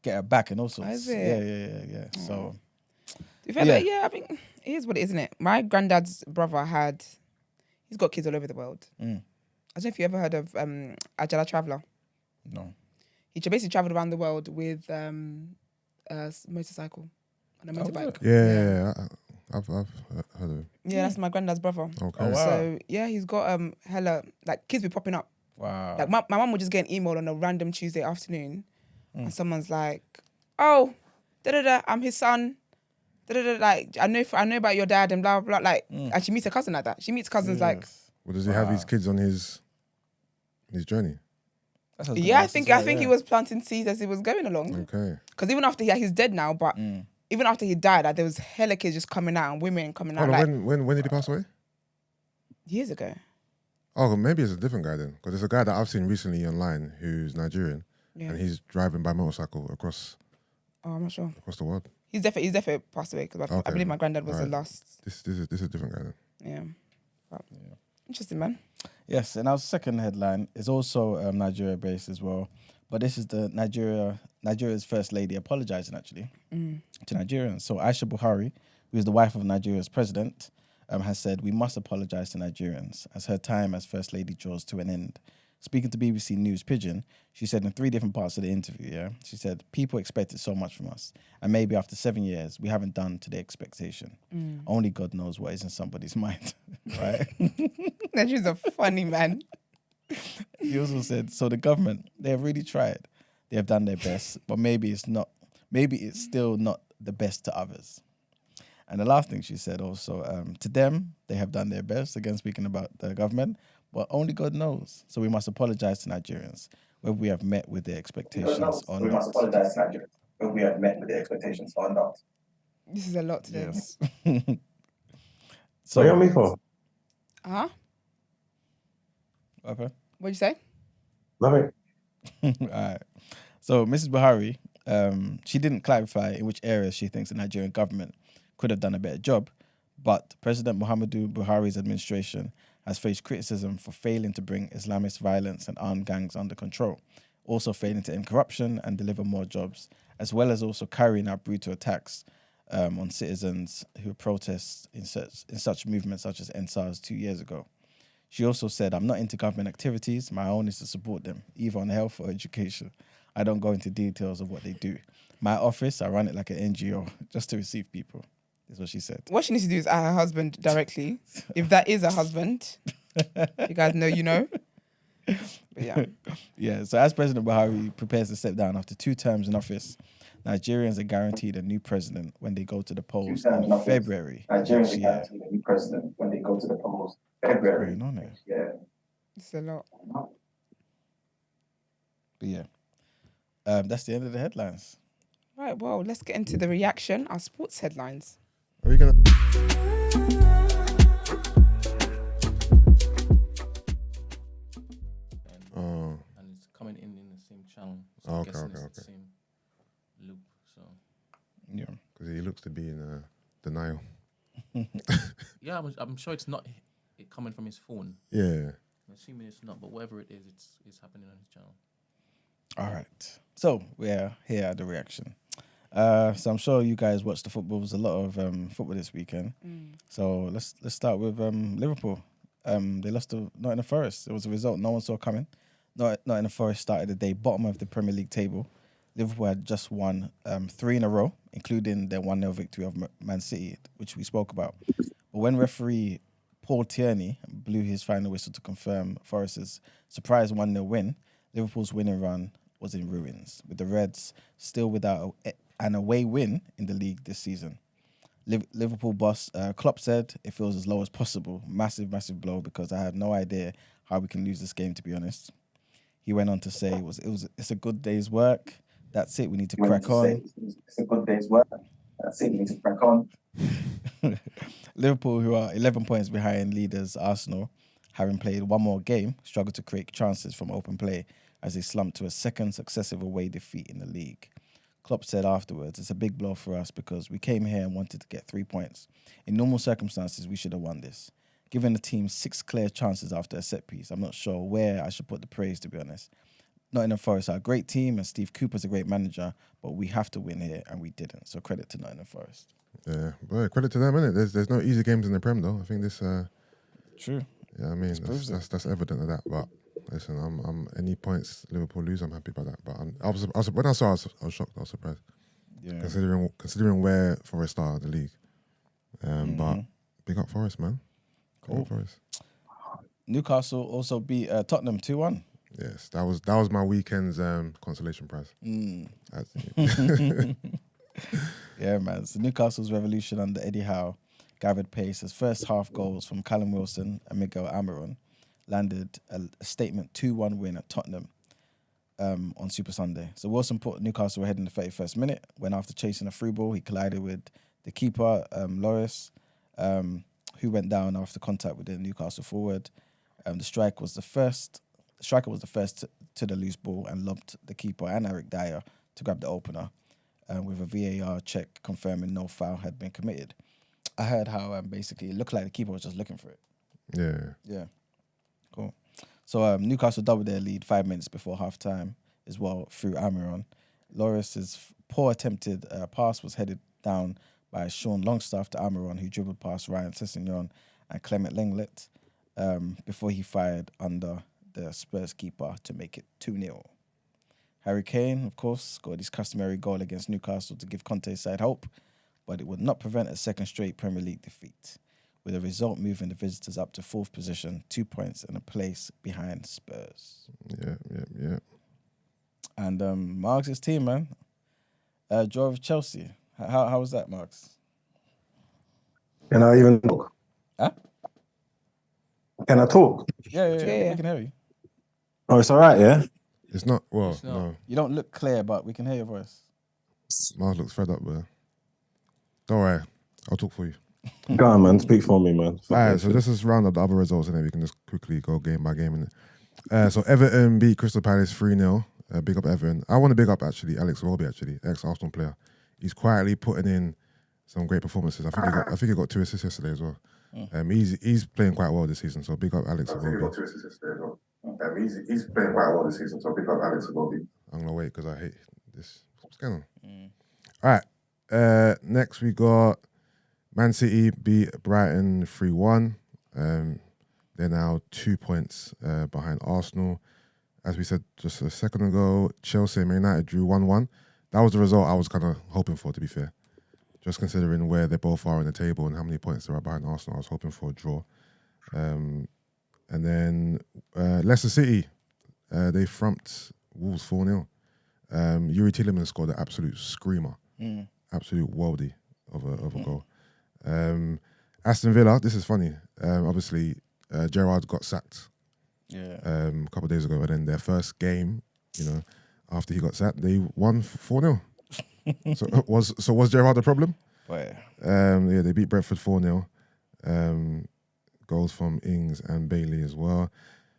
get her back and all sorts. Yeah. So I think it is what it is, isn't it? My granddad's brother he's got kids all over the world. I don't know if you ever heard of Ajala Traveller. No. He basically travelled around the world with a motorcycle and a motorbike. Yeah. I've heard of it. Yeah, that's my granddad's brother. Okay. Oh, wow. So yeah, he's got hella like kids be popping up. Wow. Like my mum would just get an email on a random Tuesday afternoon, and someone's like, "Oh, I'm his son. Like I know about your dad and blah blah blah." Like, and she meets her cousin like that. She meets cousins like. Well, does he have his kids on his journey? Yeah, I think he was planting seeds as he was going along. Okay. Because even after he's dead now, but even after he died, like, there was hella kids just coming out and women coming out. Like, when did he pass away? Years ago. Oh, maybe it's a different guy then, because there's a guy that I've seen recently online who's Nigerian, and he's driving by motorcycle across. Oh, I'm not sure. Across the world. He's definitely passed away because I believe my granddad was the last. This is a different guy then. Yeah. Interesting, man. Yes, and our second headline is also Nigeria based as well, but this is the Nigeria's first lady apologizing actually to Nigerians. So Aisha Buhari, who is the wife of Nigeria's president, has said we must apologize to Nigerians as her time as first lady draws to an end. Speaking to BBC News Pidgin, she said in 3 different parts of the interview, she said, people expected so much from us. And maybe after 7 years, we haven't done to their expectation. Only God knows what is in somebody's mind, right? Nigerians are funny, man. He also said, so the government, they have really tried. They have done their best, but maybe it's still not the best to others. And the last thing she said also, to them, they have done their best, again speaking about the government, but only God knows. So we must apologize to Nigerians whether we have met with their expectations or not. We must apologize to Nigerians whether we have met with their expectations or not. This is a lot today. Yes. So, what are you on me for? Huh? Okay. What'd you say? Nothing. All right. So Mrs. Buhari, she didn't clarify in which areas she thinks the Nigerian government could have done a better job, but President Muhammadu Buhari's administration has faced criticism for failing to bring Islamist violence and armed gangs under control, also failing to end corruption and deliver more jobs, as well as also carrying out brutal attacks on citizens who protest in such movements such as NSARS 2 years ago. She also said, "I'm not into government activities. My own is to support them, either on health or education. I don't go into details of what they do. My office, I run it like an NGO, just to receive people." Is what she said. What she needs to do is ask her husband directly. If that is a husband, you guys know, you know. But yeah. Yeah, so as President Buhari prepares to step down after 2 terms in office, Nigerians are guaranteed a new president when they go to the polls in February next year. A new president when they go to the polls February Going on there. next year. It's a lot. But yeah, that's the end of the headlines. Right, well, let's get into the reaction, our sports headlines. Are we gonna? Oh, And it's coming in the same channel. So Oh, I'm okay, guessing okay, it's the okay. same loop. So Yeah. because he looks to be in denial. yeah, I'm sure it's not it coming from his phone. Yeah. I'm assuming it's not, but whatever it is, it's happening on his channel. All right. So we're here at the reaction. So I'm sure you guys watched the football. There's a lot of football this weekend. So let's start with Liverpool. They lost to Nottingham Forest. It was a result no one saw coming. Nottingham Forest started the day bottom of the Premier League table. Liverpool had just won 3 in a row, including their 1-0 victory of Man City, which we spoke about. But when referee Paul Tierney blew his final whistle to confirm Forest's surprise 1-0 win, Liverpool's winning run was in ruins, with the Reds still without an away win in the league this season. Liverpool boss Klopp said it feels as low as possible. Massive, massive blow because I have no idea how we can lose this game, to be honest. He went on to say it's a good day's work. That's it. We need to crack on. It's a good day's work. That's it. We need to crack on. Liverpool, who are 11 points behind leaders Arsenal, having played one more game, struggled to create chances from open play as they slumped to a second successive away defeat in the league. Klopp said afterwards, "It's a big blow for us because we came here and wanted to get 3 points. In normal circumstances, we should have won this. Given the team 6 clear chances after a set piece, I'm not sure where I should put the praise, to be honest. Nottingham Forest are a great team and Steve Cooper's a great manager, but we have to win here and we didn't. So credit to Nottingham Forest." Yeah, but credit to them, innit? There's no easy games in the Prem though. I think this. True. Yeah, I mean that's evident of that. But listen, I'm any points Liverpool lose, I'm happy about that. But when I saw, I was shocked. I was surprised, Yeah. considering where Forest are in the league. But big up Forest, man. Big up Forest. Newcastle also beat Tottenham 2-1. Yes, that was my weekend's consolation prize. Yeah, man. So Newcastle's revolution under Eddie Howe gathered pace as first half goals from Callum Wilson and Miguel Almiron landed a statement 2-1 win at Tottenham on Super Sunday. So Wilson put Newcastle ahead in the 31st minute when after chasing a through ball, he collided with the keeper, Loris, who went down after contact with the Newcastle forward. The striker was the first to the loose ball and lobbed the keeper and Eric Dyer to grab the opener, with a VAR check confirming no foul had been committed. I heard how basically it looked like the keeper was just looking for it. Yeah. Cool. So Newcastle doubled their lead 5 minutes before half-time as well through Almiron. Loris's poor attempted pass was headed down by Sean Longstaff to Almiron, who dribbled past Ryan Sessegnon and Clement Lenglet before he fired under the Spurs keeper to make it 2-0. Harry Kane, of course, scored his customary goal against Newcastle to give Conte's side hope, but it would not prevent a second straight Premier League defeat, with the result moving the visitors up to 4th position, 2 points and a place behind Spurs. Yeah. And Marks' team, man, draw with Chelsea. How was that, Marks? Can I even talk? Huh? Can I talk? Yeah, Yeah. we can hear you. Oh, it's all right, yeah? It's not. Well, It's not. no. You don't look clear, but we can hear your voice. Mars looks fed up, but don't worry, I'll talk for you. Go on, man. Speak for me, man. All right, so let's just round up the other results and then we can just quickly go game by game. So Everton beat Crystal Palace 3-0. Big up Everton. I want to big up actually Alex Iwobi, actually, ex-Arsenal player. He's quietly putting in some great performances. I think he got 2 assists yesterday as well. He's playing quite well this season, so big up Alex Iwobi. He's playing quite well this season, so big up Alex Iwobi. I'm gonna wait because I hate this. What's going on? All right. Next we got Man City beat Brighton 3-1. They're now 2 points behind Arsenal. As we said just a second ago, Chelsea and Man United drew 1-1. That was the result I was kind of hoping for, to be fair. Just considering where they both are in the table and how many points there are behind Arsenal, I was hoping for a draw. And then Leicester City, they thumped Wolves 4-0. Yuri Tielemans scored an absolute screamer. Absolute worldie of a goal. Aston Villa, this is funny. Obviously, Gerrard got sacked a couple of days ago, and then their first game, after he got sacked, they won 4-0. So was Gerrard the problem? They beat Brentford 4-0. Goals from Ings and Bailey as well.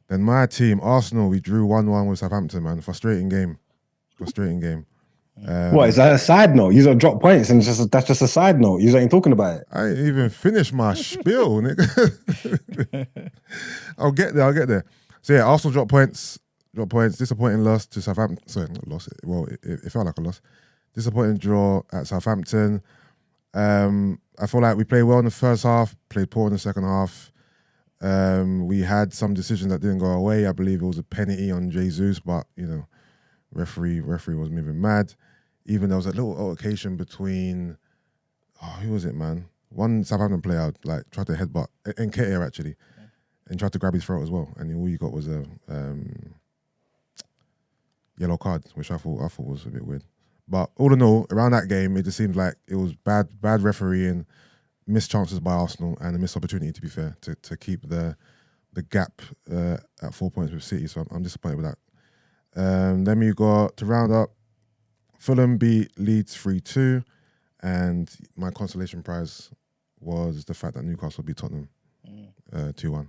Then my team, Arsenal, we drew 1-1 with Southampton, man. Frustrating game. What is that a side note? You don't drop points, and that's just a side note. You ain't talking about it. I ain't even finished my spiel, nigga. I'll get there. So yeah, Arsenal drop points. Disappointing loss to Southampton. Sorry, not loss. Well, it felt like a loss. Disappointing draw at Southampton. I feel like we played well in the first half, played poor in the second half. We had some decisions that didn't go away. I believe it was a penalty on Jesus, but referee was moving mad. Even there was a little altercation between, who was it, man? One Southampton player tried to headbutt Nketiah actually, and tried to grab his throat as well. And all you got was a yellow card, which I thought was a bit weird. But all in all, around that game, it just seemed like it was bad refereeing, missed chances by Arsenal, and a missed opportunity, to be fair, to keep the gap at 4 points with City. So I'm disappointed with that. Then we got, to round up, Fulham beat Leeds 3-2, and my consolation prize was the fact that Newcastle beat Tottenham 2-1.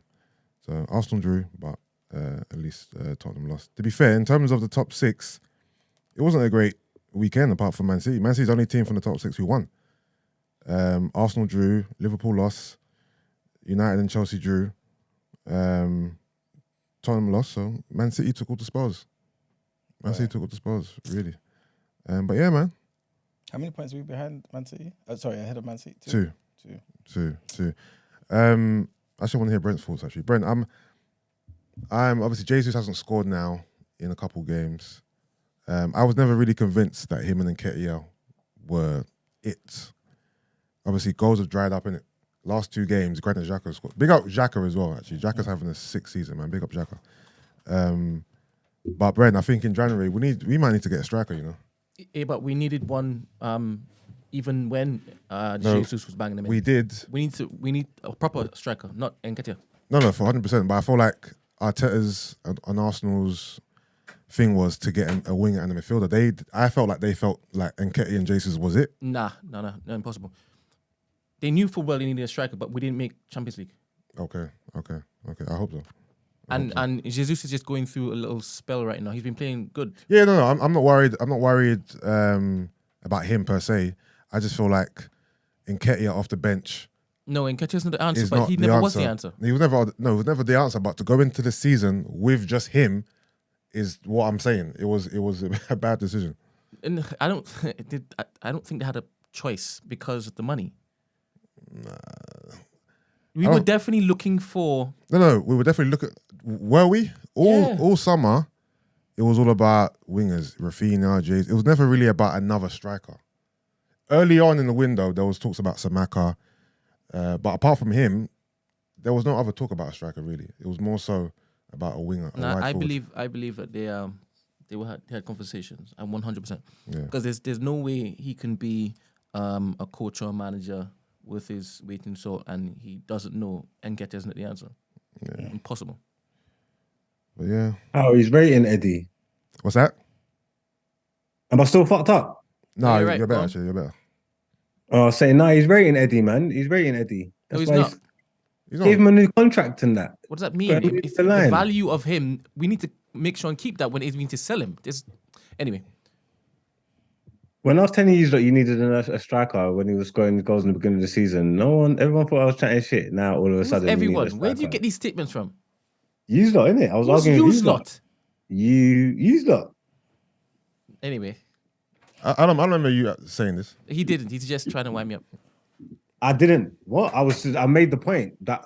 So Arsenal drew, but at least Tottenham lost. To be fair, in terms of the top six, it wasn't a great weekend apart from Man City. Man City's the only team from the top six who won. Arsenal drew, Liverpool lost, United and Chelsea drew, Tottenham lost, so Man City took all the spoils. Really. But yeah, man. How many points are we behind Man City? Ahead of Man City? Two. I actually want to hear Brent's thoughts, actually. Brent, I'm obviously, Jesus hasn't scored now in a couple games. I was never really convinced that him and Nketiah were it. Obviously, goals have dried up in it. Last two games, Granit Xhaka scored. Big up Xhaka as well, actually. Xhaka's having a sick season, man. Big up Xhaka. But Brent, I think in January we might need to get a striker, Yeah, but we needed one even when Jesus was banging them in. We did. We need a proper striker, not Nketiah. No, for 100%. But I feel like Arteta's and Arsenal's thing was to get a winger and a midfielder. I felt like they felt like Nketiah and Jesus was it. No, impossible. They knew full well they needed a striker, but we didn't make Champions League. Okay. I hope so. And Jesus is just going through a little spell right now. He's been playing good. Yeah, no, I'm not worried. I'm not worried about him per se. I just feel like Nketiah off the bench. No, Nketiah's not the answer, but he never was the answer. He was never the answer. But to go into the season with just him is what I'm saying. It was a bad decision. And I don't think they had a choice because of the money. Nah. We were definitely looking for. No, we were definitely looking. Were we all summer? It was all about wingers, Rafinha, Jays. It was never really about another striker. Early on in the window, there was talks about Samaka, but apart from him, there was no other talk about a striker really. It was more so about a winger. I believe that they had conversations, and 100%. Yeah. Because there's no way he can be a coach or a manager with his weight and salt, and he doesn't know Nketiah isn't the answer. Yeah. Impossible. But yeah. Oh, he's rating Eddie. What's that? Am I still fucked up? No, you're right, you're better actually. You're better. Oh, I was saying, no, he's rating Eddie, man. He's rating Eddie. No, he's why not. He's not. Gave him a new contract and that. What does that mean? But It's the the line. value of him. We need to make sure and keep that when it's mean to sell him. Anyway. When I was telling you that you needed a striker when he was scoring goals in the beginning of the season, everyone thought I was chatting shit. Now all of a sudden, Everyone, where do you get these statements from? You lot, innit? I was What's arguing with you lot? You lot. Anyway. I don't remember you saying this. He didn't. He's just trying to wind me up. I didn't. What? I made the point that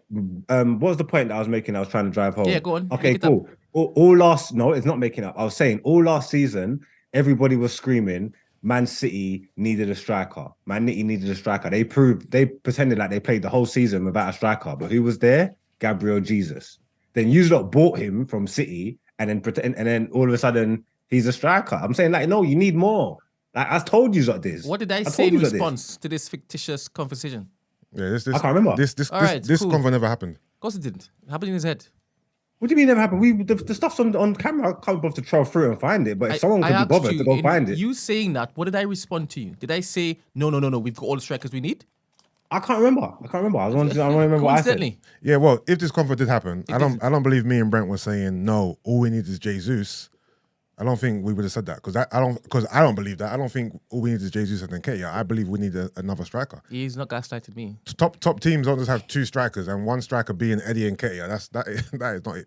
what was the point that I was making? I was trying to drive home. Yeah, go on. Okay, Make it up. cool. All last, no, it's not making up. I was saying all last season, everybody was screaming, Man City needed a striker. Man City needed a striker. They pretended like they played the whole season without a striker, but who was there? Gabriel Jesus. Then you lot bought him from City, and then all of a sudden he's a striker. I'm saying like, no, you need more. Like I told you like this. What did I say in response to this fictitious conversation? Yeah, this I can't remember. This cool. convo never happened. Of course it didn't. It happened in his head. What do you mean never happened? The stuff's on camera. I can't bother to troll through and find it. But if someone could be bothered to go find it. You saying that, what did I respond to you? Did I say, no, we've got all the strikers we need? I can't remember. I don't remember what I said. Yeah, well, if this convo did happen, I don't believe me and Brent were saying, no, all we need is Jesus. I don't think we would have said that because I don't believe that. I don't think all we need is Jesus and then Ketia. I believe we need another striker. He's not gaslighted me. Top teams don't just have two strikers and one striker being Eddie and Ketia. That is not it.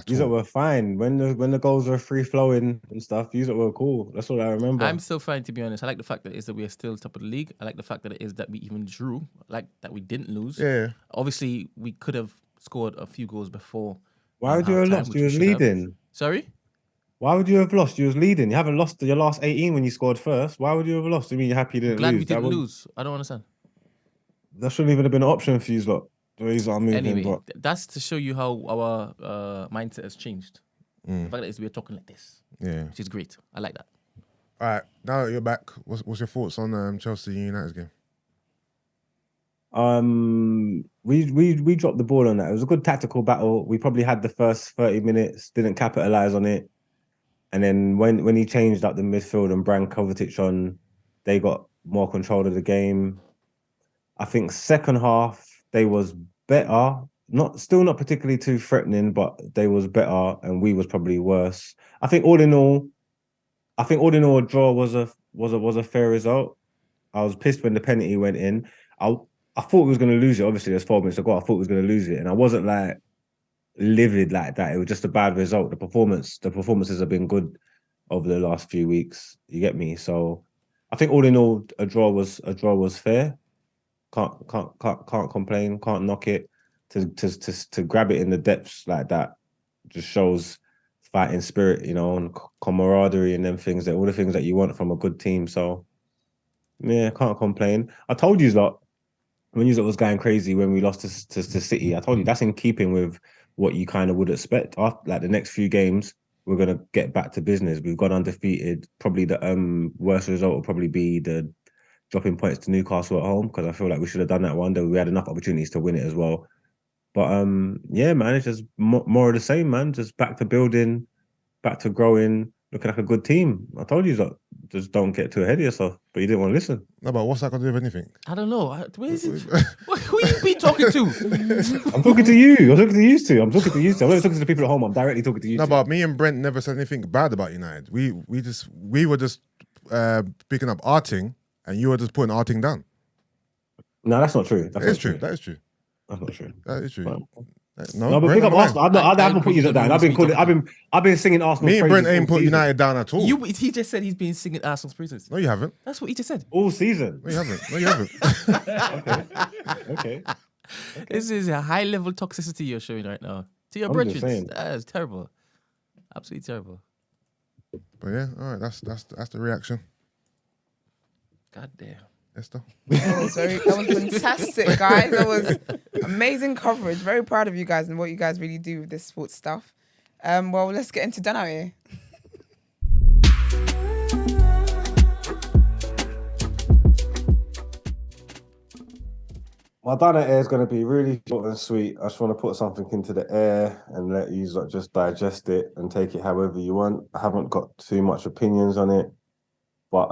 These were fine when the goals were free flowing and stuff. These were cool. That's what I remember. I'm still fine, to be honest. I like the fact that we are still top of the league. I like the fact that it is that we even drew. I like that we didn't lose. Yeah. Obviously, we could have scored a few goals before. Why would you have lost? You was leading. Sorry. Why would you have lost? You was leading. You haven't lost your last 18 when you scored first. Why would you have lost? I mean, you're happy you didn't Glad lose. we didn't lose. I don't understand. That shouldn't even have been an option for you lot. The ways I'm moving. Anyway, that's to show you how our mindset has changed. The fact that we're talking like this. Yeah. Which is great. I like that. All right. Now that you're back, what's your thoughts on Chelsea United's game? We dropped the ball on that. It was a good tactical battle. We probably had the first 30 minutes, didn't capitalize on it. And then when he changed up the midfield and brought Kovacic on, they got more control of the game. I think second half they was better. Still not particularly too threatening, but they was better and we was probably worse. I think all in all, a draw was a fair result. I was pissed when the penalty went in. I thought we was going to lose it. Obviously, there's 4 minutes to go. I thought we was going to lose it, and I wasn't like livid like that. It was just a bad result. The performances have been good over the last few weeks. You get me? So I think all in all, a draw was fair. Can't complain. Can't knock it. To grab it in the depths like that just shows fighting spirit, you know, and camaraderie and them things, that all the things that you want from a good team. So yeah, can't complain. I told you that when you was going crazy when we lost to City. I told you that's in keeping with what you kind of would expect. After like the next few games, we're gonna get back to business. We've gone undefeated. Probably the worst result will probably be the dropping points to Newcastle at home, because I feel like we should have done that one. We had enough opportunities to win it as well. But yeah, man, it's just more of the same, man. Just back to building, back to growing, looking like a good team. I told you that. Just don't get too ahead of yourself. But you didn't want to listen. No, but what's that got to do with anything? I don't know. Where is it? Who you be talking to? I'm talking to you. I'm talking to you two. I'm not talking to the people at home. I'm directly talking to you. No, but me and Brent never said anything bad about United. We were just picking up our thing, and you were just putting our thing down. No, that's not true. That is true. That is true. That's not true. That is true. No, but pick up Arsenal. I haven't put you down. I've been singing Arsenal. Me and Brent ain't put United down at all. He just said he's been singing Arsenal's praises. No, you haven't. That's what he just said. All season. No, you haven't. Okay. This is a high level toxicity you're showing right now to your brethren. That is terrible. Absolutely terrible. But yeah, all right. That's the reaction. God damn. Esther. That was fantastic, guys. That was amazing coverage. Very proud of you guys and what you guys really do with this sports stuff. Well, let's get into Out Ere. My Out Ere is going to be really short and sweet. I just want to put something into the air and let you just digest it and take it however you want. I haven't got too much opinions on it, but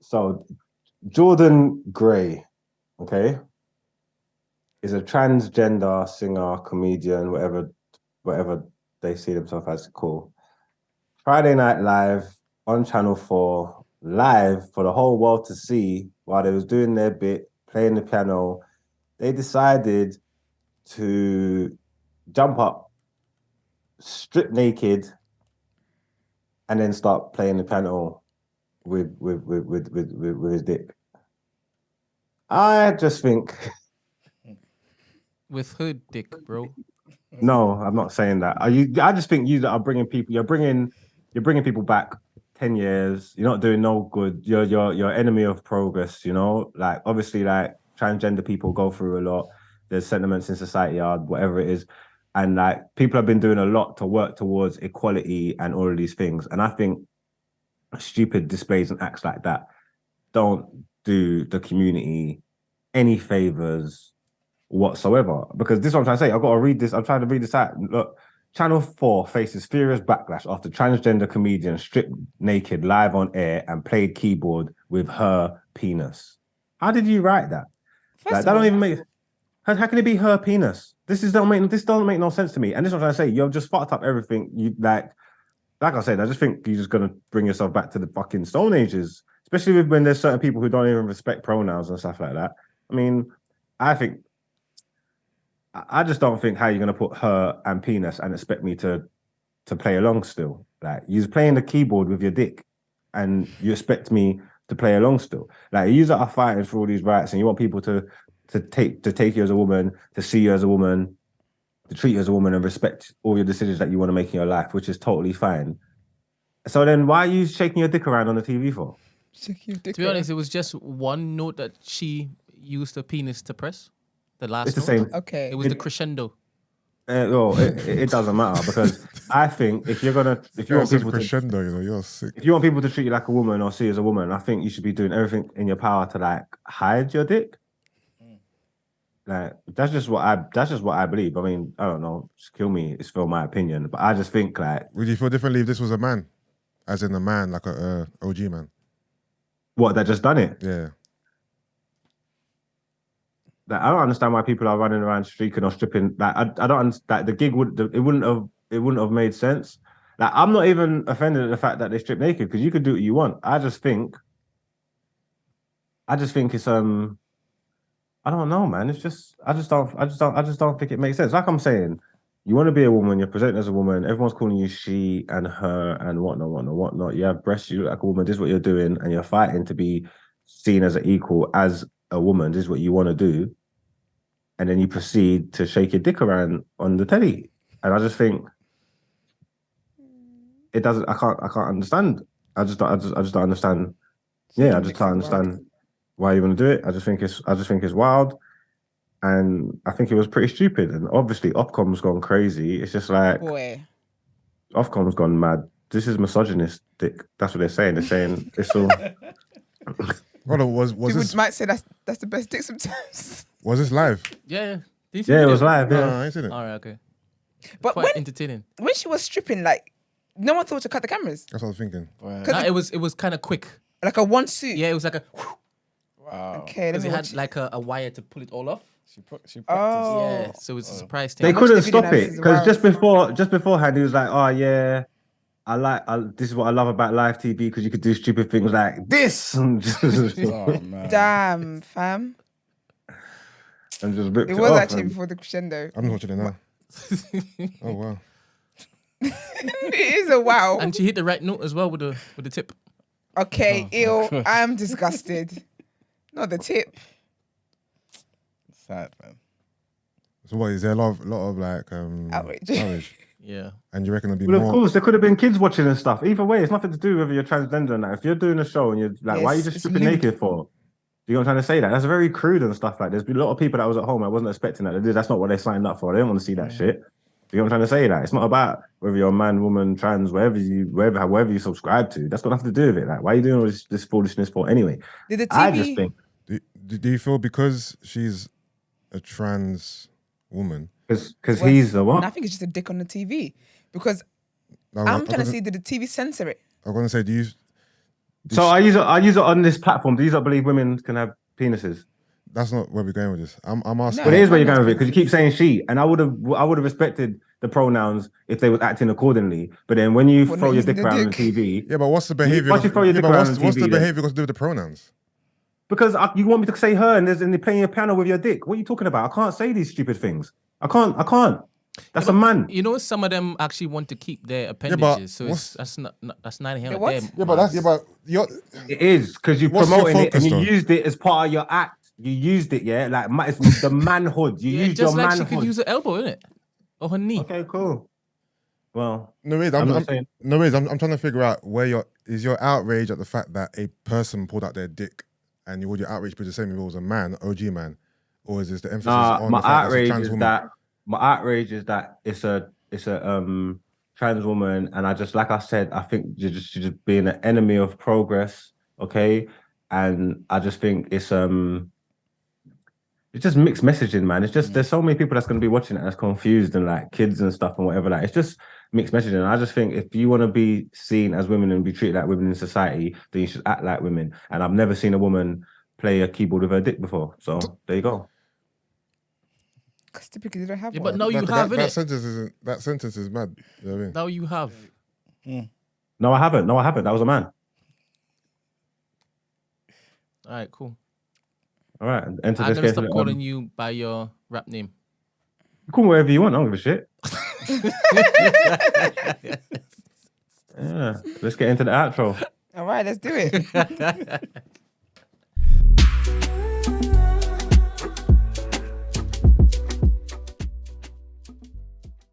so Jordan Gray, okay, is a transgender singer, comedian, whatever they see themselves as. Cool. Friday Night Live on Channel 4, live for the whole world to see while they was doing their bit, playing the piano. They decided to jump up, strip naked, and then start playing the piano with his dick. I just think. With her dick, bro. No, I'm not saying that. I just think you that are bringing people. You're bringing people back 10 years. You're not doing no good. You're enemy of progress. You know, like obviously, like transgender people go through a lot. There's sentiments in society, whatever it is, and like people have been doing a lot to work towards equality and all of these things. And I think stupid displays and acts like that don't do the community any favors whatsoever. Because this is what I'm trying to say. I've got to read this. I'm trying to read this out. Look, Channel 4 faces furious backlash after transgender comedian stripped naked live on air and played keyboard with her penis. How did you write that? Like, that don't even make. How can it be her penis? This don't make no sense to me. And this is what I'm trying to say. You've just fucked up everything. You like I said, I just think you're just gonna bring yourself back to the fucking Stone Ages, especially when there's certain people who don't even respect pronouns and stuff like that. I mean, I just don't think how you're gonna put her and penis and expect me to play along still. Like, you're playing the keyboard with your dick, and you expect me to play along still. Like, you are fighting for all these rights, and you want people to take you as a woman, to see you as a woman, to treat you as a woman, and respect all your decisions that you want to make in your life, which is totally fine. So then, why are you shaking your dick around on the TV for? To be honest, it was just one note that she used her penis to press. The last It's the note. same. Okay. It was the crescendo. It doesn't matter, because I think if you want people crescendo, you know, you're sick. if you want people to treat you like a woman or see you as a woman, I think you should be doing everything in your power to like hide your dick. Like, that's just what I believe. I mean, I don't know, just kill me, it's still my opinion, but I just think like, Would you feel differently if this was a man, as in a man, like a OG man? what, that just done it? Yeah. Like, I don't understand why people are running around streaking or stripping. Like, I don't understand. The gig wouldn't have made sense. Like, I'm not even offended at the fact that they strip naked, because you could do what you want. I just think it's I don't know, man. It's just I just don't think it makes sense. Like I'm saying, you want to be a woman, you're presenting as a woman, everyone's calling you she and her and whatnot. You have breasts, you look like a woman, this is what you're doing, and you're fighting to be seen as an equal, as a woman, this is what you want to do. And then you proceed to shake your dick around on the telly. And I just think it doesn't, I can't understand. I just don't understand. Yeah, I just can't understand why you want to do it. I just think it's wild. And I think it was pretty stupid. And obviously Ofcom's gone crazy. It's just like, Boy. Ofcom's gone mad. This is misogynistic. That's what they're saying. They're saying it's all. Well, was People this might say that's the best dick sometimes. was this live? Yeah. Did you see Yeah, it the was video? live. No, Yeah. I ain't seen it. All right, okay. But Quite entertaining. when she was stripping, like, no one thought to cut the cameras. That's what I was thinking. Nah, it was kind of quick. Like a one suit. Yeah, it was like a. Wow. Okay. Let Because me it watch had it. like a wire to pull it all off. She practiced. Oh. Yeah, so it's a surprise They thing. watched couldn't the video stop now, it this is because wild. just beforehand he was like, "Oh yeah, this is what I love about live TV, because you could do stupid things like this." and just Oh man. Damn, fam. ripped It it was off. actually And before the crescendo. I'm watching it now. Oh wow. It is a wow. And she hit the right note as well with the tip. Okay, Oh, ew. gosh. I'm disgusted. Not the tip. Sad, man. So what is there a lot of like Outrage. Yeah. And you reckon there'll be Well, of more? course, there could have been kids watching and stuff. Either way, it's nothing to do whether you're transgender or not. If you're doing a show and you're like, why are you Yes, just it's stripping lewd. naked for? Do you know what I'm trying to say? That's very crude and stuff like. There's been a lot of people that was at home. I wasn't expecting that. That's not what they signed up for. They don't want to see that shit. Do you know what I'm trying to say? That it's not about whether you're a man, woman, trans, wherever you subscribe to. That's got nothing to do with it. Like, why are you doing all this foolishness for anyway? Did the TV? I just think Do you feel because she's a trans woman? because he's the what? I think it's just a dick on the TV. Because No, I'm trying to see, did the TV censor it? I'm going to say, do you? So I use it on this platform. Do you not believe women can have penises? That's not where we're going with this. I'm asking. But it is where you're No, going with it, because you keep saying she, and I would have respected the pronouns if they were acting accordingly. But then when you Well, throw not your using dick the around on dick. TV, Yeah, but what's the behavior? Once you throw your dick around on what's TV, the then- behavior got to do with the pronouns? because you want me to say her, and you're playing your piano with your dick. What are you talking about? I can't say these stupid things. I can't. That's a man. You know, some of them actually want to keep their but appendages, so what's- that's neither here The nor what? there. Yeah, but you're It is because you're What's your promoting it and focus, you though? used it as part of your act. You used it, yeah, like it's the manhood. You yeah, used just your like manhood. she could use her elbow, innit? Or her knee. Okay, cool. Well, no worries. I'm not saying. No worries. I'm trying to figure out where your outrage at the fact that a person pulled out their dick, and would your outrage be the same if it was a man, OG man, or is this the emphasis on My the fact that it's a outrage trans is woman? that it's a trans woman, and I just, like I said, I think you're just being an enemy of progress, okay? And I just think it's just mixed messaging, man. It's just there's so many people that's gonna be watching it that's confused, and like kids and stuff and whatever. Like it's just mixed messaging. And I just think if you want to be seen as women and be treated like women in society, then you should act like women. And I've never seen a woman play a keyboard with her dick before. So there you go. Because typically they don't have Yeah, one. but no, you That- have, that innit? sentence is mad. You know what I mean? Now you have. No, I haven't. That was a man. All right, cool. All right, enter I'm this gonna case. stop calling you by your rap name. Call me whatever you want. I don't give a shit. Yeah, let's get into the outro. All right, let's do it.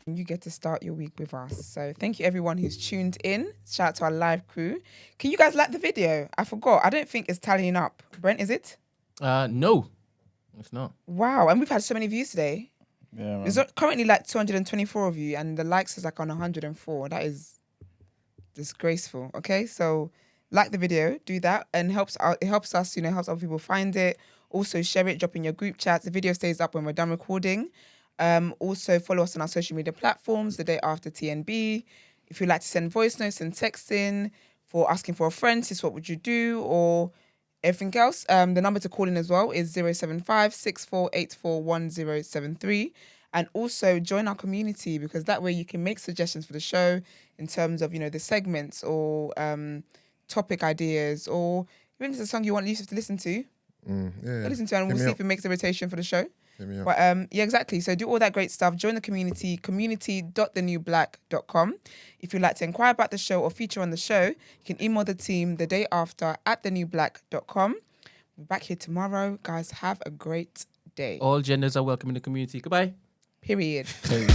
You get to start your week with us. So thank you everyone who's tuned in. Shout out to our live crew. Can you guys like the video? I forgot. I don't think it's tallying up. Brent, is it? No, it's not. Wow. And we've had so many views today. Yeah, man. There's currently like 224 of you and the likes is like on 104. That is disgraceful. Okay. So like the video, do that, and it helps us, helps other people find it. Also share it, drop in your group chats. The video stays up when we're done recording. Also follow us on our social media platforms the day after TNB. If you'd like to send voice notes and text in for asking for a friend, sis, what would you do, or everything else, the number to call in as well is 075 6484 1073. And also join our community, because that way you can make suggestions for the show in terms of, the segments or topic ideas, or even if it's a song you want Yusuf to listen to. Listen to it, and we'll see if it makes a rotation for the show. But yeah, exactly. So do all that great stuff. Join the community, community.thenewblack.com. If you'd like to inquire about the show or feature on the show, you can email the team the day after at thenewblack.com. We're back here tomorrow. Guys, have a great day. All genders are welcome in the community. Goodbye. Period. Hey.